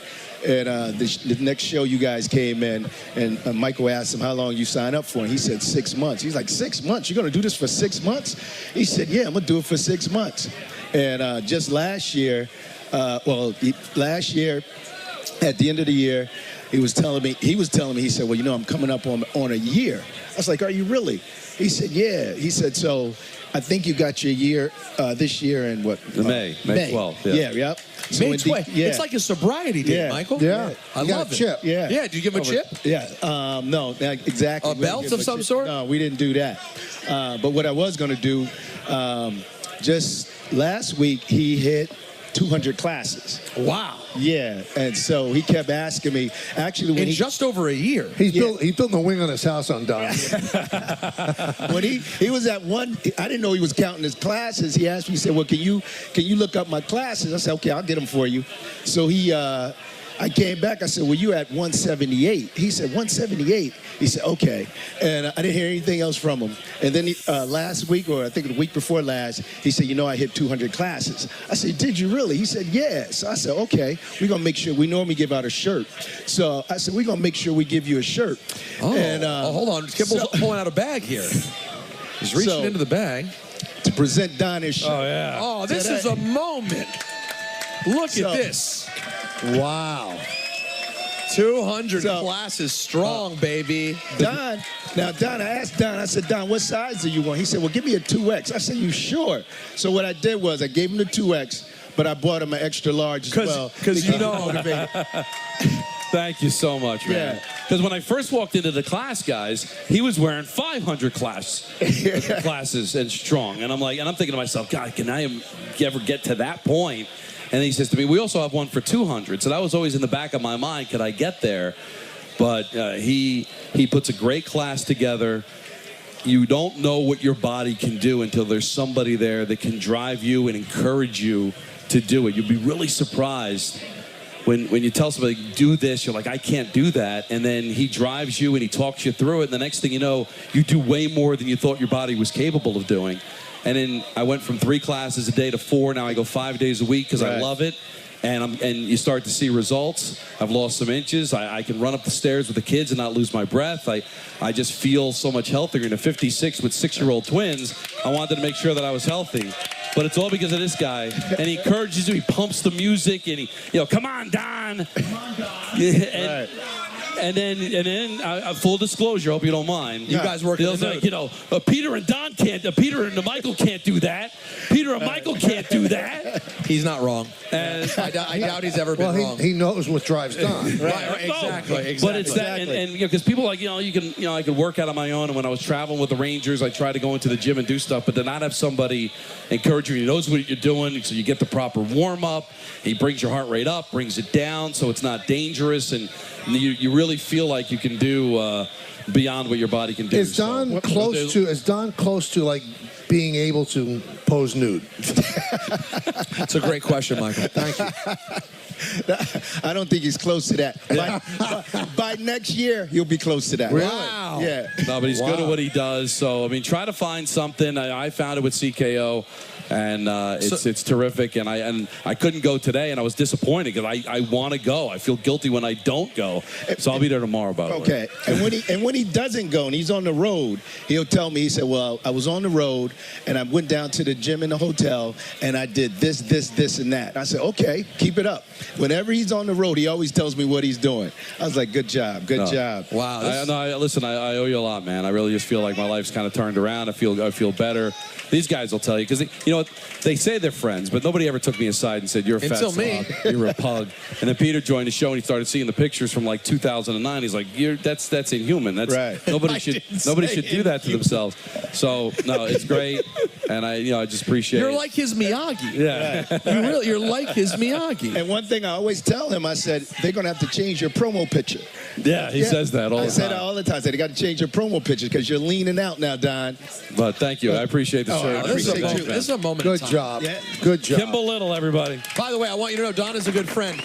and the next show you guys came in, and Michael asked him how long you signed up for, and he said 6 months. He's like, 6 months? You're going to do this for 6 months? He said, yeah, I'm going to do it for 6 months. And just last year, at the end of the year, he was telling me, he said, well, I'm coming up on a year. I was like, are you really? He said, yeah. He said, so I think you got your year this year in what? May 12th. Yeah. Yep. So May 12th. Yeah. It's like a sobriety day, Michael. Yeah. I You got love a it. chip. Yeah. Yeah. Do you give him a chip? Yeah. No, exactly. A belt of some sort? No, we didn't do that. But what I was going to do, just last week, he hit 200 classes. Wow. Yeah, and so he kept asking me. Actually, when in just over a year, he's building a wing on his house on Don. When he was at one, I didn't know he was counting his classes. He asked me, he said, "Well, can you look up my classes?" I said, "Okay, I'll get them for you." So I came back. I said, well, you at 178. He said, 178? He said, okay. And I didn't hear anything else from him. And then last week, or I think the week before last, he said, I hit 200 classes. I said, did you really? He said, yeah. So I said, okay, we're going to make sure. We normally give out a shirt. So I said, we're going to make sure we give you a shirt. Oh, and, hold on. Kimball's pulling out a bag here. He's reaching into the bag. To present Don his shirt. Oh, yeah. Oh, this is a moment. Look at this. Wow. 200 classes strong, baby. Don, I asked Don, I said, Don, what size do you want? He said, well, give me a 2X. I said, you sure? So what I did was I gave him the 2X, but I bought him an extra large as well. Because Thank you so much, man. Because when I first walked into the class, guys, he was wearing 500 classes and strong. And I'm thinking to myself, God, can I ever get to that point? And he says to me, we also have one for 200. So that was always in the back of my mind, could I get there? But he puts a great class together. You don't know what your body can do until there's somebody there that can drive you and encourage you to do it. You'll be really surprised when you tell somebody, do this, you're like, I can't do that. And then he drives you and he talks you through it. And the next thing you know, you do way more than you thought your body was capable of doing. And then I went from 3 classes a day to 4. Now I go 5 days a week because I love it. And you start to see results. I've lost some inches. I can run up the stairs with the kids and not lose my breath. I just feel so much healthier. And at 56 with 6-year-old twins, I wanted to make sure that I was healthy. But it's all because of this guy. And he encourages you. He pumps the music. And he, come on, Don. Come on, Don. And then, full disclosure, I hope you don't mind. You guys work in the like, Peter and Don can't, Peter and Michael can't do that. Peter and Michael can't do that. He's not wrong. And I doubt he's ever been wrong. He knows what drives Don. right, exactly. But it's that, and because people I could work out on my own. And when I was traveling with the Rangers, I tried to go into the gym and do stuff, but to not have somebody encourage you, he knows what you're doing, so you get the proper warm up. He brings your heart rate up, brings it down, so it's not dangerous, and you really feel like you can do beyond what your body can do. Is Don close to like being able to pose nude? That's a great question, Michael. Thank you. I don't think he's close to that. By next year, he'll be close to that. Really? Wow. Yeah. No, but he's good at what he does. So, try to find something. I found it with CKO. And it's terrific, and I couldn't go today, and I was disappointed because I want to go. I feel guilty when I don't go, so I'll be there tomorrow. By the way. Okay. And when he doesn't go and he's on the road, he'll tell me. He said, "Well, I was on the road, and I went down to the gym in the hotel, and I did this, and that." And I said, "Okay, keep it up." Whenever he's on the road, he always tells me what he's doing. I was like, "Good job, good job." Wow. Listen, I owe you a lot, man. I really just feel like my life's kind of turned around. I feel better. These guys will tell you because they say they're friends, but nobody ever took me aside and said, you're a fat slob. You're a pug. And then Peter joined the show and he started seeing the pictures from like 2009. He's like, that's inhuman. That's right. Nobody should do that to themselves. So no, it's great, and I just appreciate it. You're like his Miyagi. Yeah. You're like his Miyagi. And one thing I always tell him, I said, they're going to have to change your promo picture. Yeah, he says that all the time. I say that all the time. I say, they got to change your promo picture because you're leaning out now, Don. But thank you. I appreciate the show. This is a moment Good in time. job. Yeah. Good job. Kimball Little, everybody. By the way, I want you to know Don is a good friend.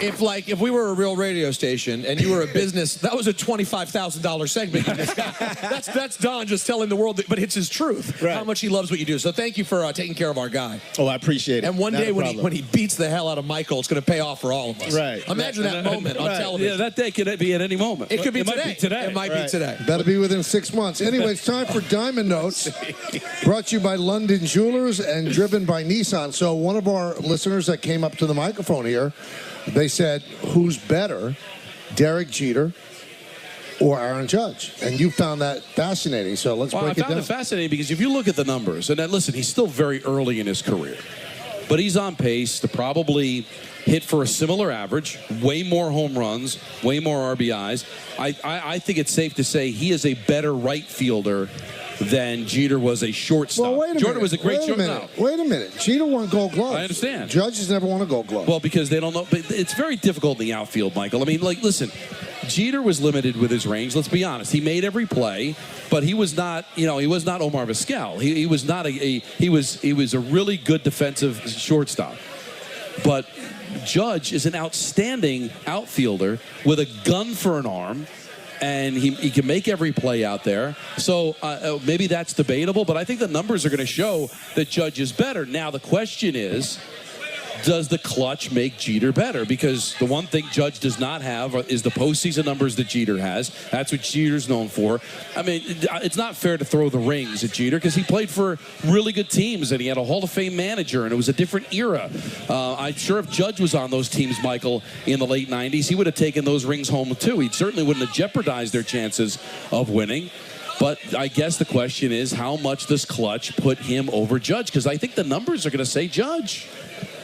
if we were a real radio station and you were a business, that was a $25,000 segment. That's Don just telling the world, but it's his truth. Right. How much he loves what you do. So thank you for taking care of our guy. Oh, I appreciate it. And one Not day a when problem. he beats the hell out of Michael, it's going to pay off for all of us. Right. Imagine that moment on television. Yeah, that day could be at any moment. It could be Might today. be today. It might be today. Better be within 6 months. Anyway, it's time for Diamond Notes, brought to you by London Jewelers and driven by Nissan. So one of our listeners that came up to the microphone here, they said, who's better, Derek Jeter or Aaron Judge? And you found that fascinating. So let's break it down. I found it fascinating because if you look at the numbers, and then listen, he's still very early in his career, but he's on pace to probably hit for a similar average, way more home runs, way more RBIs. I think it's safe to say he is a better right fielder than Jeter was a shortstop. Well, wait a Jordan minute. was a great Wait a shortstop. minute. Wait a minute. Jeter won Gold Gloves. I understand. Judge has never won a Gold Glove. Well, because they don't know. But it's very difficult in the outfield, Michael. I mean, listen, Jeter was limited with his range. Let's be honest. He made every play, but he was not. He was not Omar Vizquel. He was not he was a really good defensive shortstop. But Judge is an outstanding outfielder with a gun for an arm. And he can make every play out there. So maybe that's debatable, but I think the numbers are going to show that Judge is better. Now, the question is, does the clutch make Jeter better? Because the one thing Judge does not have is the postseason numbers that Jeter has. That's what Jeter's known for. I mean, it's not fair to throw the rings at Jeter because he played for really good teams and he had a Hall of Fame manager and it was a different era. I'm sure if Judge was on those teams, Michael, in the late 90s, he would have taken those rings home too. He certainly wouldn't have jeopardized their chances of winning. But I guess the question is, how much does clutch put him over Judge? Because I think the numbers are going to say Judge.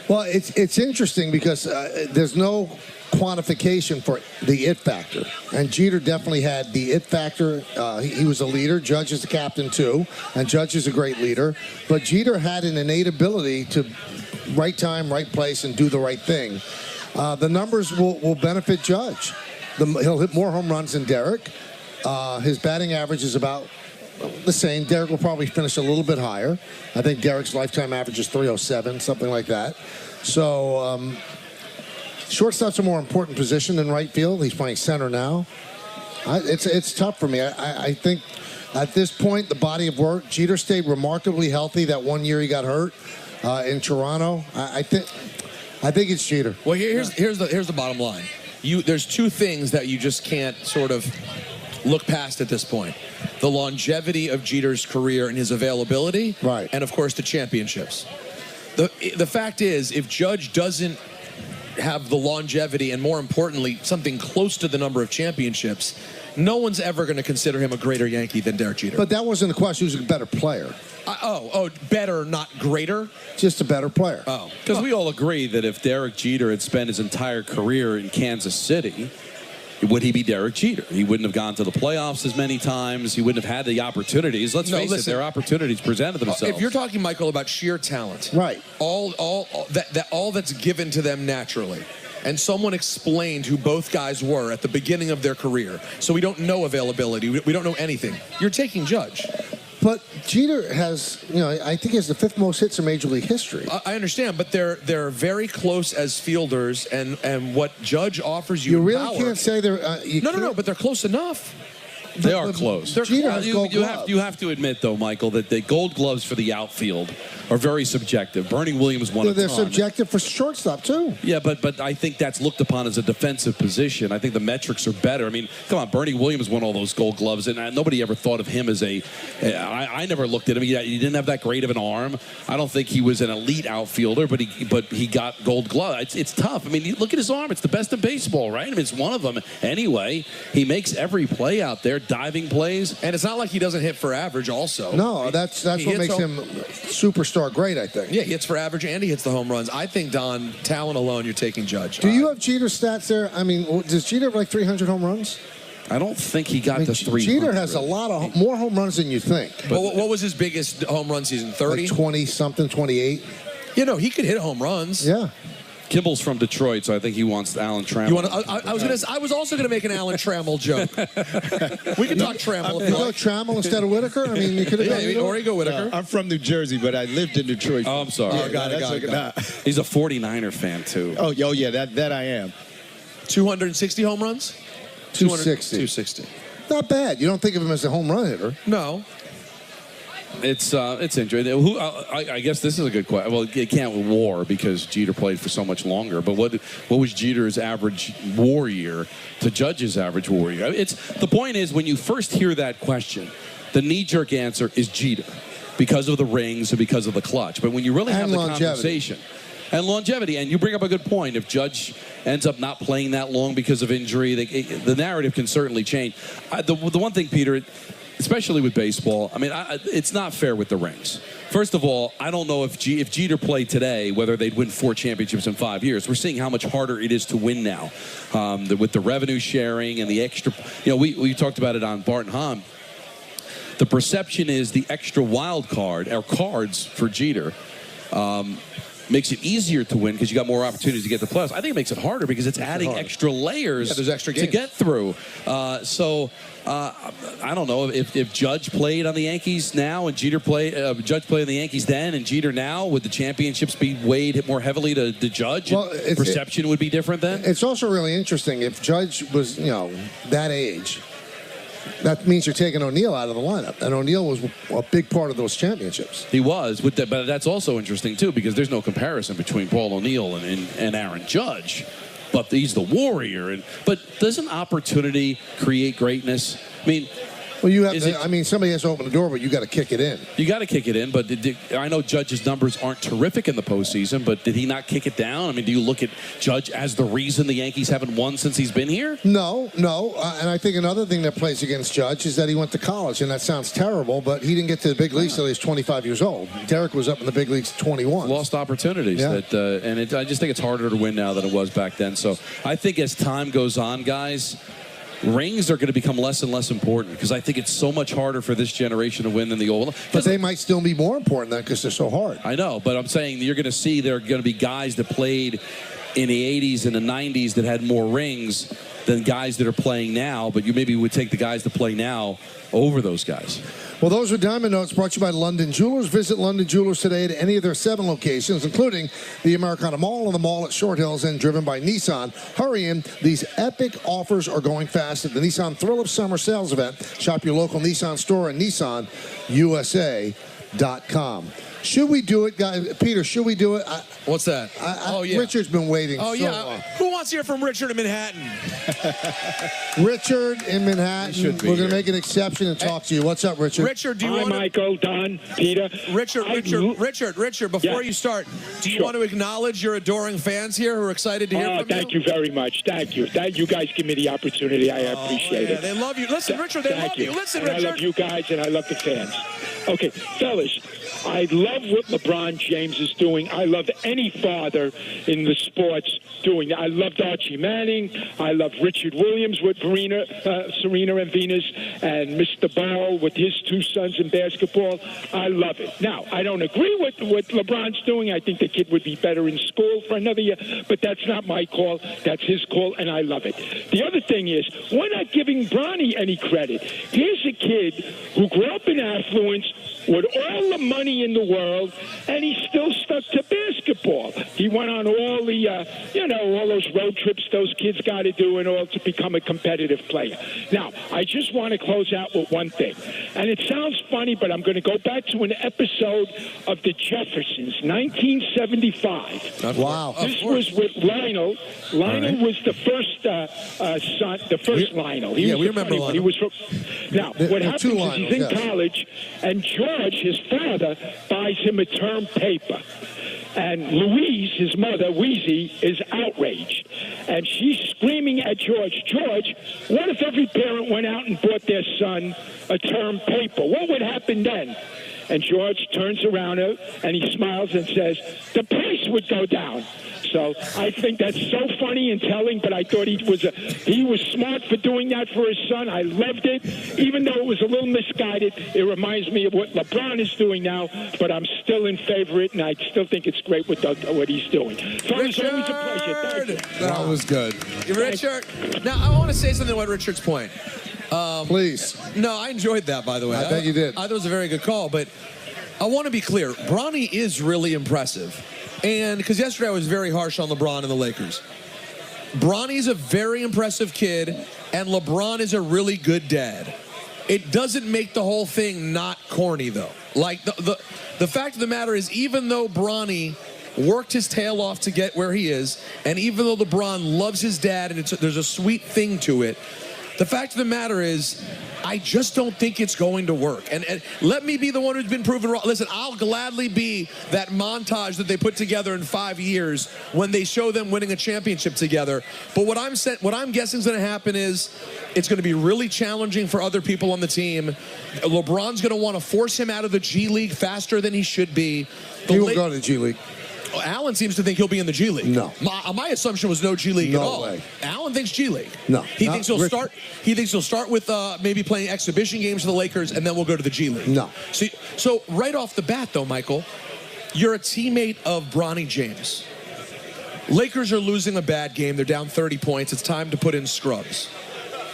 Well, it's interesting because there's no quantification for the it factor. And Jeter definitely had the it factor. He was a leader. Judge is the captain, too. And Judge is a great leader. But Jeter had an innate ability to right time, right place, and do the right thing. The numbers will benefit Judge. He'll hit more home runs than Derek. His batting average is about the same. Derek will probably finish a little bit higher. I think Derek's lifetime average is 307, something like that. So shortstop's a more important position than right field. He's playing center now. It's tough for me. I think at this point, the body of work, Jeter stayed remarkably healthy that one year he got hurt in Toronto. I think it's Jeter. Well, here's the bottom line. There's two things that you just can't sort of look past at this point. The longevity of Jeter's career and his availability. Right. And, of course, the championships. The fact is, if Judge doesn't have the longevity and, more importantly, something close to the number of championships, no one's ever going to consider him a greater Yankee than Derek Jeter. But that wasn't the question. He was a better player. Better, not greater? Just a better player. Oh. Because we all agree that if Derek Jeter had spent his entire career in Kansas City, would he be Derek Jeter? He wouldn't have gone to the playoffs as many times. He wouldn't have had the opportunities. Let's face it, their opportunities presented themselves. If you're talking, Michael, about sheer talent, right? All that's given to them naturally, and someone explained who both guys were at the beginning of their career, so we don't know availability. We don't know anything. You're taking Judge. But Jeter has, I think he has the 5th most hits in Major League history. I understand, but they're very close as fielders, and what Judge offers you. You really power, can't say they're. No, but they're close enough. They are close. Jeter has Gold Gloves. You have to admit, though, Michael, that the Gold Gloves for the outfield are very subjective. Bernie Williams won a ton. They're subjective for shortstop, too. Yeah, but I think that's looked upon as a defensive position. I think the metrics are better. I mean, come on, Bernie Williams won all those Gold Gloves, and nobody ever thought of him as I never looked at him. He didn't have that great of an arm. I don't think he was an elite outfielder, but he got Gold Gloves. It's tough. I mean, look at his arm. It's the best in baseball, right? I mean, it's one of them anyway. He makes every play out there, diving plays. And it's not like he doesn't hit for average also. No, that's what makes him superstar great, I think. Yeah, he hits for average and he hits the home runs. I think, Don, talent alone, you're taking Judge. Do you have Jeter's stats there? I mean, does Jeter have like 300 home runs? I don't think he got to 300. Jeter has a lot of more home runs than you think. But what was his biggest home run season? 30? Like 20-something, 28. He could hit home runs. Yeah. Kimball's from Detroit, so I think he wants Alan Trammell. You want I was also going to make an Alan Trammell joke. We can talk Trammell if you go like. Trammell instead of Whitaker? I mean, you could have or you go Whitaker. I'm from New Jersey, but I lived in Detroit. Oh, I'm sorry. Yeah, got it. He's a 49er fan, too. Oh, yeah, that I am. 260 home runs? 260. 260. Not bad. You don't think of him as a home run hitter. No. It's interesting. I guess this is a good question. Well, it can't WAR because Jeter played for so much longer. But what was Jeter's average WAR year to Judge's average WAR year? The point is, when you first hear that question, the knee-jerk answer is Jeter because of the rings and because of the clutch. But when you really have the conversation and longevity, and you bring up a good point, if Judge ends up not playing that long because of injury, the narrative can certainly change. The one thing, Peter, especially with baseball, I mean, it's not fair with the rings. First of all, I don't know if Jeter played today, whether they'd win 4 championships in 5 years. We're seeing how much harder it is to win now with the revenue sharing and the extra. We talked about it on Bart and Hahn. The perception is the extra wild card, or cards for Jeter, makes it easier to win because you got more opportunities to get the playoffs. I think it makes it harder because it's adding extra layers there's extra to games. get through. I don't know if Judge played on the Yankees now and Judge played on the Yankees then and Jeter now, would the championships be weighed more heavily to Judge? Well, perception would be different then? It's also really interesting if Judge was, that age. That means you're taking O'Neill out of the lineup, and O'Neill was a big part of those championships. He was, but that's also interesting too because there's no comparison between Paul O'Neill and Aaron Judge. But he's the warrior. But doesn't opportunity create greatness? I mean, well, somebody has to open the door, but you got to kick it in. You got to kick it in, but I know Judge's numbers aren't terrific in the postseason, but did he not kick it down? I mean, do you look at Judge as the reason the Yankees haven't won since he's been here? No. And I think another thing that plays against Judge is that he went to college, and that sounds terrible, but he didn't get to the big leagues until he was 25 years old. Derek was up in the big leagues at 21. Lost opportunities. Yeah. I just think it's harder to win now than it was back then. So I think as time goes on, guys, rings are going to become less and less important because I think it's so much harder for this generation to win than the old. But they might still be more important then because they're so hard. I know, but I'm saying you're going to see there are going to be guys that played in the 80s and the 90s that had more rings than guys that are playing now, but you maybe would take the guys that play now over those guys. Well, those are Diamond Notes brought to you by London Jewelers. Visit London Jewelers today at any of their 7 locations, including the Americana Mall and the mall at Short Hills, and driven by Nissan. Hurry in. These epic offers are going fast at the Nissan Thrill of Summer sales event. Shop your local Nissan store at nissanusa.com. Should we do it, guys? Peter, should we do it? What's that? Yeah. Richard's been waiting so long. Who wants to hear from Richard in Manhattan? Richard in Manhattan. We're going to make an exception and talk to you. What's up, Richard? Richard, do you want to... Michael, Don, Peter. Richard, before you start, do you want to acknowledge your adoring fans here who are excited to hear from you? Thank you very much. Thank you. You guys give me the opportunity. I appreciate it. They love you. Listen, Richard, they love you. Listen, Richard. I love you guys, and I love the fans. Okay, fellas, I love what LeBron James is doing. I love any father in the sports doing that. I loved Archie Manning. I love Richard Williams with Serena and Venus, and Mr. Ball with his 2 sons in basketball. I love it. Now, I don't agree with what LeBron's doing. I think the kid would be better in school for another year, but that's not my call. That's his call, and I love it. The other thing is, we're not giving Bronny any credit. Here's a kid who grew up in affluence with all the money in the world, and he still stuck to basketball. He went on all the, all those road trips those kids got to do in order to become a competitive player. Now, I just want to close out with one thing. And it sounds funny, but I'm going to go back to an episode of The Jeffersons, 1975. Wow. This was with Lionel. Lionel was the first son, the first Lionel. We remember Lionel. He was now, what happens is he's in Lionels, college, and George, his father, buys him a term paper. And Louise, his mother, Wheezy, is outraged. And she's screaming at George, George, what if every parent went out and bought their son a term paper? What would happen then? And George turns around and he smiles and says, the place would go down. So I think that's so funny and telling, but I thought he was smart for doing that for his son. I loved it. Even though it was a little misguided, it reminds me of what LeBron is doing now, but I'm still in favor of it, and I still think it's great what he's doing. So it's always a pleasure. Thank you. That was good. Richard, now I want to say something about Richard's point. Please. No, I enjoyed that, by the way. I bet you did. I thought it was a very good call, but I want to be clear. Bronny is really impressive. And because yesterday I was very harsh on LeBron and the Lakers. Bronny's a very impressive kid, and LeBron is a really good dad. It doesn't make the whole thing not corny, though. Like, the fact of the matter is, even though Bronny worked his tail off to get where he is, and even though LeBron loves his dad and there's a sweet thing to it, the fact of the matter is, I just don't think it's going to work. And let me be the one who's been proven wrong. Listen, I'll gladly be that montage that they put together in 5 years when they show them winning a championship together. But what I'm guessing is going to happen is it's going to be really challenging for other people on the team. LeBron's going to want to force him out of the G League faster than he should be. He will go to the G League. Alan seems to think he'll be in the G League. No. My assumption was no G League at all. Way. Alan thinks G League. No. He thinks he'll start. He thinks he'll start with maybe playing exhibition games for the Lakers, and then we'll go to the G League. No. So right off the bat, though, Michael, you're a teammate of Bronny James. Lakers are losing a bad game. They're down 30 points. It's time to put in scrubs.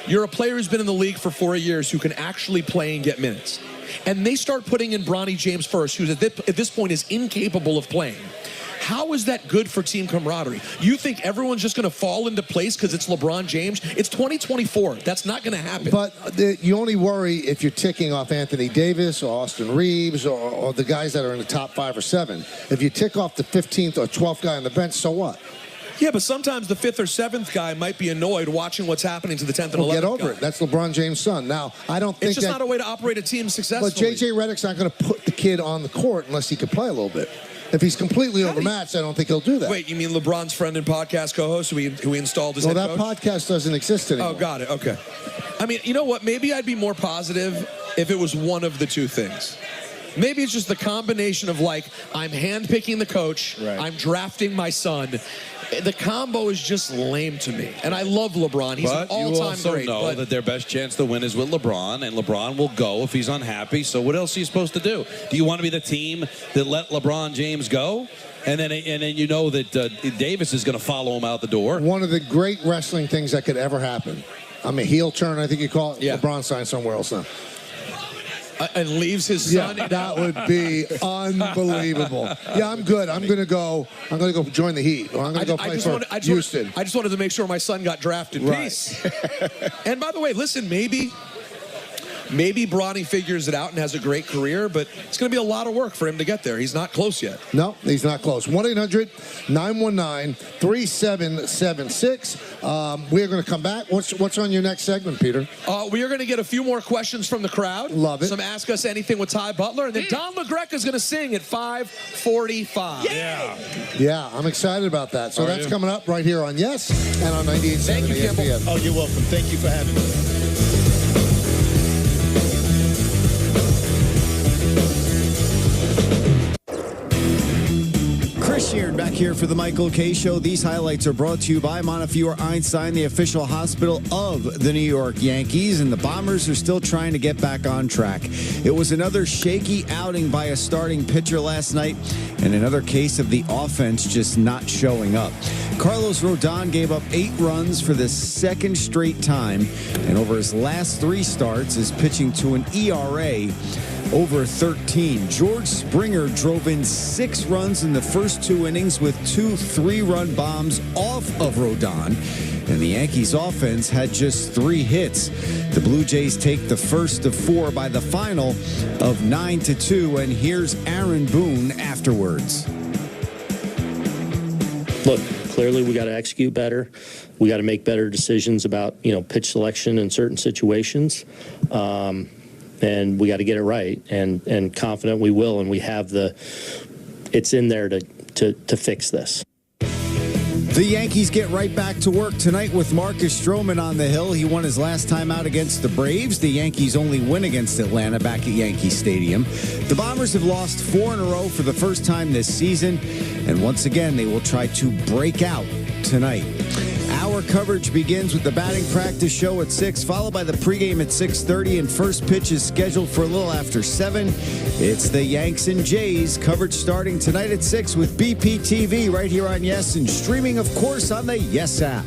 You're a player who's been in the league for 4 years who can actually play and get minutes. And they start putting in Bronny James first, who at this point is incapable of playing. How is that good for team camaraderie? You think everyone's just going to fall into place because it's LeBron James? It's 2024. That's not going to happen. But you only worry if you're ticking off Anthony Davis or Austin Reeves or the guys that are in the top 5 or 7. If you tick off the 15th or 12th guy on the bench, so what? Yeah, but sometimes the 5th or 7th guy might be annoyed watching what's happening to the 10th and 11th Get over guy. it. That's LeBron James' son. Now, I don't think it's just not a way to operate a team successfully. But J.J. Redick's not going to put the kid on the court unless he can play a little bit. If he's completely overmatched, I don't think he'll do that. Wait, you mean LeBron's friend and podcast co-host who he installed as head coach? Well, that podcast doesn't exist anymore. Oh, got it. Okay. I mean, you know what? Maybe I'd be more positive if it was one of the two things. Maybe it's just the combination of, like, I'm handpicking the coach, I'm drafting my son. The combo is just lame to me. And I love LeBron. He's an all-time great. But you also know that their best chance to win is with LeBron, and LeBron will go if he's unhappy. So what else are you supposed to do? Do you want to be the team that let LeBron James go? And then you know that Davis is going to follow him out the door. One of the great wrestling things that could ever happen. I'm a heel turn, I think you call it. Yeah. LeBron signed somewhere else now. And leaves his son. Yeah, that would be unbelievable. Yeah, I'm good. I'm going to go join the Heat. Or I'm going to go play for Houston. I just wanted to make sure my son got drafted. Right. Peace. And by the way, listen, maybe Bronny figures it out and has a great career, but it's going to be a lot of work for him to get there. He's not close yet. No, he's not close. 1-800-919-3776. We're going to come back. What's on your next segment, Peter? We are going to get a few more questions from the crowd. Love it. Some Ask Us Anything with Ty Butler. And then Don LaGreca is going to sing at 5:45. Yeah, I'm excited about that. So that's coming up right here on Yes and on 98.7 Thank you, Campbell. ESPN. Oh, you're welcome. Thank you for having me. Chris Sheard back here for the Michael K. Show. These highlights are brought to you by Montefiore Einstein, the official hospital of the New York Yankees, and the Bombers are still trying to get back on track. It was another shaky outing by a starting pitcher last night, and another case of the offense just not showing up. Carlos Rodon gave up 8 runs for the second straight time, and over his last 3 starts is pitching to an ERA over 13. George Springer drove in 6 runs in the first 2 innings with 2 3-run bombs off of Rodon, and the Yankees offense had just 3 hits. The Blue Jays take the first of 4 by the final of 9-2, and here's Aaron Boone afterwards. Look, clearly we got to execute better. We got to make better decisions about, pitch selection in certain situations. And we got to get it right, and confident we will, and we have it's in there to fix this. The Yankees get right back to work tonight with Marcus Stroman on the hill. He won his last time out against the Braves. The Yankees only win against Atlanta back at Yankee Stadium. The Bombers have lost 4 in a row for the first time this season, and once again they will try to break out tonight. Our coverage begins with the batting practice show at 6, followed by the pregame at 6:30, and first pitch is scheduled for a little after 7. It's the Yanks and Jays. Coverage starting tonight at 6 with BPTV right here on Yes, and streaming, of course, on the Yes app.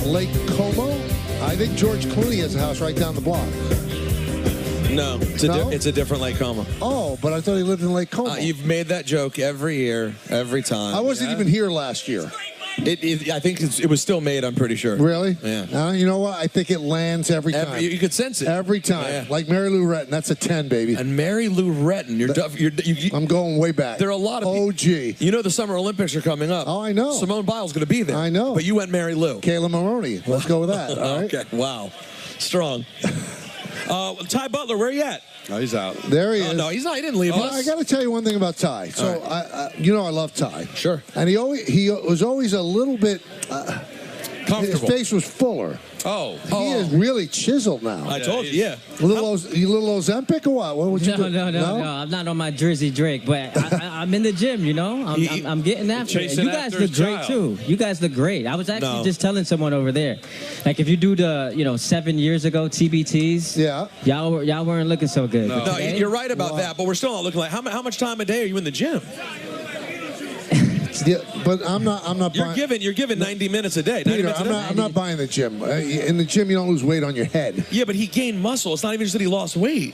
Lake Como. I think George Clooney has a house right down the block. No, it's a different Lake Como. Oh, but I thought he lived in Lake Como. You've made that joke every year, every time. I wasn't even here last year. I think it was still made, I'm pretty sure. Really? Yeah. You know what? I think it lands every time. You could sense it. Every time. Yeah. Like Mary Lou Retton. That's a 10, baby. And Mary Lou Retton. I'm going way back. There are a lot of OG. You know the Summer Olympics are coming up. Oh, I know. Simone Biles going to be there. I know. But you went Mary Lou. Kayla Maroney. Let's go with that. All right. Okay. Wow. Strong. Ty Butler, where are you at? Oh, he's out. There he is. No, he's not. He didn't leave us. I got to tell you one thing about Ty. So, right. I love Ty. Sure. And he was always a little bit comfortable. His face was fuller. He is really chiseled now. I told you, yeah. You little Ozempic or what? What would you do? No. I'm not on my Jersey Drake, but I'm in the gym, you know? I'm getting after it. You guys look great, too. You guys look great. I was actually just telling someone over there. Like, if you do the, 7 years ago TBTs, y'all weren't looking so good. No, okay? You're right about that, but we're still not looking like, how much time a day are you in the gym? Yeah, but I'm not buying. You're given 90 minutes a day. Peter, I'm not buying the gym. In the gym, you don't lose weight on your head. Yeah, but he gained muscle. It's not even just that he lost weight.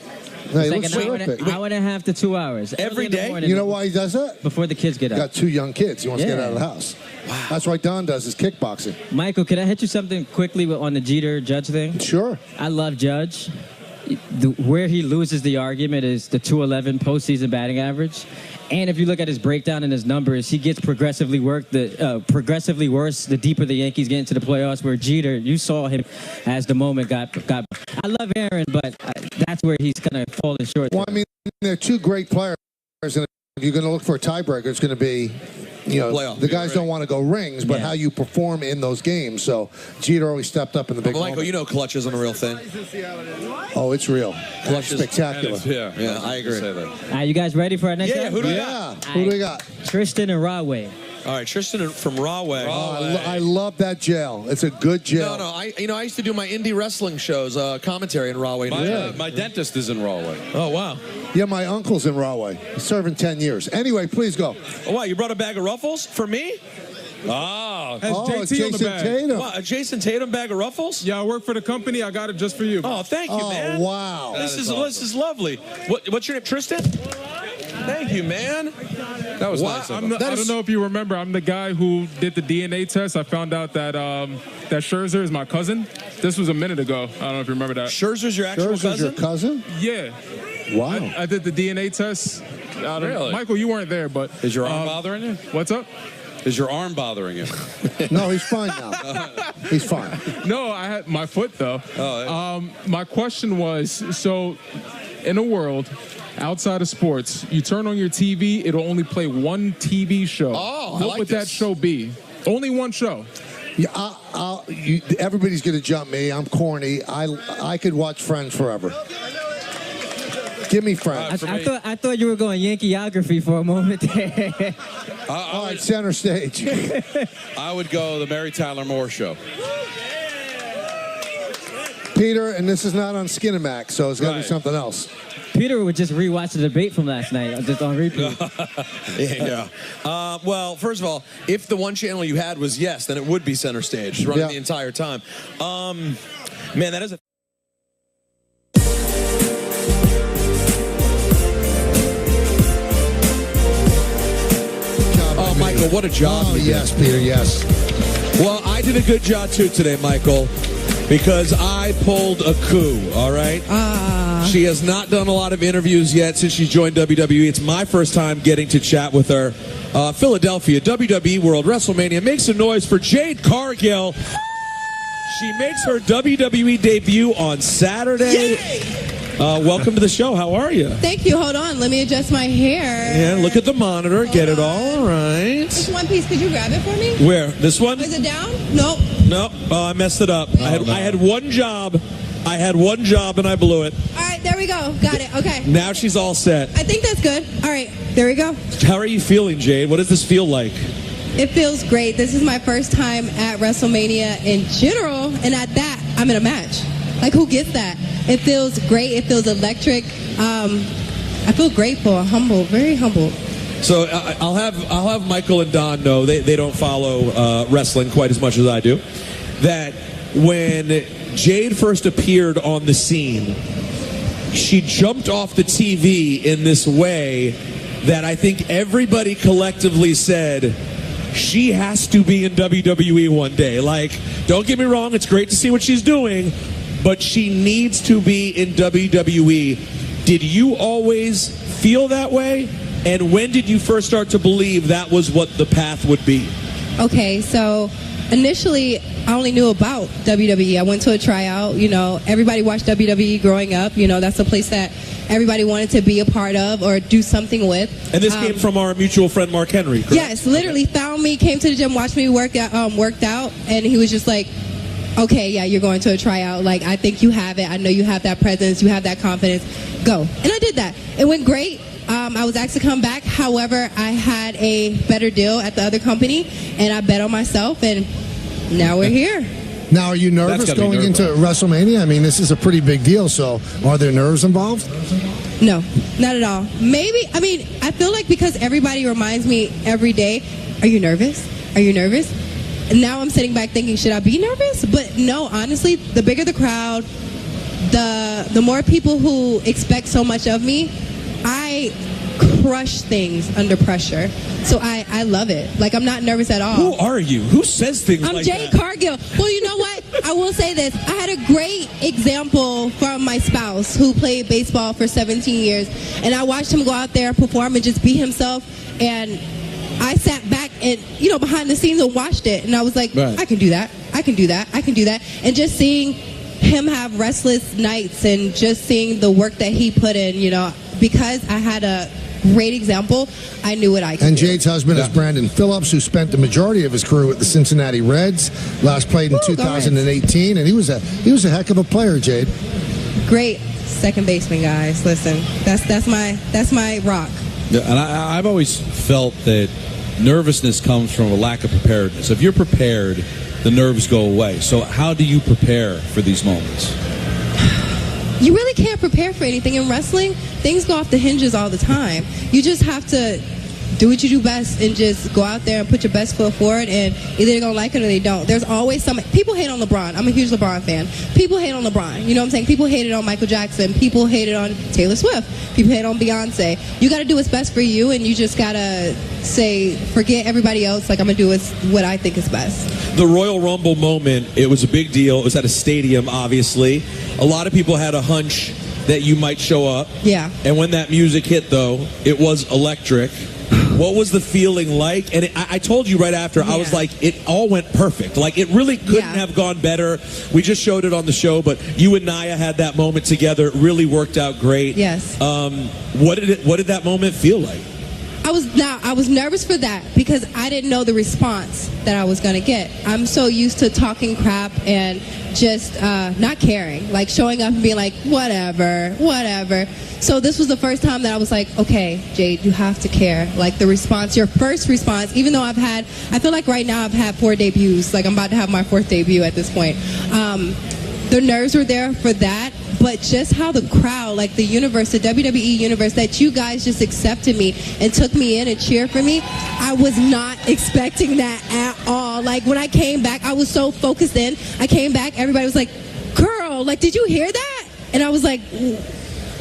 No, it's like an hour and a half to 2 hours. Every day? You know why he does that? Before the kids get up. Got 2 young kids. He wants to get out of the house. Wow. That's why Don does his kickboxing. Michael, can I hit you something quickly on the Jeter-Judge thing? Sure. I love Judge. Where he loses the argument is the 211 postseason batting average. And if you look at his breakdown and his numbers, he gets progressively worse the deeper the Yankees get into the playoffs. Where Jeter, you saw him as the moment got. I love Aaron, but that's where he's kind of falling short. Well, I mean, they're 2 great players, and if you're going to look for a tiebreaker, it's going to be, the guys don't want to go rings, but how you perform in those games. So Jeter always stepped up in the big Michael, moment. you know clutch isn't a real thing. Oh, it's real. Clutch is spectacular. Yeah, I agree. All right, you guys ready for our next who do we got? Who do we got? Tristan and Rahway. All right, Tristan from Rahway. I love that jail. It's a good jail. No, I used to do my indie wrestling shows, commentary in Rahway. My dentist is in Rahway. Oh, wow. Yeah, my uncle's in Rahway. He's serving 10 years. Anyway, please go. Oh, wow, you brought a bag of Ruffles for me? Jason Tatum. Wow, a Jason Tatum bag of Ruffles? Yeah, I work for the company. I got it just for you. Oh, thank you, man. Wow. This is lovely. What's your name, Tristan? Thank you, man. That was nice. I don't know if you remember. I'm the guy who did the DNA test. I found out that that Scherzer is my cousin. This was a minute ago. I don't know if you remember that. Scherzer's your actual cousin? Your cousin? Yeah. Wow. I did the DNA test. Really? Michael, you weren't there, but is your arm bothering you? What's up? Is your arm bothering you? No, he's fine now. He's fine. No, I had my foot though. My question was, so in a world outside of sports, you turn on your TV, it'll only play one TV show. Oh, what would that show be? Only one show. Yeah, everybody's gonna jump me. I'm corny. I could watch Friends forever. Give me Friends. I thought you were going Yankeeography for a moment there. All right, center stage. I would go the Mary Tyler Moore Show. Peter, and this is not on Skinamax, so it's got to be something else. Peter would just rewatch the debate from last night, just on repeat. Yeah. Well, first of all, if the one channel you had was Yes, then it would be center stage, running the entire time. Man, that is a... Oh, Michael, what a job. Oh, yes, Peter, yes. Well, I did a good job, too, today, Michael, because I pulled a coup, all right? She has not done a lot of interviews yet since she joined WWE. It's my first time getting to chat with her. Philadelphia, WWE World WrestleMania. Make some noise for Jade Cargill. She makes her WWE debut on Saturday. Welcome to the show. How are you? Thank you. Hold on. Let me adjust my hair. Yeah, look at the monitor. Get it all right. This one piece, could you grab it for me? Where? This one? Is it down? Nope. No. Oh, I messed it up. I had one job. I had one job and I blew it. All right, there we go. Got it. Okay. Now she's all set. I think that's good. All right, there we go. How are you feeling, Jade? What does this feel like? It feels great. This is my first time at WrestleMania in general, and at that, I'm in a match. Like, who gets that? It feels great. It feels electric. I feel grateful, humble, very humble. So I'll have Michael and Don know they don't follow wrestling quite as much as I do. That when Jade first appeared on the scene, she jumped off the TV in this way that I think everybody collectively said, she has to be in WWE one day. Like, don't get me wrong, it's great to see what she's doing, but she needs to be in WWE. Did you always feel that way? And when did you first start to believe that was what the path would be? Okay, so initially, I only knew about WWE. I went to a tryout. You know, everybody watched WWE growing up. You know, that's a place that everybody wanted to be a part of or do something with. And this came from our mutual friend Mark Henry, correct? Yes, literally found me, came to the gym, watched me worked out, and he was just like, okay, yeah, you're going to a tryout. Like, I think you have it. I know you have that presence. You have that confidence. Go. And I did that. It went great. I was asked to come back. However, I had a better deal at the other company, and I bet on myself, and now we're here. Now, are you nervous going into WrestleMania? I mean, this is a pretty big deal, so are there nerves involved? No, not at all. Maybe, I mean, I feel like because everybody reminds me every day, are you nervous? Are you nervous? And now I'm sitting back thinking, should I be nervous? But no, honestly, the bigger the crowd, the more people who expect so much of me, I crush things under pressure. So I love it. Like, I'm not nervous at all. Who are you? Who says things like that? I'm Jade Cargill. Well, you know what? I will say this. I had a great example from my spouse who played baseball for 17 years. And I watched him go out there, perform, and just be himself. And I sat back and, you know, behind the scenes and watched it. And I was like, I can do that. I can do that. I can do that. And just seeing him have restless nights and just seeing the work that he put in, you know, because I had a great example, I knew what I could And do. Jade's husband is Brandon Phillips, who spent the majority of his career with the Cincinnati Reds. Last played in 2018, and he was a heck of a player, Jade. Great second baseman, guys. Listen, that's my rock. Yeah, and I've always felt that nervousness comes from a lack of preparedness. If you're prepared, the nerves go away. So how do you prepare for these moments? You really can't prepare for anything in wrestling. Things go off the hinges all the time. You just have to do what you do best and just go out there and put your best foot forward, and either they're going to like it or they don't. There's always some... People hate on LeBron. I'm a huge LeBron fan. People hate on LeBron. You know what I'm saying? People hated on Michael Jackson. People hated on Taylor Swift. People hate on Beyonce. You got to do what's best for you, and you just got to say, forget everybody else. Like, I'm going to do what I think is best. The Royal Rumble moment, it was a big deal. It was at a stadium, obviously. A lot of people had a hunch that you might show up. Yeah. And when that music hit, though, it was electric. What was the feeling like? And I told you right after, I was like, it all went perfect. Like, it really couldn't have gone better. We just showed it on the show, but you and Nia had that moment together. It really worked out great. Yes. What did that moment feel like? I was nervous for that because I didn't know the response that I was going to get. I'm so used to talking crap and just not caring, like showing up and being like, whatever. So this was the first time that I was like, okay, Jade, you have to care. Like, the response, your first response, even though I feel like right now I've had 4 debuts. Like, I'm about to have my 4th debut at this point. The nerves were there for that. But just how the crowd, like the universe, the WWE universe, that you guys just accepted me and took me in and cheered for me, I was not expecting that at all. Like, when I came back, I was so focused in. I came back, everybody was like, girl, like, did you hear that? And I was like,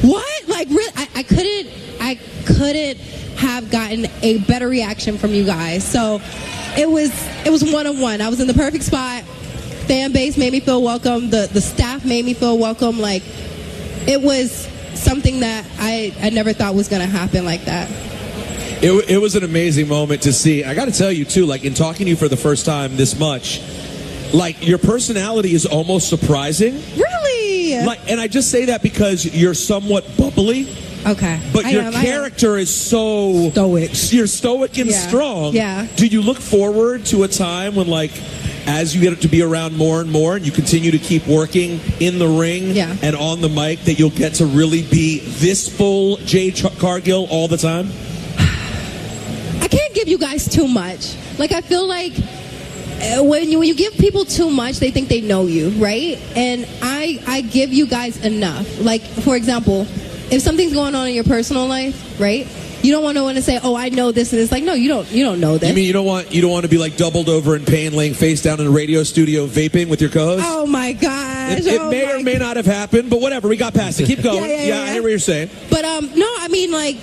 what? Like, really? I couldn't have gotten a better reaction from you guys. So it was one-on-one. I was in the perfect spot. Fan base made me feel welcome. The staff made me feel welcome. Like, it was something that I never thought was going to happen like that. It was an amazing moment to see. I got to tell you, too, like, in talking to you for the first time this much, like, your personality is almost surprising. Really? Like, and I just say that because you're somewhat bubbly. Okay. But your character is so... stoic. You're stoic and strong. Yeah. Do you look forward to a time when, like, as you get to be around more and more and you continue to keep working in the ring and on the mic, that you'll get to really be this full Jade Cargill all the time? I can't give you guys too much. Like, I feel like when you give people too much, they think they know you, right? And I give you guys enough. Like, for example, if something's going on in your personal life, right? You don't want no one to say, "Oh, I know this," and it's like, no, you don't know this. You mean you don't want to be like doubled over in pain, laying face down in a radio studio, vaping with your co-host? Oh my gosh! It may or may not have happened, but whatever. We got past it. Keep going. I hear what you're saying. But no, I mean, like,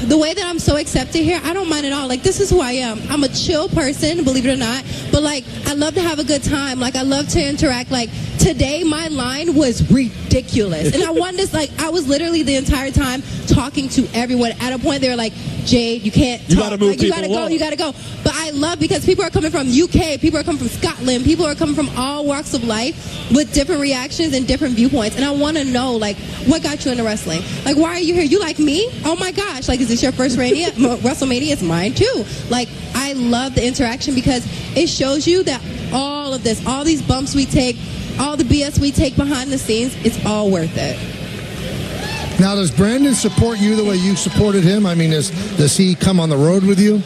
the way that I'm so accepted here, I don't mind at all. Like, this is who I am. I'm a chill person, believe it or not. But, like, I love to have a good time. Like, I love to interact. Like, today my line was ridiculous. And I wanted to, like, I was literally the entire time talking to everyone. At a point, they were like, Jade, you can't talk. You gotta move like, you people gotta go, along. you gotta go. But I love, because people are coming from UK, people are coming from Scotland, people are coming from all walks of life with different reactions and different viewpoints. And I want to know, like, what got you into wrestling? Like, why are you here? You like me? Oh my gosh. Like, is this your first WrestleMania? It's mine too. Like, I love the interaction because it shows you that all of this, all these bumps we take, all the BS we take behind the scenes, it's all worth it. Now, does Brandon support you the way you supported him? I mean, does he come on the road with you?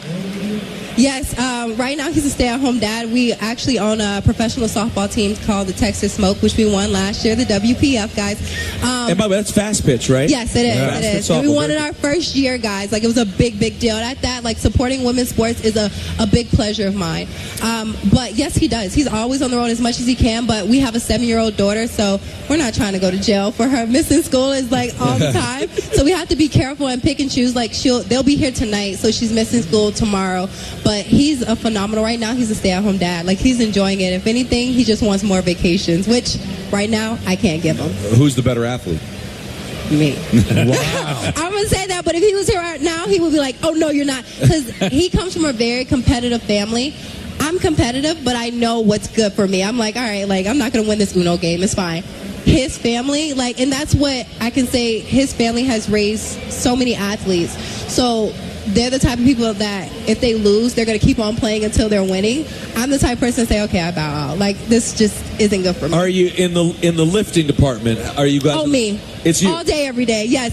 Yes, right now he's a stay-at-home dad. We actually own a professional softball team called the Texas Smoke, which we won last year, the WPF, guys. And by the way, that's fast pitch, right? Yes, it is. Yeah. It is. And we won it our first year, guys. Like, it was a big, big deal. At that, like, supporting women's sports is a big pleasure of mine. But yes, he does. He's always on the road as much as he can. But we have a 7-year-old daughter, so we're not trying to go to jail for her missing school is like all the time. So we have to be careful and pick and choose. Like, they'll be here tonight, so she's missing school tomorrow. But he's a phenomenal. Right now, he's a stay-at-home dad. Like, he's enjoying it. If anything, he just wants more vacations, which right now I can't give him. Who's the better athlete? Me. Wow. I'm going to say that, but if he was here right now, he would be like, oh, no, you're not. Because he comes from a very competitive family. I'm competitive, but I know what's good for me. I'm like, all right, like, I'm not going to win this Uno game. It's fine. His family, like, and that's what I can say, his family has raised so many athletes. So they're the type of people that if they lose, they're going to keep on playing until they're winning. I'm the type of person to say, okay, I bow out. Like, this just isn't good for me. Are you in the lifting department? Are you guys? Oh, me. It's you. All day, every day. Yes.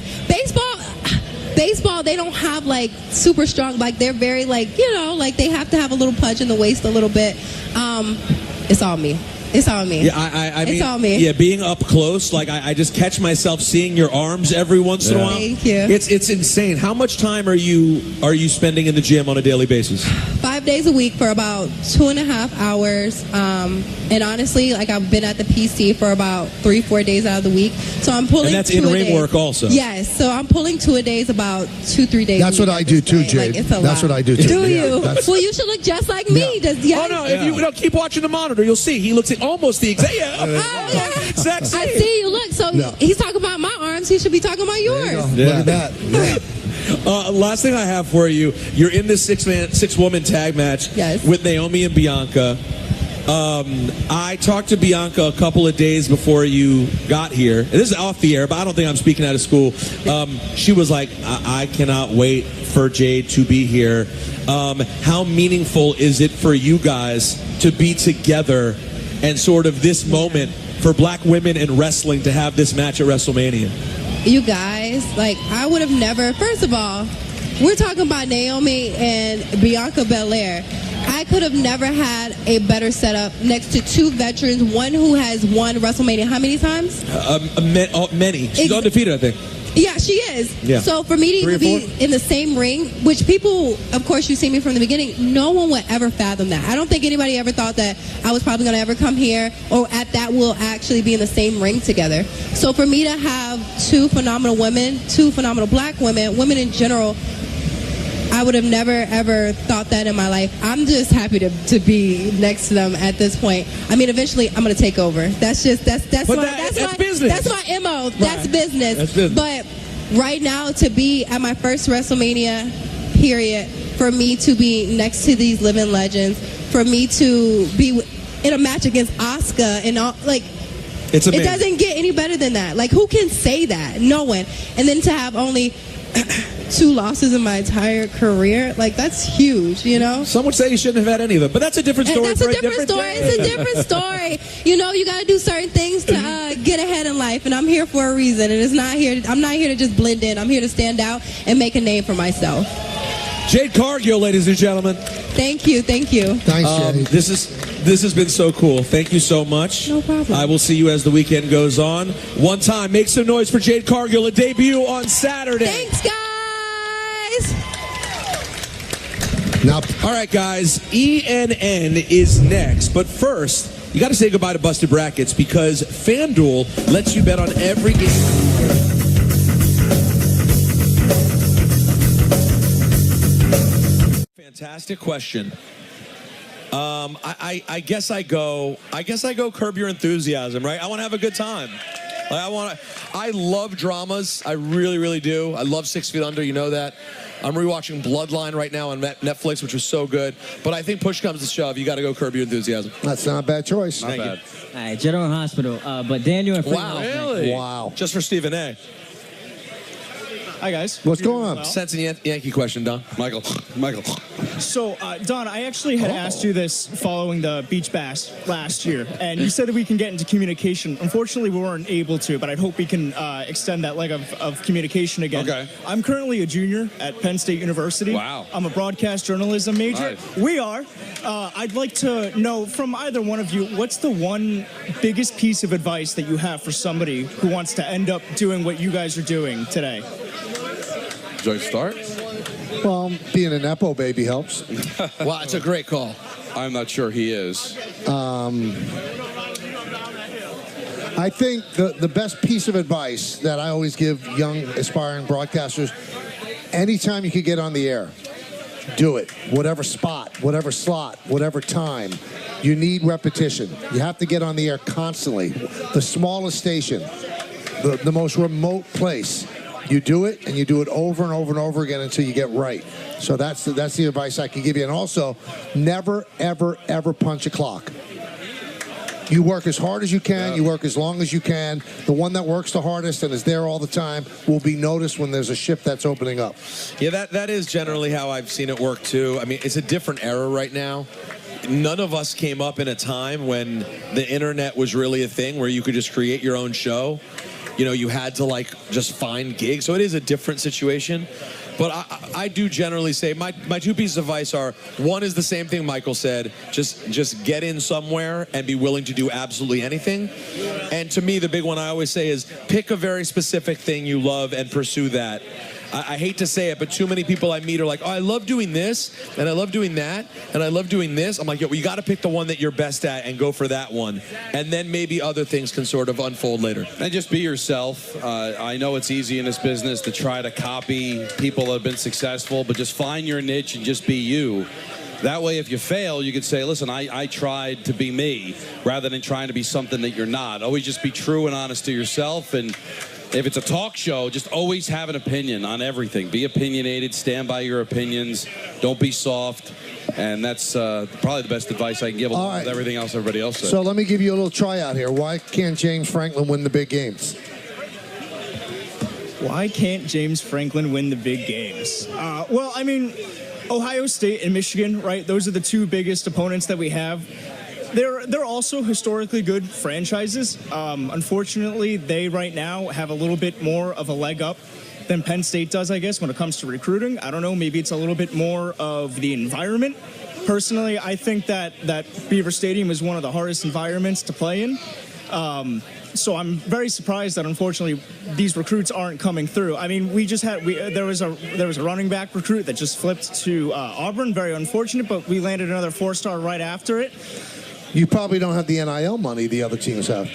Baseball, they don't have, like, super strong, like, they're very, like, you know, like, they have to have a little punch in the waist a little bit. It's all me. It's all me. Yeah, I mean, it's all me. Yeah, being up close, like I just catch myself seeing your arms every once in a while. Thank you. It's insane. How much time are you spending in the gym on a daily basis? 5 days a week for about 2.5 hours. And honestly, like, I've been at the PC for about 3-4 days out of the week. So I'm pulling. And that's 2 a in-ring day. work also. Yes. So I'm pulling 2 a days about 2-3 days. That's a week what I do too, point. Jade. Like, it's a That's lot. what I do too. Do Yeah, you? that's- Well, you should look just like me. Oh no! If you keep watching the monitor, you'll see he looks almost the exact. Exact same. I see you. Look, so he's talking about my arms. He should be talking about yours. Look at that. Yeah. Last thing I have for you, you're in this six-woman tag match with Naomi and Bianca. I talked to Bianca a couple of days before you got here. And this is off the air, but I don't think I'm speaking out of school. She was like, I cannot wait for Jade to be here. How meaningful is it for you guys to be together and sort of this moment for black women in wrestling to have this match at WrestleMania? You guys, like, I would have never, first of all, we're talking about Naomi and Bianca Belair. I could have never had a better setup next to 2 veterans, one who has won WrestleMania how many times? Many. She's undefeated, I think. Yeah, she is. Yeah. So for me to 3 or even be 4? in the same ring, which people, of course, you see me from the beginning, no one would ever fathom that. I don't think anybody ever thought that I was probably going to ever come here or at that we'll actually be in the same ring together. So for me to have 2 phenomenal women, 2 phenomenal black women, women in general, I would have never ever thought that in my life. I'm just happy to be next to them at this point. I mean, eventually I'm going to take over. That's business. That's my MO. Right. That's business. But right now, to be at my first WrestleMania period, for me to be next to these living legends, for me to be in a match against Asuka and all, like, It's it amazing. doesn't get any better than that. Like, who can say that? No one. And then to have only 2 losses in my entire career, like, that's huge, you know? Some would say you shouldn't have had any of it, but that's a different story. That's for a different story. day. It's a different story. You know, you got to do certain things to get ahead in life, and I'm here for a reason. And I'm not here to just blend in. I'm here to stand out and make a name for myself. Jade Cargill, ladies and gentlemen. Thank you. Thank you. Thanks, This has been so cool. Thank you so much. No problem. I will see you as the weekend goes on. One time, make some noise for Jade Cargill, a debut on Saturday. Thanks, guys. Now, all right, guys. ENN is next, but first, you got to say goodbye to Busted Brackets because FanDuel lets you bet on every game. Fantastic question. I guess I go Curb Your Enthusiasm, right? I want to have a good time. Like, I love dramas. I really, really do. I love 6 Feet Under. You know that. I'm rewatching Bloodline right now on Netflix, which was so good. But I think push comes to shove, you got to go Curb Your Enthusiasm. That's not a bad choice. Not bad. All right, General Hospital. But Daniel and Wow, really? Wow. Just for Stephen A. Hi, guys. What's going on? Sense and Yankee question, Don. Michael. So, Don, I actually had asked you this following the Beach Bash last year, and you said that we can get into communication. Unfortunately, we weren't able to, but I hope we can extend that leg of communication again. Okay. I'm currently a junior at Penn State University. Wow. I'm a broadcast journalism major. Nice. We are. I'd like to know from either one of you, what's the one biggest piece of advice that you have for somebody who wants to end up doing what you guys are doing today? Should I start? Well, being an Nepo baby helps. Wow, it's a great call. I'm not sure he is. I think the best piece of advice that I always give young aspiring broadcasters, anytime you could get on the air, do it. Whatever spot, whatever slot, whatever time. You need repetition. You have to get on the air constantly. The smallest station, the most remote place. You do it, and you do it over and over and over again until you get right. So that's the advice I can give you. And also, never, ever, ever punch a clock. You work as hard as you can. You work as long as you can. The one that works the hardest and is there all the time will be noticed when there's a shift that's opening up. Yeah, that is generally how I've seen it work, too. I mean, it's a different era right now. None of us came up in a time when the internet was really a thing where you could just create your own show. You know, you had to, like, just find gigs. So it is a different situation. But I do generally say my 2 pieces of advice are, one is the same thing Michael said, just get in somewhere and be willing to do absolutely anything. And to me, the big one I always say is pick a very specific thing you love and pursue that. I hate to say it, but too many people I meet are like, oh, I love doing this, and I love doing that, and I love doing this. I'm like, yo, well, you got to pick the one that you're best at and go for that one. And then maybe other things can sort of unfold later. And just be yourself. I know it's easy in this business to try to copy people that have been successful, but just find your niche and just be you. That way, if you fail, you could say, listen, I tried to be me, rather than trying to be something that you're not. Always just be true and honest to yourself. And if it's a talk show, just always have an opinion on everything. Be opinionated, stand by your opinions, don't be soft. And that's probably the best advice I can give along with everything else everybody else said. So let me give you a little tryout here. Why can't James Franklin win the big games? Why can't James Franklin win the big games? Well, I mean, Ohio State and Michigan, right? Those are the 2 biggest opponents that we have. They're also historically good franchises. Unfortunately, they right now have a little bit more of a leg up than Penn State does, I guess, when it comes to recruiting. I don't know, maybe it's a little bit more of the environment. Personally, I think that Beaver Stadium is one of the hardest environments to play in. So I'm very surprised that unfortunately these recruits aren't coming through. I mean, there was a running back recruit that just flipped to Auburn. Very unfortunate, but we landed another 4-star right after it. You probably don't have the NIL money the other teams have.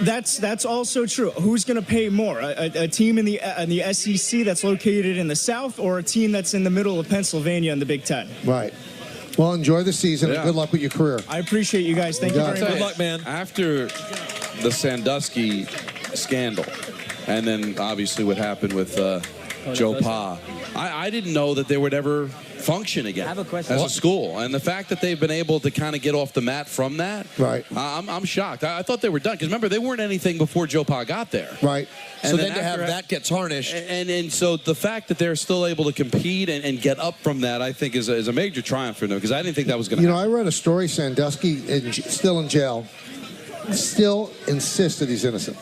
That's also true. Who's going to pay more? A team in the SEC that's located in the South, or a team that's in the middle of Pennsylvania in the Big Ten? Right. Well, enjoy the season and good luck with your career. I appreciate you guys. Thank you very much. Good luck, man. After the Sandusky scandal, and then obviously what happened with Joe Pa. I didn't know that they would ever function again have a question. as a school. And the fact that they've been able to kind of get off the mat from that, right? I'm shocked. I thought they were done. Because remember, they weren't anything before Joe Pa got there. Right. And so then to have that get tarnished. And so the fact that they're still able to compete and get up from that, I think, is a major triumph for them. Because I didn't think that was going to You happen. know, I read a story, Sandusky, still in jail, still insists that he's innocent.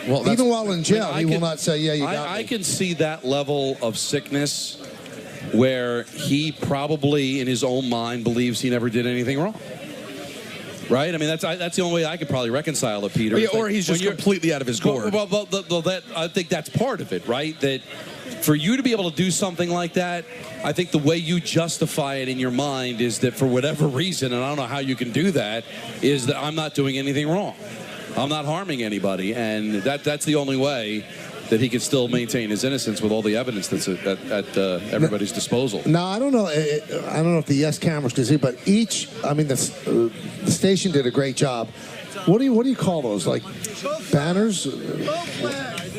Well, even while in jail, I he can- will not say, yeah, you got me. I can see that level of sickness where he probably, in his own mind, believes he never did anything wrong. Right? I mean, that's the only way I could probably reconcile it, Peter. Yeah, It's or like, he's when just you're- completely out of his gourd. Well, that, I think that's part of it, right? That for you to be able to do something like that, I think the way you justify it in your mind is that for whatever reason, and I don't know how you can do that, is that I'm not doing anything wrong. I'm not harming anybody, and that's the only way that he could still maintain his innocence with all the evidence that's at everybody's disposal. Now, I don't know if the Yes cameras can see, but the station did a great job. What do you call those? Like banners?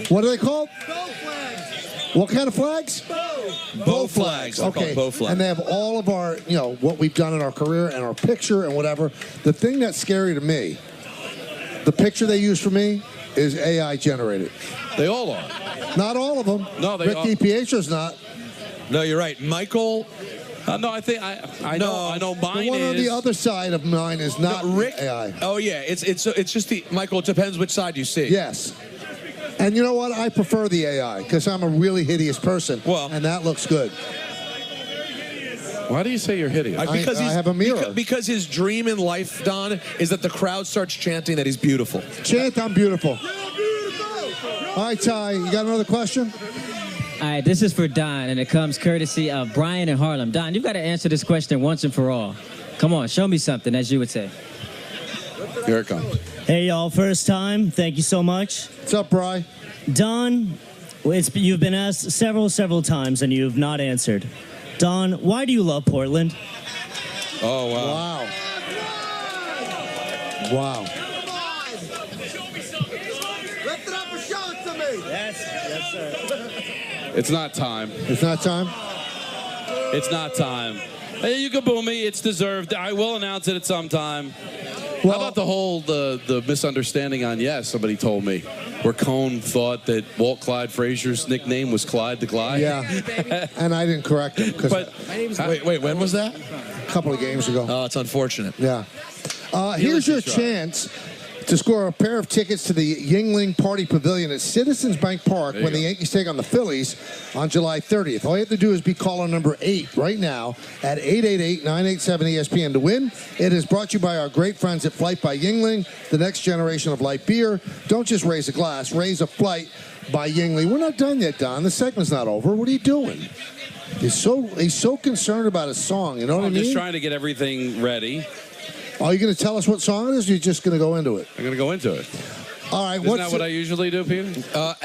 What are they called? What kind of flags? Bow flags. They're Okay. called bow flags. And they have all of our, what we've done in our career and our picture and whatever. The thing that's scary to me, the picture they use for me is AI generated. They all are. Not all of them. No, they Ricky Pietro's not. No, you're right. Michael. No, I think I know mine The one on is. the other side of mine is not Rick. AI. Oh yeah, it's just the Michael. It depends which side you see. Yes. And you know what? I prefer the AI because I'm a really hideous person. Well, and that looks good. Why do you say you're hideous? Because I have a mirror. Because his dream in life, Don, is that the crowd starts chanting that he's beautiful. Chant, I'm beautiful. All right, Ty, you got another question? All right, this is for Don, and it comes courtesy of Brian in Harlem. Don, you've got to answer this question once and for all. Come on, show me something, as you would say. Here it comes. Hey, y'all, first time. Thank you so much. What's up, Bri? Don, you've been asked several times, and you've not answered. Don, why do you love Portland? Oh, wow. Wow. Lift it up and show it to me. Yes, sir. It's not time. It's not time? It's not time. Hey, you can boo me. It's deserved. I will announce it at some time. How about the whole the misunderstanding on Yes? Somebody told me where Cone thought that Walt Clyde Frazier's nickname was Clyde the Glide. Yeah. And I didn't correct him. Wait, when was that? A couple of games ago. Oh, it's unfortunate. Yeah. Here's your chance to score a pair of tickets to the Yuengling Party Pavilion at Citizens Bank Park when the Yankees take on the Phillies on July 30th. All you have to do is be caller number 8 right now at 888-987-ESPN to win. It is brought to you by our great friends at Flight by Yuengling, the next generation of light beer. Don't just raise a glass, raise a flight by Yuengling. We're not done yet, Don. The segment's not over. What are you doing? He's so concerned about his song. You know what I I'm mean? just trying to get everything ready. Are you going to tell us what song it is, or are you just going to go into it? I'm going to go into it. All right. Isn't that what I usually do, Peter?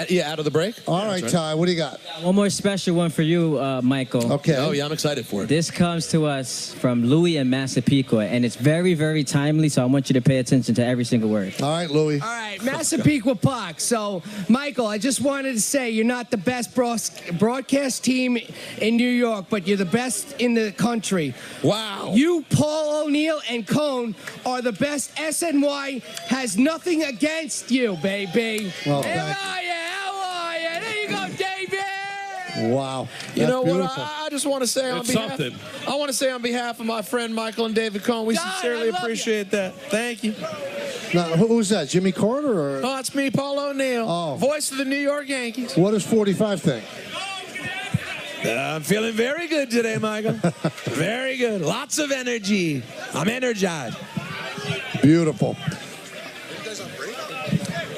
Yeah, out of the break. All right, Ty, what do you got? One more special one for you, Michael. Okay. Oh, yeah, I'm excited for it. This comes to us from Louis in Massapequa, and it's very, very timely, so I want you to pay attention to every single word. All right, Louis. All right, Massapequa Park. So, Michael, I just wanted to say you're not the best broadcast team in New York, but you're the best in the country. Wow. You, Paul O'Neill, and Cone are the best. SNY has nothing against you, baby. Well, How are you? There you go, David. Wow. You know what? beautiful. I just want to say on It's behalf. something. I want to say on behalf of my friend Michael and David Cohn, we God, sincerely I love appreciate that. Thank you. Now, who's that? Jimmy Carter? Or Oh, it's me, Paul O'Neill, Oh. voice of the New York Yankees. what does 45 think? I'm feeling very good today, Michael. Very good. Lots of energy. I'm energized. Beautiful.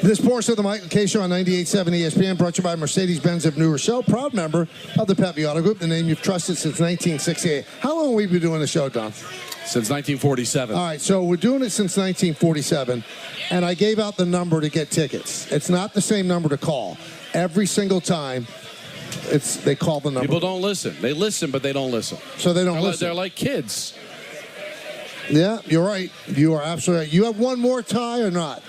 This portion of the Michael K. Show on 98.7 ESPN brought to you by Mercedes-Benz of New Rochelle, proud member of the Pepe Auto Group, the name you've trusted since 1968. How long have we been doing the show, Don? Since 1947. All right, so we're doing it since 1947, and I gave out the number to get tickets. It's not the same number to call. Every single time, they call the number. People don't listen. They listen, but they don't listen. So they don't They're listen. They're like kids. Yeah, you're right. You are absolutely right. You have one more, Ty, or not?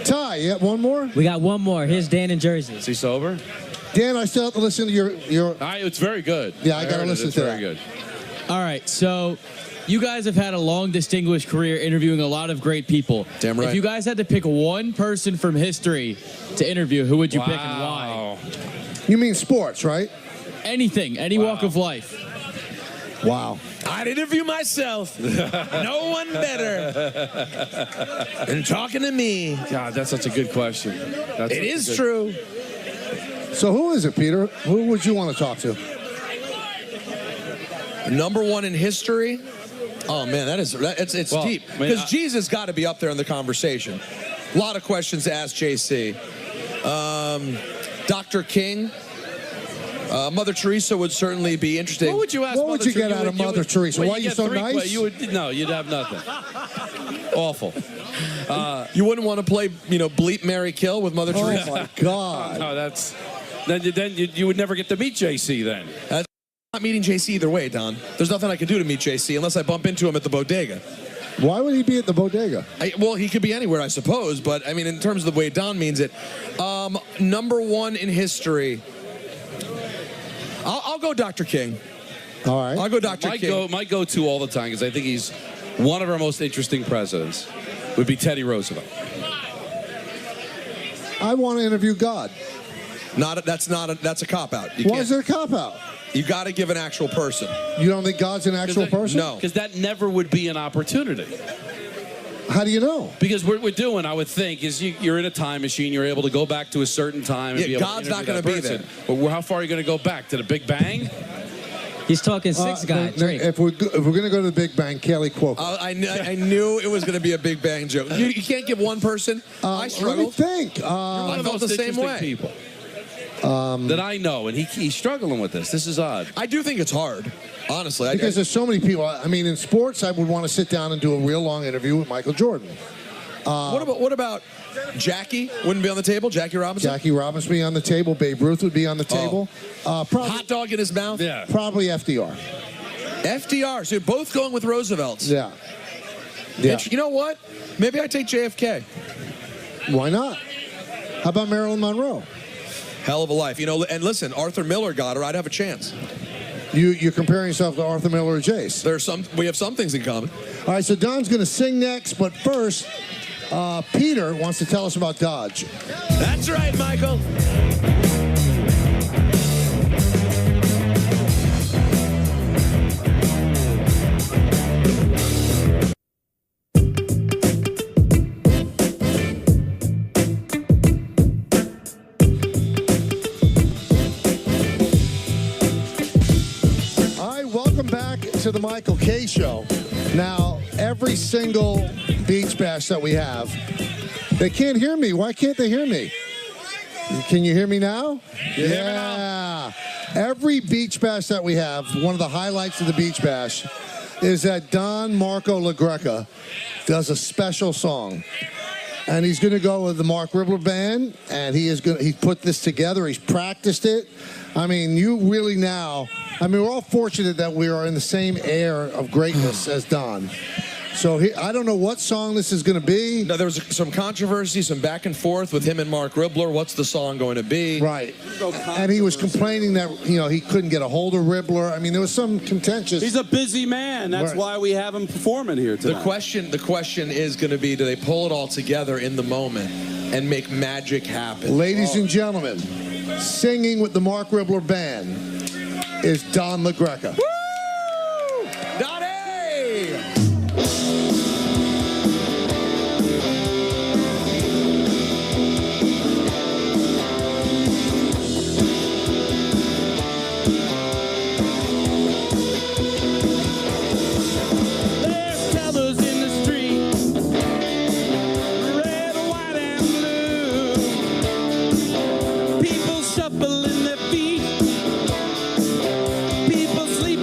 Ty, you have one more? We got one more. Here's Dan in Jersey. Is he sober? Dan, I still have to listen to your. It's very good. Yeah, I got to listen to that. Very good. All right, so you guys have had a long, distinguished career interviewing a lot of great people. Damn right. If you guys had to pick one person from history to interview, who would you pick and why? You mean sports, right? Anything, any walk of life. Wow. I'd interview myself. No one better than talking to me. God, that's such a good question. It is true. So who is it, Peter? Who would you want to talk to? Number one in history. Oh man, it's Well, deep. I mean, Because Jesus got to be up there in the conversation. A lot of questions to ask JC. Dr. King. Mother Teresa would certainly be interesting. What would you ask? What would you get out of Mother Teresa? Why are you so nice? You'd have nothing. Awful. You wouldn't want to play, Bleep, Mary, Kill with Mother Teresa. Oh my God. No, that's then you would never get to meet JC then. I'm not meeting JC either way, Don. There's nothing I can do to meet JC unless I bump into him at the bodega. Why would he be at the bodega? Well, he could be anywhere, I suppose. But, I mean, in terms of the way Don means it, number one in history, I'll go Dr. King. All right. I'll go Dr. King. My go-to all the time, because I think he's one of our most interesting presidents, would be Teddy Roosevelt. I want to interview God. That's a cop-out. Why is it a cop-out? You got to give an actual person. You don't think God's an actual person? No. Because that never would be an opportunity. How do you know? Because what we're doing, I would think, is you're in a time machine. You're able to go back to a certain time. And be able God's to not going to be there. But how far are you going to go back? To the Big Bang? He's talking six guys. If we're going to go to the Big Bang, Kelly Cuoco. I knew it was going to be a Big Bang joke. You can't give one person. I struggled. Let me think. I felt the same way. People that I know, and he's struggling with this. This is odd. I do think it's hard, honestly. Because there's so many people. I mean, in sports, I would want to sit down and do a real long interview with Michael Jordan. What about Jackie? Wouldn't be on the table? Jackie Robinson? Jackie Robinson would be on the table. Babe Ruth would be on the table. Probably, hot dog in his mouth? Yeah. Probably FDR. FDR. So you're both going with Roosevelt's. Yeah. You know what? Maybe I take JFK. Why not? How about Marilyn Monroe? Hell of a life. And listen, Arthur Miller got her. I'd have a chance. You're comparing yourself to Arthur Miller or Jace? We have some things in common. All right, so Don's going to sing next, but first, Peter wants to tell us about Dodge. That's right, Michael. To the Michael K. Show. Now, every single beach bash that we have, they can't hear me. Why can't they hear me? Can you hear me now? Yeah. Every beach bash that we have, one of the highlights of the beach bash is that Don Marco LaGreca does a special song. And he's going to go with the Mark Ribbler Band, and he's put this together. He's practiced it. I mean, we're all fortunate that we are in the same air of greatness as Don. So I don't know what song this is going to be. No, there was some controversy, some back and forth with him and Mark Ribbler. What's the song going to be? Right. And he was complaining that, he couldn't get a hold of Ribbler. I mean, there was some contentious. He's a busy man. That's why we have him performing here tonight. The question is going to be, do they pull it all together in the moment and make magic happen? Ladies and gentlemen, singing with the Mark Ribbler Band is Don LaGreca. Woo! Donnie! Shuffling their feet, people sleep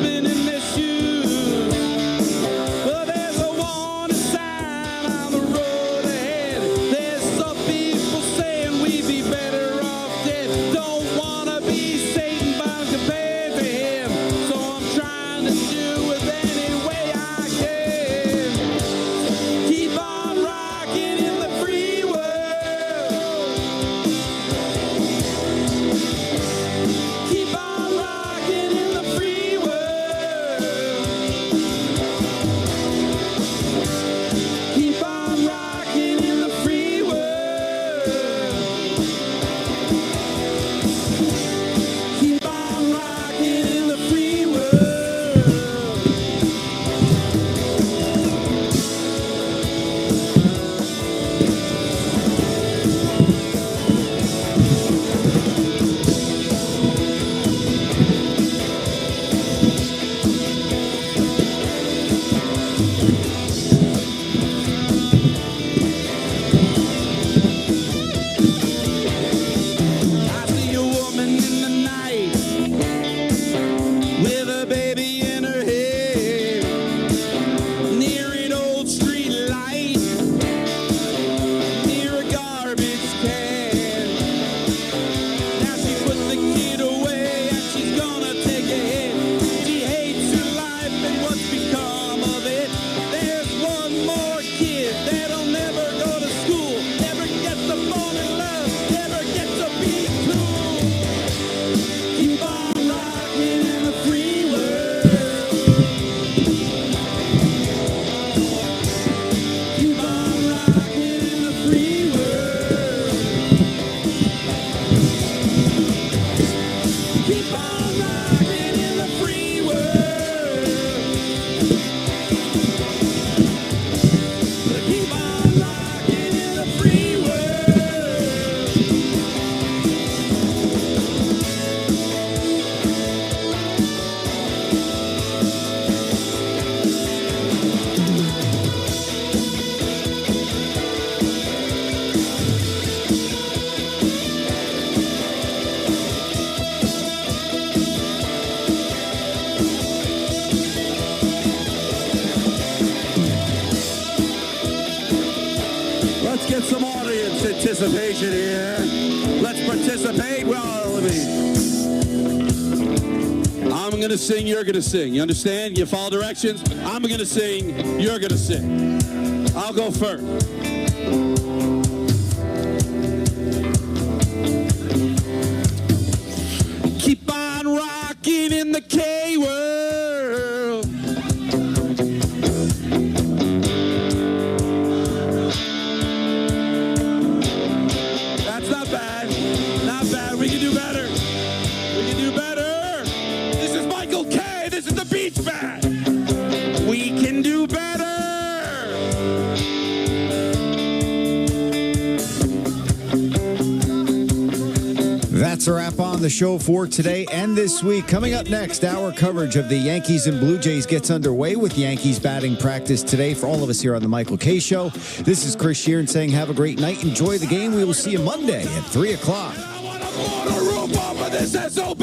Let's get some audience anticipation here. Let's participate. Well, I'm going to sing, you're going to sing. You understand? You follow directions? I'm going to sing, you're going to sing. I'll go first. Keep on rocking in the K-World. That's not bad. Not bad. We can do better. We can do better. This is Michael K. This is the Beach Band. We can do better. That's a wrap on the show for today and this week. Coming up next, our coverage of the Yankees and Blue Jays gets underway with Yankees batting practice today. For all of us here on the Michael K. Show, this is Chris Sheeran saying have a great night. Enjoy the game. We will see you Monday at 3 o'clock. This SOB.